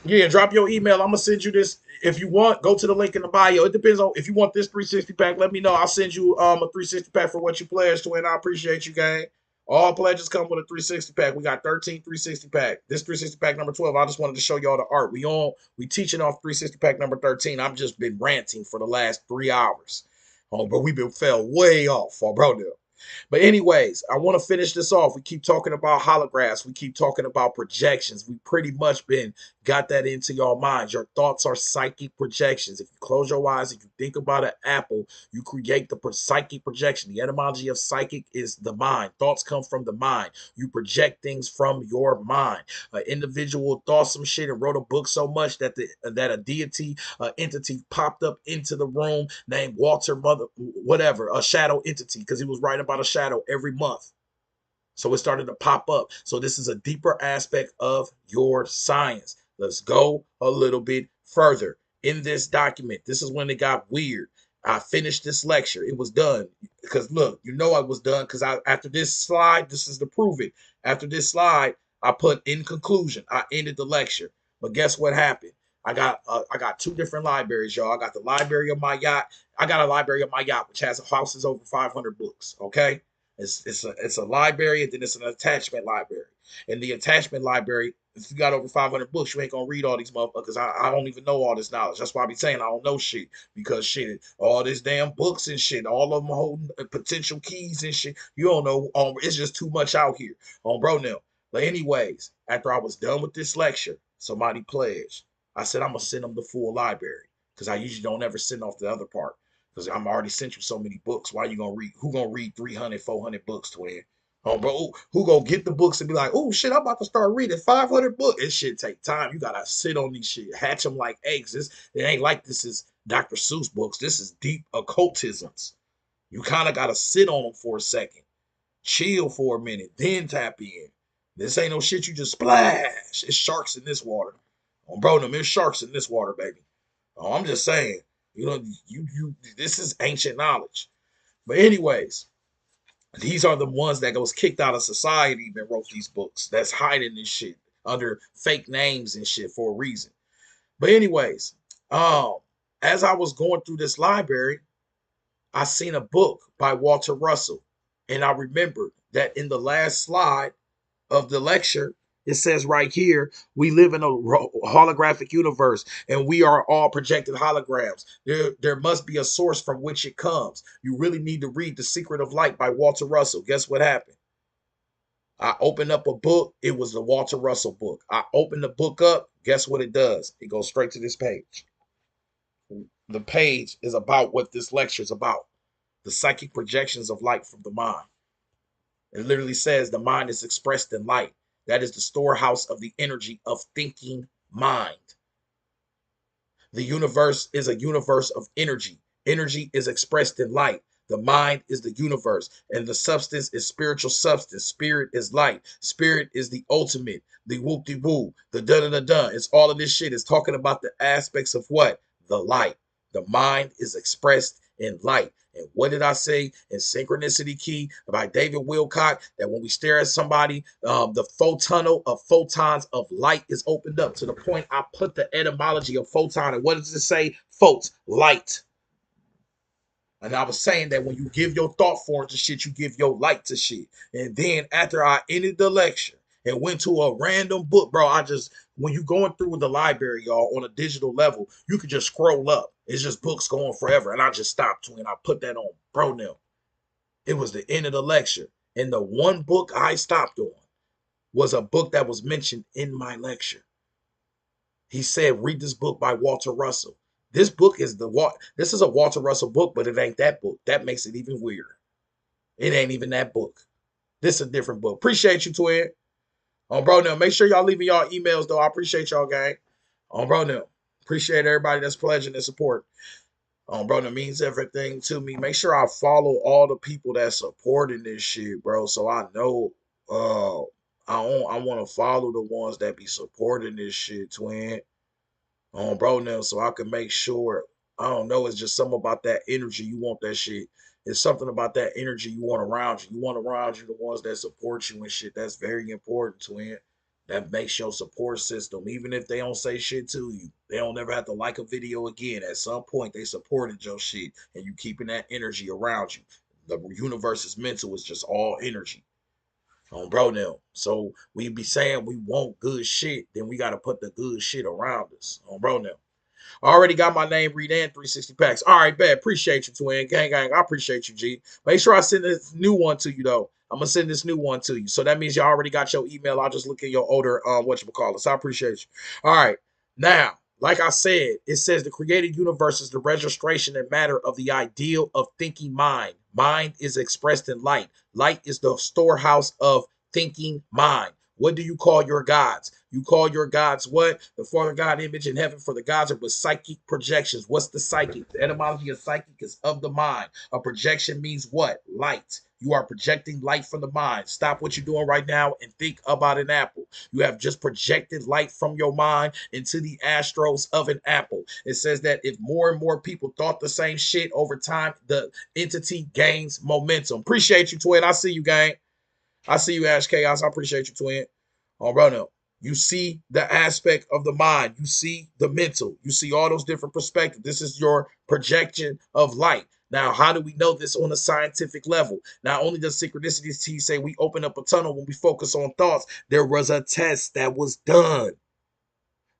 Yeah, drop your email. I'm gonna send you this. If you want, go to the link in the bio. It depends on if you want this 360 pack. Let me know. I'll send you a 360 pack for what you pledge to, and I appreciate you, gang. All pledges come with a 360 pack. We got 13 360 pack. This 360 pack number 12. I just wanted to show y'all the art. We teaching off 360 pack number 13. I've just been ranting for the last 3 hours. But we've been fell way off, bro. But anyways, I want to finish this off. We keep talking about holographs. We keep talking about projections. We pretty much been got that into your minds. Your thoughts are psychic projections. If you close your eyes, if you think about an apple, you create the psychic projection. The etymology of psychic is the mind. Thoughts come from the mind. You project things from your mind. An individual thought some shit and wrote a book so much that a deity entity popped up into the room named Walter Mother, whatever, a shadow entity, because he was writing about a shadow every month. So it started to pop up. So this is a deeper aspect of your science. Let's go a little bit further. In this document, this is when it got weird. I finished this lecture. It was done. Because look, you know I was done because I after this slide, this is to prove it. After this slide, I put in conclusion. I ended the lecture. But guess what happened? I got two different libraries, y'all. I got the library of my yacht. I got a library of my yacht, which has houses over 500 books. Okay, it's a library, and then it's an attachment library. In the attachment library, if you got over 500 books, you ain't gonna read all these motherfuckers. I don't even know all this knowledge. That's why I be saying I don't know shit because shit, all this damn books and shit, all of them holding potential keys and shit. You don't know. It's just too much out here on bro now. But anyways, after I was done with this lecture, somebody pledged. I said I'm gonna send them the full library because I usually don't ever send off the other part because I'm already sent you so many books. Why you gonna read? Who gonna read 300, 400 books, twin? Oh, bro, who gonna get the books and be like, oh shit, I'm about to start reading 500 books? It shit take time. You gotta sit on these shit, hatch them like eggs. It ain't like this is Dr. Seuss books. This is deep occultisms. You kind of gotta sit on them for a second, chill for a minute, then tap in. This ain't no shit you just splash. It's sharks in this water. Oh, bro, there's sharks in this water, baby. Oh, I'm just saying, you this is ancient knowledge. But anyways, these are the ones that was kicked out of society and wrote these books. That's hiding this shit under fake names and shit for a reason. But anyways, um, as I was going through this library, I seen a book by Walter Russell, and I remembered that in the last slide of the lecture, it says right here, we live in a holographic universe and we are all projected holograms. There must be a source from which it comes. You really need to read The Secret of Light by Walter Russell. Guess what happened? I opened up a book. It was the Walter Russell book. I opened the book up. Guess what it does? It goes straight to this page. The page is about what this lecture is about. The psychic projections of light from the mind. It literally says the mind is expressed in light. That is the storehouse of the energy of thinking mind. The universe is a universe of energy. Energy is expressed in light. The mind is the universe, and the substance is spiritual substance. Spirit is light. Spirit is the ultimate, the whoop de woo, the da da da da. It's all of this shit. It's talking about the aspects of what? The light. The mind is expressed in light. And what did I say in Synchronicity Key by David Wilcock? That when we stare at somebody, the photonal of photons of light is opened up to the point I put the etymology of photon. And what does it say? Phot, light. And I was saying that when you give your thought form to shit, you give your light to shit. And then after I ended the lecture and went to a random book, bro, when you going through the library, y'all, on a digital level, you could just scroll up. It's just books going forever. And I just stopped and I put that on, bro, now. It was the end of the lecture. And the one book I stopped on was a book that was mentioned in my lecture. He said, read this book by Walter Russell. This book is this is a Walter Russell book, but it ain't that book. That makes it even weirder. It ain't even that book. This is a different book. Appreciate you, twin. Bro, now make sure y'all leaving y'all emails though. I appreciate y'all, gang. Bro, now appreciate everybody that's pledging their support. Bro, that means everything to me. Make sure I follow all the people that supporting this shit, bro. So I know I want to follow the ones that be supporting this shit, twin. Bro, now so I can make sure. I don't know. It's just something about that energy. You want that shit. It's something about that energy you want around you. You want around you the ones that support you and shit. That's very important, twin. That makes your support system, even if they don't say shit to you, they don't ever have to like a video again. At some point, they supported your shit, and you keeping that energy around you. The universe is mental. It's just all energy. Bro, now. So we be saying we want good shit, then we got to put the good shit around us. Bro, now. I already got my name read and 360 packs. All right, bad. Appreciate you, twin. Gang, gang. I appreciate you, G. Make sure I send this new one to you, though. I'm going to send this new one to you. So that means you already got your email. I'll just look at your older, whatchamacallit. I appreciate you. All right. Now, like I said, it says the created universe is the registration and matter of the ideal of thinking mind. Mind is expressed in light. Light is the storehouse of thinking mind. What do you call your gods? You call your gods what? The Father God image in heaven, for the gods are but psychic projections. What's the psychic? The etymology of psychic is of the mind. A projection means what? Light. You are projecting light from the mind. Stop what you're doing right now and think about an apple. You have just projected light from your mind into the astros of an apple. It says that if more and more people thought the same shit over time, the entity gains momentum. Appreciate you, twin. I see you, gang. I see you, Ash Chaos. I appreciate you, twin. Oh, bro, no. You see the aspect of the mind. You see the mental. You see all those different perspectives. This is your projection of light. Now, how do we know this on a scientific level? Not only does synchronicity say we open up a tunnel when we focus on thoughts, there was a test that was done.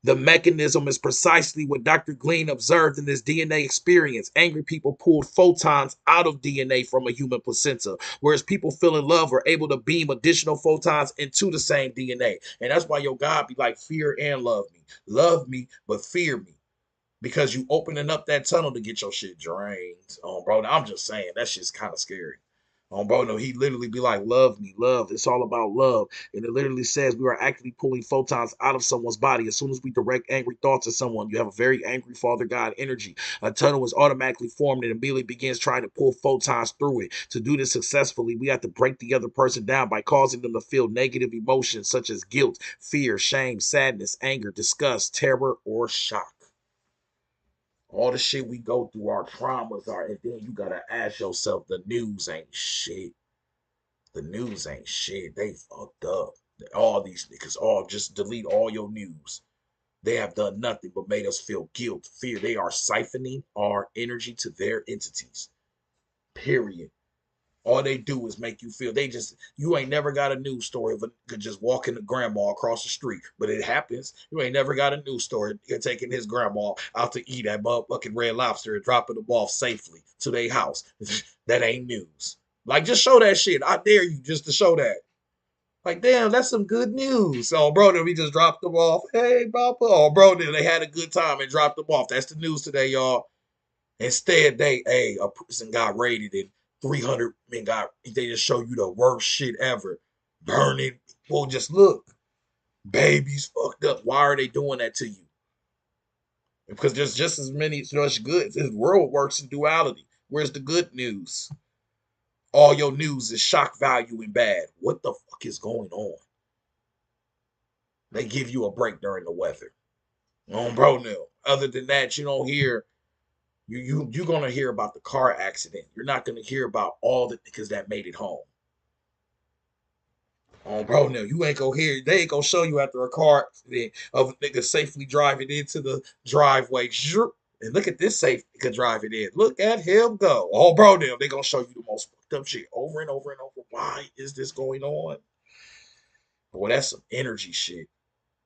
The mechanism is precisely what Dr. Glean observed in his DNA experience. Angry people pulled photons out of DNA from a human placenta, whereas people feel in love were able to beam additional photons into the same DNA. And that's why your God be like, fear and love me. Love me, but fear me. Because you opening up that tunnel to get your shit drained. Bro, I'm just saying, that shit's kind of scary. Bro, no, he literally be like, love me, love. It's all about love. And it literally says we are actively pulling photons out of someone's body. As soon as we direct angry thoughts at someone, you have a very angry Father God energy. A tunnel is automatically formed and immediately begins trying to pull photons through it. To do this successfully, we have to break the other person down by causing them to feel negative emotions such as guilt, fear, shame, sadness, anger, disgust, terror, or shock. All the shit we go through, our traumas are, and then you gotta ask yourself, the news ain't shit. The news ain't shit. They fucked up. All these niggas, all just delete all your news. They have done nothing but made us feel guilt, fear. They are siphoning our energy to their entities. Period. All they do is make you feel you ain't never got a news story of a nigga just walking to grandma across the street, but it happens. You ain't never got a news story of taking his grandma out to eat at motherfucking Red Lobster and dropping them off safely to their house. That ain't news. Like, just show that shit. I dare you just to show that. Like, damn, that's some good news. Oh, bro, then we just dropped them off. Hey, Papa. Oh, bro, then they had a good time and dropped them off. That's the news today, y'all. Instead, a person got raided and 300 men they just show you the worst shit ever. Burning. Well, just look. Babies fucked up. Why are they doing that to you? Because there's just as many such good. This world works in duality. Where's the good news? All your news is shock value and bad. What the fuck is going on? They give you a break during the weather. Bro, no. Other than that, you don't hear you're gonna hear about the car accident. You're not gonna hear about all the niggas that made it home. Bro, no, you ain't gonna hear. They ain't gonna show you after a car accident of a nigga safely driving into the driveway. And look at this safe nigga driving in. Look at him go. Oh, bro, no, they gonna show you the most fucked up shit over and over and over. Why is this going on? Boy, that's some energy shit.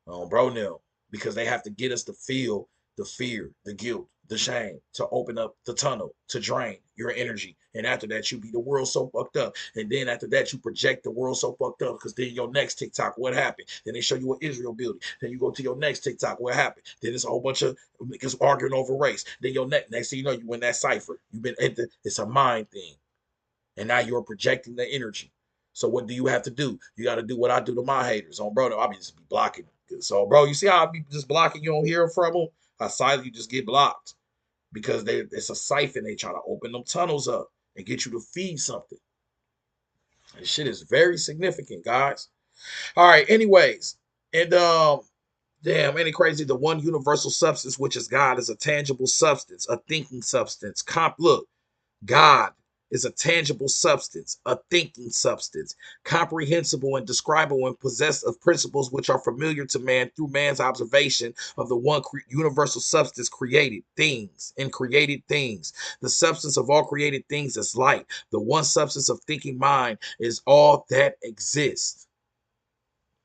Bro, no, because they have to get us to feel the fear, the guilt, the shame, to open up the tunnel, to drain your energy. And after that, you be the world so fucked up. And then after that, you project the world so fucked up. Because then your next TikTok, what happened? Then they show you an Israel building. Then you go to your next TikTok, what happened? Then it's a whole bunch of niggas arguing over race. Then your next thing you know, you in that cipher. It's a mind thing. And now you're projecting the energy. So what do you have to do? You got to do what I do to my haters. Bro, I'll be just be blocking. So, bro, you see how I be just blocking, you don't hear from them? How silently you just get blocked. Because it's a siphon. They try to open them tunnels up and get you to feed something. And shit is very significant, guys. All right, anyways. And damn, ain't it crazy? The one universal substance, which is God, is a tangible substance, a thinking substance. Look, God is a tangible substance, a thinking substance, comprehensible and describable and possessed of principles which are familiar to man through man's observation of the one universal substance created things and created things. The substance of all created things is light. The one substance of thinking mind is all that exists.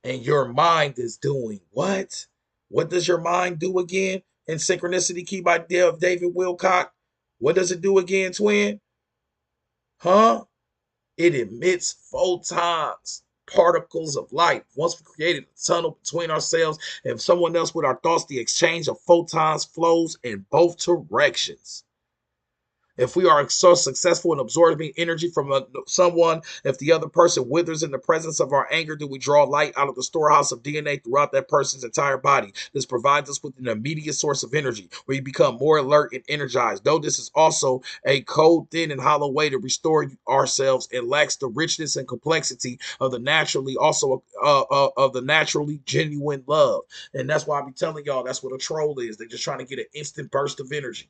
And your mind is doing what? What does your mind do again? In Synchronicity Key by David Wilcock. What does it do again, twin? Huh? It emits photons, particles of light. Once we created a tunnel between ourselves and someone else with our thoughts, the exchange of photons flows in both directions. If we are so successful in absorbing energy from someone, if the other person withers in the presence of our anger, then we draw light out of the storehouse of DNA throughout that person's entire body. This provides us with an immediate source of energy where you become more alert and energized. Though this is also a cold, thin, and hollow way to restore ourselves, it lacks the richness and complexity of the naturally genuine love. And that's why I be telling y'all that's what a troll is. They're just trying to get an instant burst of energy.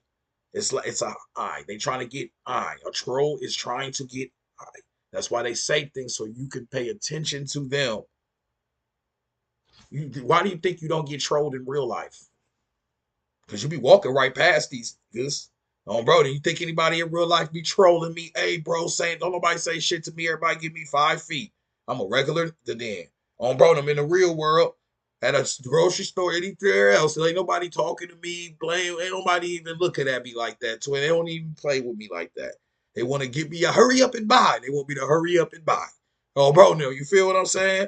It's a eye. They trying to get eye. A troll is trying to get eye. That's why they say things so you can pay attention to them. Why do you think you don't get trolled in real life? Because you be walking right past these niggas. Oh, bro, do you think anybody in real life be trolling me? Hey, bro, saying don't nobody say shit to me. Everybody give me 5 feet. I'm a regular to then. Oh, bro, I'm in the real world. At a grocery store, anywhere else. Ain't nobody talking to me, playing. Ain't nobody even looking at me like that. So they don't even play with me like that. They want to give me a hurry up and buy. They want me to hurry up and buy. Oh, bro, no, you feel what I'm saying?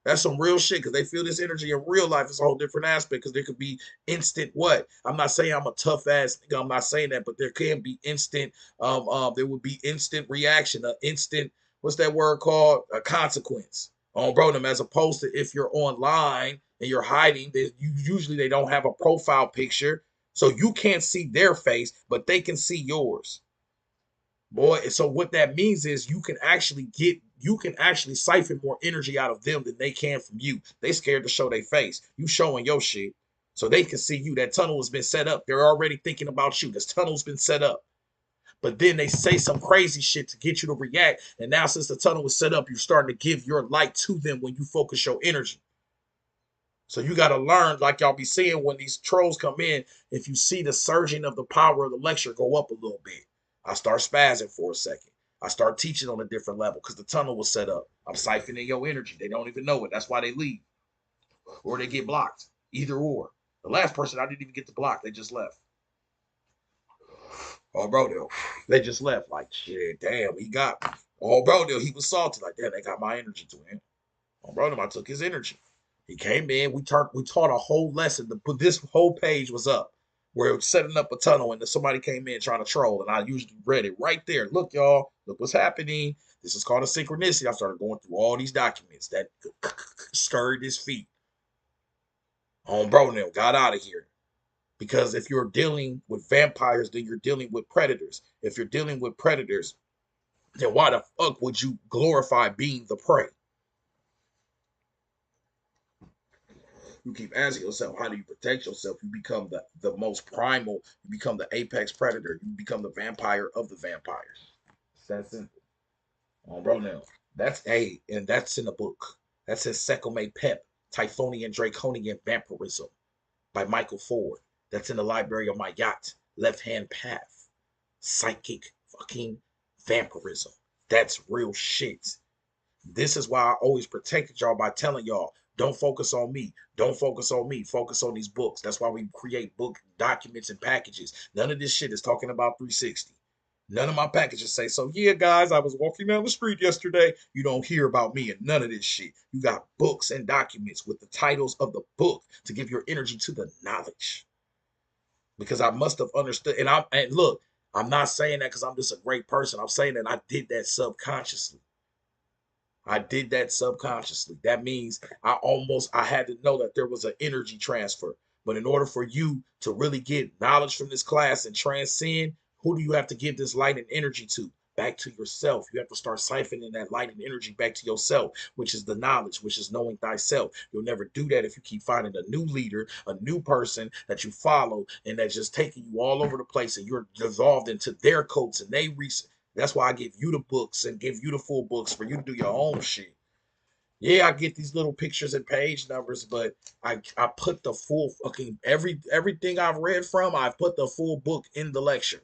That's some real shit because they feel this energy in real life. It's a whole different aspect because there could be instant what? I'm not saying I'm a tough ass nigga. I'm not saying that, but there can be instant. There would be instant reaction, an instant. What's that word called? A consequence on bro them as opposed to if you're online and you're hiding. Usually they don't have a profile picture, so you can't see their face, but they can see yours. Boy, so what that means is you can actually siphon more energy out of them than they can from you. They scared to show their face. You showing your shit. So they can see you. That tunnel has been set up. They're already thinking about you. This tunnel's been set up. But then they say some crazy shit to get you to react. And now since the tunnel was set up, you're starting to give your light to them when you focus your energy. So you got to learn, like y'all be seeing when these trolls come in, if you see the surging of the power of the lecture go up a little bit, I start spazzing for a second. I start teaching on a different level because the tunnel was set up. I'm siphoning your energy. They don't even know it. That's why they leave or they get blocked. Either or. The last person I didn't even get to block. They just left. Oh, bro, they just left. Like, shit, damn, he got me. Oh, bro, he was salty. Like, damn, they got my energy to him. Oh, bro, I took his energy. He came in. We taught a whole lesson. This whole page was up where it was setting up a tunnel, and then somebody came in trying to troll, and I usually read it right there. Look, y'all, look what's happening. This is called a synchronicity. I started going through all these documents that stirred his feet. Oh, bro, now got out of here. Because if you're dealing with vampires, then you're dealing with predators. If you're dealing with predators, then why the fuck would you glorify being the prey? You keep asking yourself, how do you protect yourself? You become the most primal, you become the apex predator, you become the vampire of the vampires. It's that simple. Bro, now, and that's in a book. That's in Sekome Pep, Typhonian Draconian Vampirism by Michael Ford. That's in the library of my yacht, Left Hand Path. Psychic fucking vampirism. That's real shit. This is why I always protected y'all by telling y'all, don't focus on me. Don't focus on me. Focus on these books. That's why we create book documents and packages. None of this shit is talking about 360. None of my packages say, so yeah, guys, I was walking down the street yesterday. You don't hear about me and none of this shit. You got books and documents with the titles of the book to give your energy to the knowledge. Because I must have understood. And look, I'm not saying that because I'm just a great person. I'm saying that I did that subconsciously. I did that subconsciously. That means I had to know that there was an energy transfer. But in order for you to really get knowledge from this class and transcend, who do you have to give this light and energy to? Back to yourself. You have to start siphoning that light and energy back to yourself, which is the knowledge, which is knowing thyself. You'll never do that if you keep finding a new leader, a new person that you follow, and that's just taking you all over the place, and you're dissolved into their coats and they research. That's why I give you the books and give you the full books for you to do your own shit. Yeah, I get these little pictures and page numbers, but I put the full fucking everything I've read from, I put the full book in the lecture.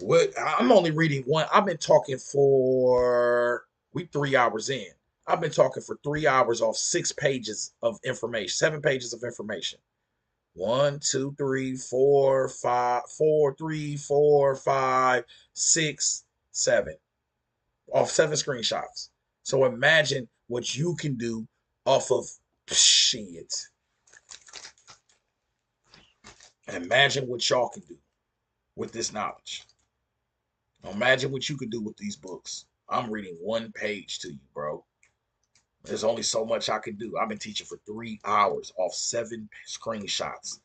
What I'm only reading one. I've been talking for we 3 hours in. I've been talking for 3 hours off 6 pages of information, 7 pages of information. One, two, three, four, five, four, three, four, five, six, seven. Off 7 screenshots. So imagine what you can do off of shit. Imagine what y'all can do with this knowledge. Imagine what you could do with these books. I'm reading one page to you, bro. There's only so much I can do. I've been teaching for 3 hours off 7 screenshots.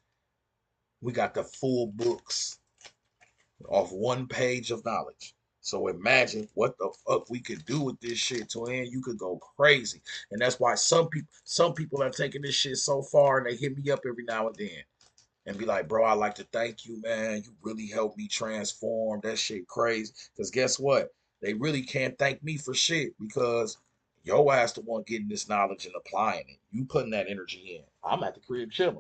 We got the full books off one page of knowledge. So imagine what the fuck we could do with this shit, twin. You could go crazy. And that's why some people have taken this shit so far and they hit me up every now and then and be like, bro, I like to thank you, man. You really helped me transform. That shit crazy. Because guess what? They really can't thank me for shit because your ass the one getting this knowledge and applying it. You putting that energy in. I'm at the crib chilling.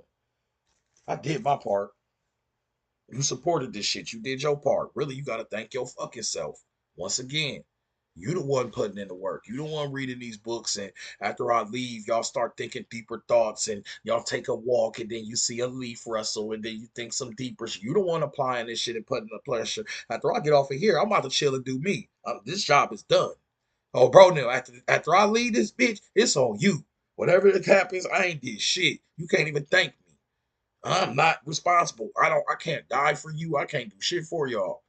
I did my part. You supported this shit. You did your part. Really, you gotta thank your fucking self. Once again, you the one putting in the work. You the one reading these books, and after I leave, y'all start thinking deeper thoughts, and y'all take a walk, and then you see a leaf rustle, and then you think some deeper shit. You the one applying this shit and putting the pressure. After I get off of here, I'm about to chill and do me. This job is done. Oh, bro, now after I leave this bitch, it's on you. Whatever that happens, I ain't did shit. You can't even thank me. I'm not responsible. I can't die for you. I can't do shit for y'all.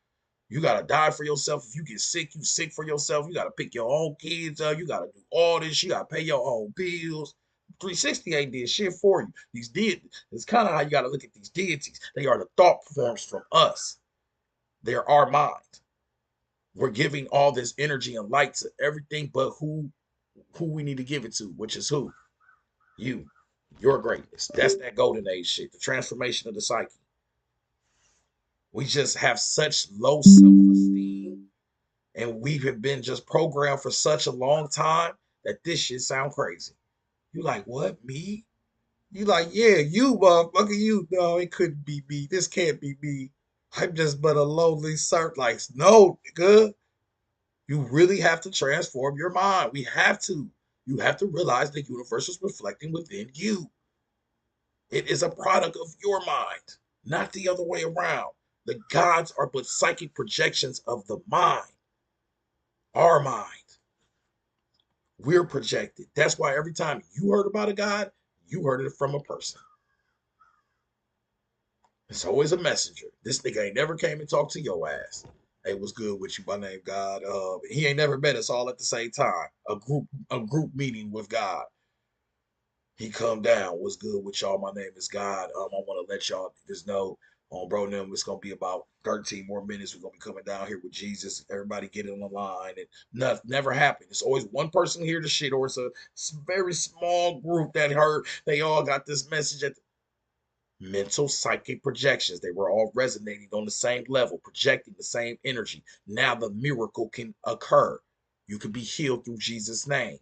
You gotta die for yourself. If you get sick, you sick for yourself. You gotta pick your own kids up. You gotta do all this. You gotta pay your own bills. 360 ain't did shit for you. These deities. It's kind of how you gotta look at these deities. They are the thought forms from us. They're our mind. We're giving all this energy and light to everything but who we need to give it to, which is who? You. Your greatness. That's that golden age shit. The transformation of the psyche. We just have such low self-esteem and we have been just programmed for such a long time that this shit sound crazy. You like, what, me? You like, yeah, you motherfucker, you. No, it couldn't be me. This can't be me. I'm just but a lonely serf. Like, no, nigga. You really have to transform your mind. We have to. You have to realize the universe is reflecting within you. It is a product of your mind, not the other way around. The gods are but psychic projections of the mind, our mind. We're projected. That's why every time you heard about a god, you heard it from a person. It's always a messenger. This nigga ain't never came and talked to your ass. Hey, what's good with you? My name God. He ain't never met us all at the same time. A group meeting with God. He come down. What's good with y'all? My name is God. I want to let y'all just know, bro, them it's gonna be about 13 more minutes. We're gonna be coming down here with Jesus. Everybody get in the line, and nothing never happened. It's always one person here to shit, or it's a very small group that heard. They all got this message at the mental psychic projections. They were all resonating on the same level, projecting the same energy. Now the miracle can occur. You can be healed through Jesus' name.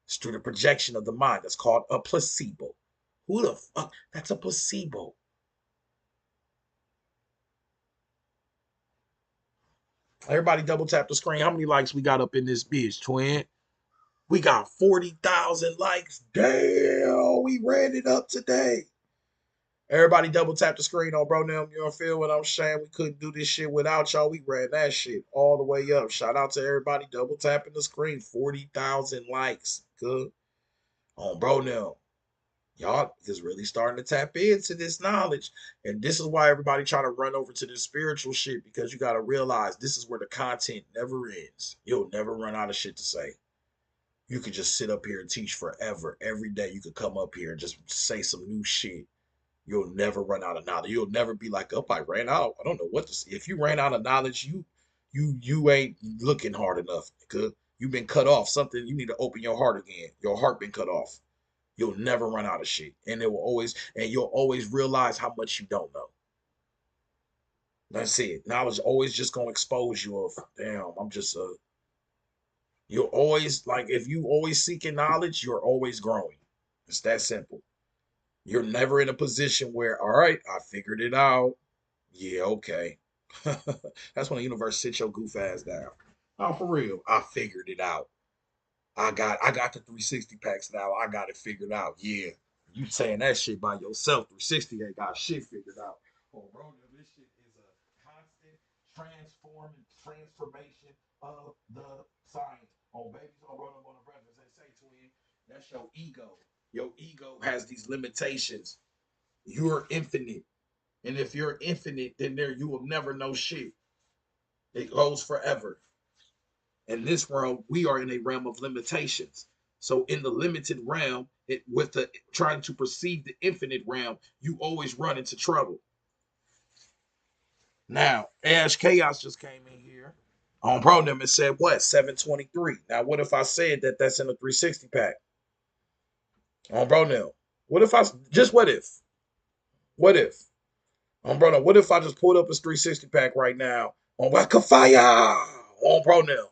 It's through the projection of the mind. That's called a placebo. Who the fuck? That's a placebo. Everybody double tap the screen. How many likes we got up in this bitch, twin? We got 40,000 likes. Damn, we ran it up today. Everybody double tap the screen on bro now. You don't feel what I'm saying? We couldn't do this shit without y'all. We ran that shit all the way up. Shout out to everybody double tapping the screen. 40,000 likes. Good. On bro now. Y'all is really starting to tap into this knowledge. And this is why everybody try to run over to this spiritual shit because you got to realize this is where the content never ends. You'll never run out of shit to say. You could just sit up here and teach forever. Every day you could come up here and just say some new shit. You'll never run out of knowledge. You'll never be like, oh, I ran out. I don't know what to say. If you ran out of knowledge, you ain't looking hard enough. Because you've been cut off. Something you need to open your heart again. Your heart been cut off. You'll never run out of shit. And you'll always realize how much you don't know. That's it. Knowledge always just gonna expose you of damn, I'm just you're always like if you always seeking knowledge, you're always growing. It's that simple. You're never in a position where, all right, I figured it out. Yeah, okay. That's when the universe sits your goof ass down. Oh, for real. I figured it out. I got the 360 packs now. I got it figured out. Yeah. You saying that shit by yourself. 360 ain't got shit figured out. Oh, bro, this shit is a constant transformation of the science. Oh, babies, oh, bro, I'm on the breakfast. They say, twin, that's your ego. Your ego has these limitations. You're infinite. And if you're infinite, then there you will never know shit. It goes forever. In this realm, we are in a realm of limitations. So in the limited realm, with the trying to perceive the infinite realm, you always run into trouble. Now, Ash Chaos just came in here on program and said what 723. Now, what if I said that that's in a 360 pack on program? What if I just what if? What if on program? What if I just pulled up a 360 pack right now on Wakafaya on program?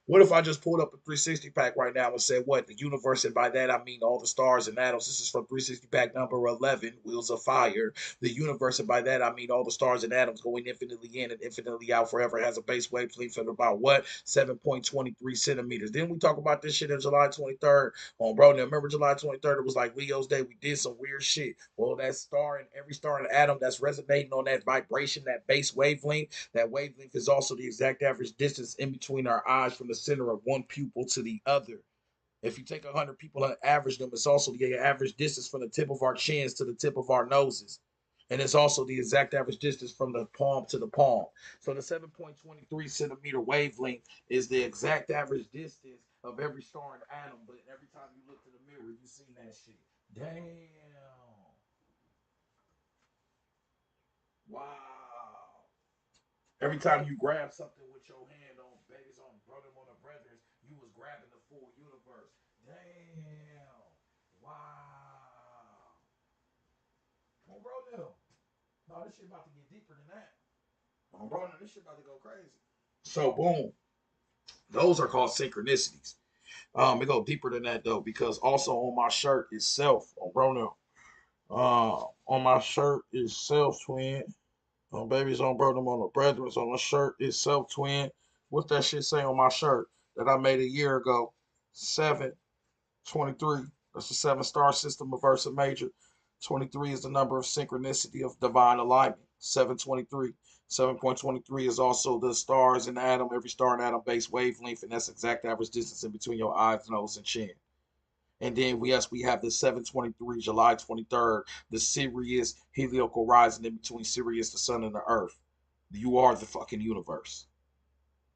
What if I just pulled up a 360 pack right now and said, what? The universe, and by that I mean all the stars and atoms. This is from 360 pack number 11, Wheels of Fire. The universe, and by that I mean all the stars and atoms going infinitely in and infinitely out forever, has a base wavelength of about what? 7.23 centimeters. Then we talk about this shit on July 23rd. Oh, bro, now remember July 23rd? It was like Leo's Day. We did some weird shit. Well, that star and every star and atom that's resonating on that vibration, that base wavelength, that wavelength is also the exact average distance in between our eyes from the center of one pupil to the other. If you take 100 people and average them, it's also the average distance from the tip of our chins to the tip of our noses. And it's also the exact average distance from the palm to the palm. So the 7.23 centimeter wavelength is the exact average distance of every star and atom. But every time you look in the mirror, you see that shit. Damn. Wow. Every time you grab something with your hand on babies on brother on the brothers, you was grabbing the full universe. Damn. Wow. Well, bro, no, this shit about to get deeper than that. Oh, bro, no, this shit about to go crazy. So boom, those are called synchronicities. It go deeper than that though, because also on my shirt itself, oh, bro, no, on my shirt itself, twin. On babies on bro, them on the brethrens on the shirt itself, twin. What's that shit say on my shirt that I made a year ago? 723. That's the 7-star system of Ursa Major. 23 is the number of synchronicity of divine alignment. 723. 7.23 is also the stars in the atom, every star and atom base wavelength, and that's exact average distance in between your eyes, nose, and chin. And then we have the 723, July 23rd, the Sirius heliacal rising in between Sirius, the sun, and the earth. You are the fucking universe.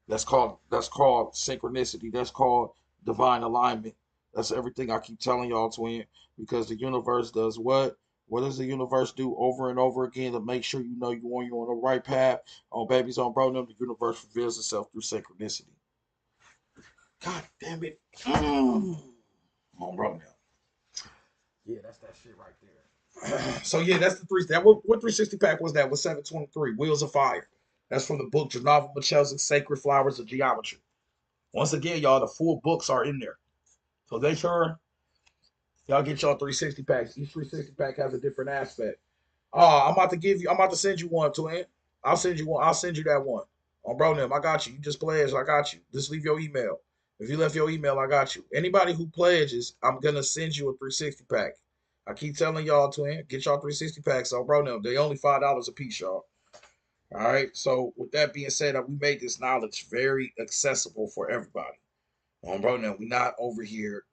That's called synchronicity. That's called divine alignment. That's everything I keep telling y'all, twin. Because the universe does what? What does the universe do over and over again to make sure you know you're on the right path? On babies on bro, the universe reveals itself through synchronicity. God damn it. On bro now. Yeah, that's that shit right there. So yeah, that's the three. That what 360 pack was that? Was 723 Wheels of Fire. That's from the book Janava Michelle's Sacred Flowers of Geometry. Once again, y'all, the full books are in there. So make sure y'all get y'all 360 packs. Each 360 pack has a different aspect. Oh, I'm about to send you one, twin. I'll send you one. I'll send you that one. On bro them, I got you. You just pledge, I got you. Just leave your email. If you left your email, I got you. Anybody who pledges, I'm gonna send you a 360 pack. I keep telling y'all, twin, get y'all 360 packs on bro them. They only $5 a piece, y'all. All right. So with that being said, we made this knowledge very accessible for everybody. On bro them, we not over here.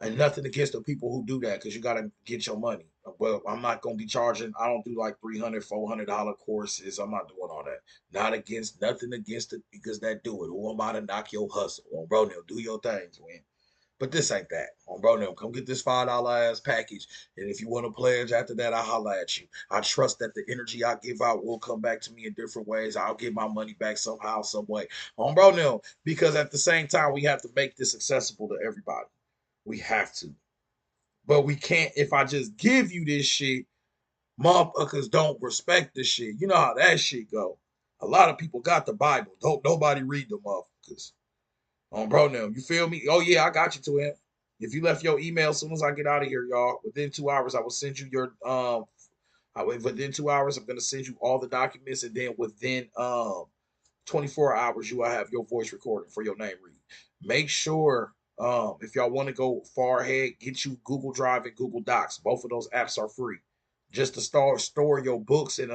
And nothing against the people who do that because you got to get your money. Well, I'm not going to be charging. I don't do like $300, $400 courses. I'm not doing all that. Not against, nothing against it because that do it. Who am I to knock your hustle? On bro, now do your things, man. But this ain't that. On bro, now come get this $5 ass package. And if you want to pledge after that, I'll holla at you. I trust that the energy I give out will come back to me in different ways. I'll get my money back somehow, some way. On bro, now, because at the same time, we have to make this accessible to everybody. We have to. But we can't, if I just give you this shit, motherfuckers don't respect this shit. You know how that shit go. A lot of people got the Bible. Don't nobody read the motherfuckers. Bro, now, you feel me? Oh, yeah, I got you to him. If you left your email as soon as I get out of here, y'all, within 2 hours, I will send you your within 2 hours, I'm gonna send you all the documents, and then within 24 hours, you will have your voice recording for your name read. Make sure, if y'all want to go far ahead, get you Google Drive and Google Docs. Both of those apps are free. Just to store your books and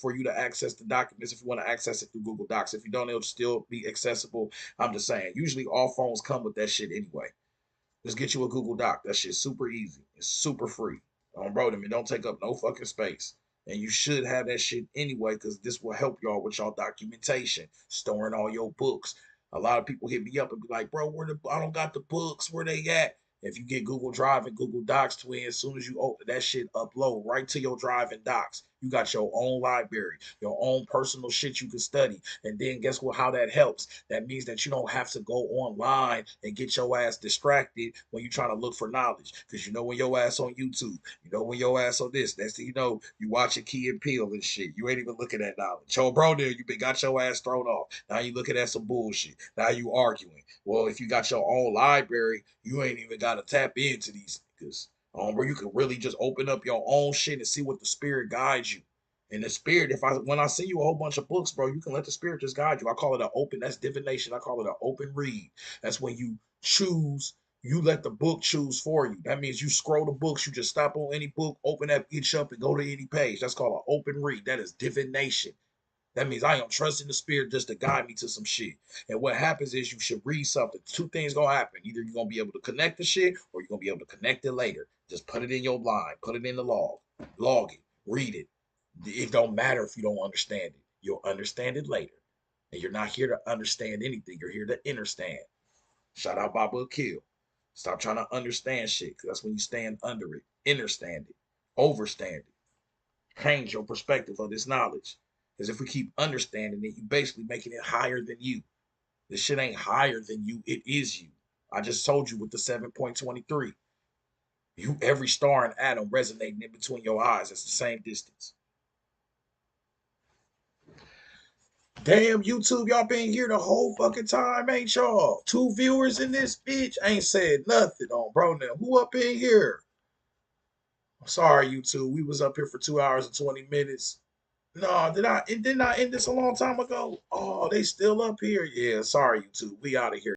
for you to access the documents if you want to access it through Google Docs. If you don't, it'll still be accessible. I'm just saying. Usually all phones come with that shit anyway. Just get you a Google Doc. That shit's super easy. It's super free. Bro, them, it don't take up no fucking space. And you should have that shit anyway, because this will help y'all with y'all documentation, storing all your books. A lot of people hit me up and be like, bro, I don't got the books, where they at? If you get Google Drive and Google Docs, twin, as soon as you open that shit, upload right to your Drive and Docs. You got your own library, your own personal shit you can study. And then guess what? How that helps? That means that you don't have to go online and get your ass distracted when you're trying to look for knowledge. Because you know when your ass on YouTube, you know when your ass on this, that's you watching Key and Peele and shit. You ain't even looking at knowledge. Yo, bro, there you been got your ass thrown off. Now you looking at some bullshit. Now you arguing. Well, if you got your own library, you ain't even gotta tap into these niggas. Where you can really just open up your own shit and see what the spirit guides you. And the spirit, when I send you a whole bunch of books, bro, you can let the spirit just guide you. I call it an open, that's divination. I call it an open read. That's when you choose, you let the book choose for you. That means you scroll the books, you just stop on any book, open that bitch up and go to any page. That's called an open read. That is divination. That means I am trusting the spirit just to guide me to some shit. And what happens is you should read something. Two things gonna happen. Either you're gonna be able to connect the shit or you're gonna be able to connect it later. Just put it in your line, put it in the log it, read it. It don't matter if you don't understand it. You'll understand it later. And you're not here to understand anything. You're here to understand. Shout out Baba Akil. Stop trying to understand shit, because that's when you stand under it. Understand it. Overstand it. Change your perspective of this knowledge. Because if we keep understanding it, you basically making it higher than you. This shit ain't higher than you. It is you. I just told you with the 7.23. You, every star and atom resonating in between your eyes. It's the same distance. Damn, YouTube, y'all been here the whole fucking time, ain't y'all? 2 viewers in this bitch ain't said nothing on, bro. Now, who up in here? I'm sorry, YouTube. We was up here for 2 hours and 20 minutes. No, didn't I end this a long time ago? Oh, they still up here. Yeah, sorry, YouTube. We out of here.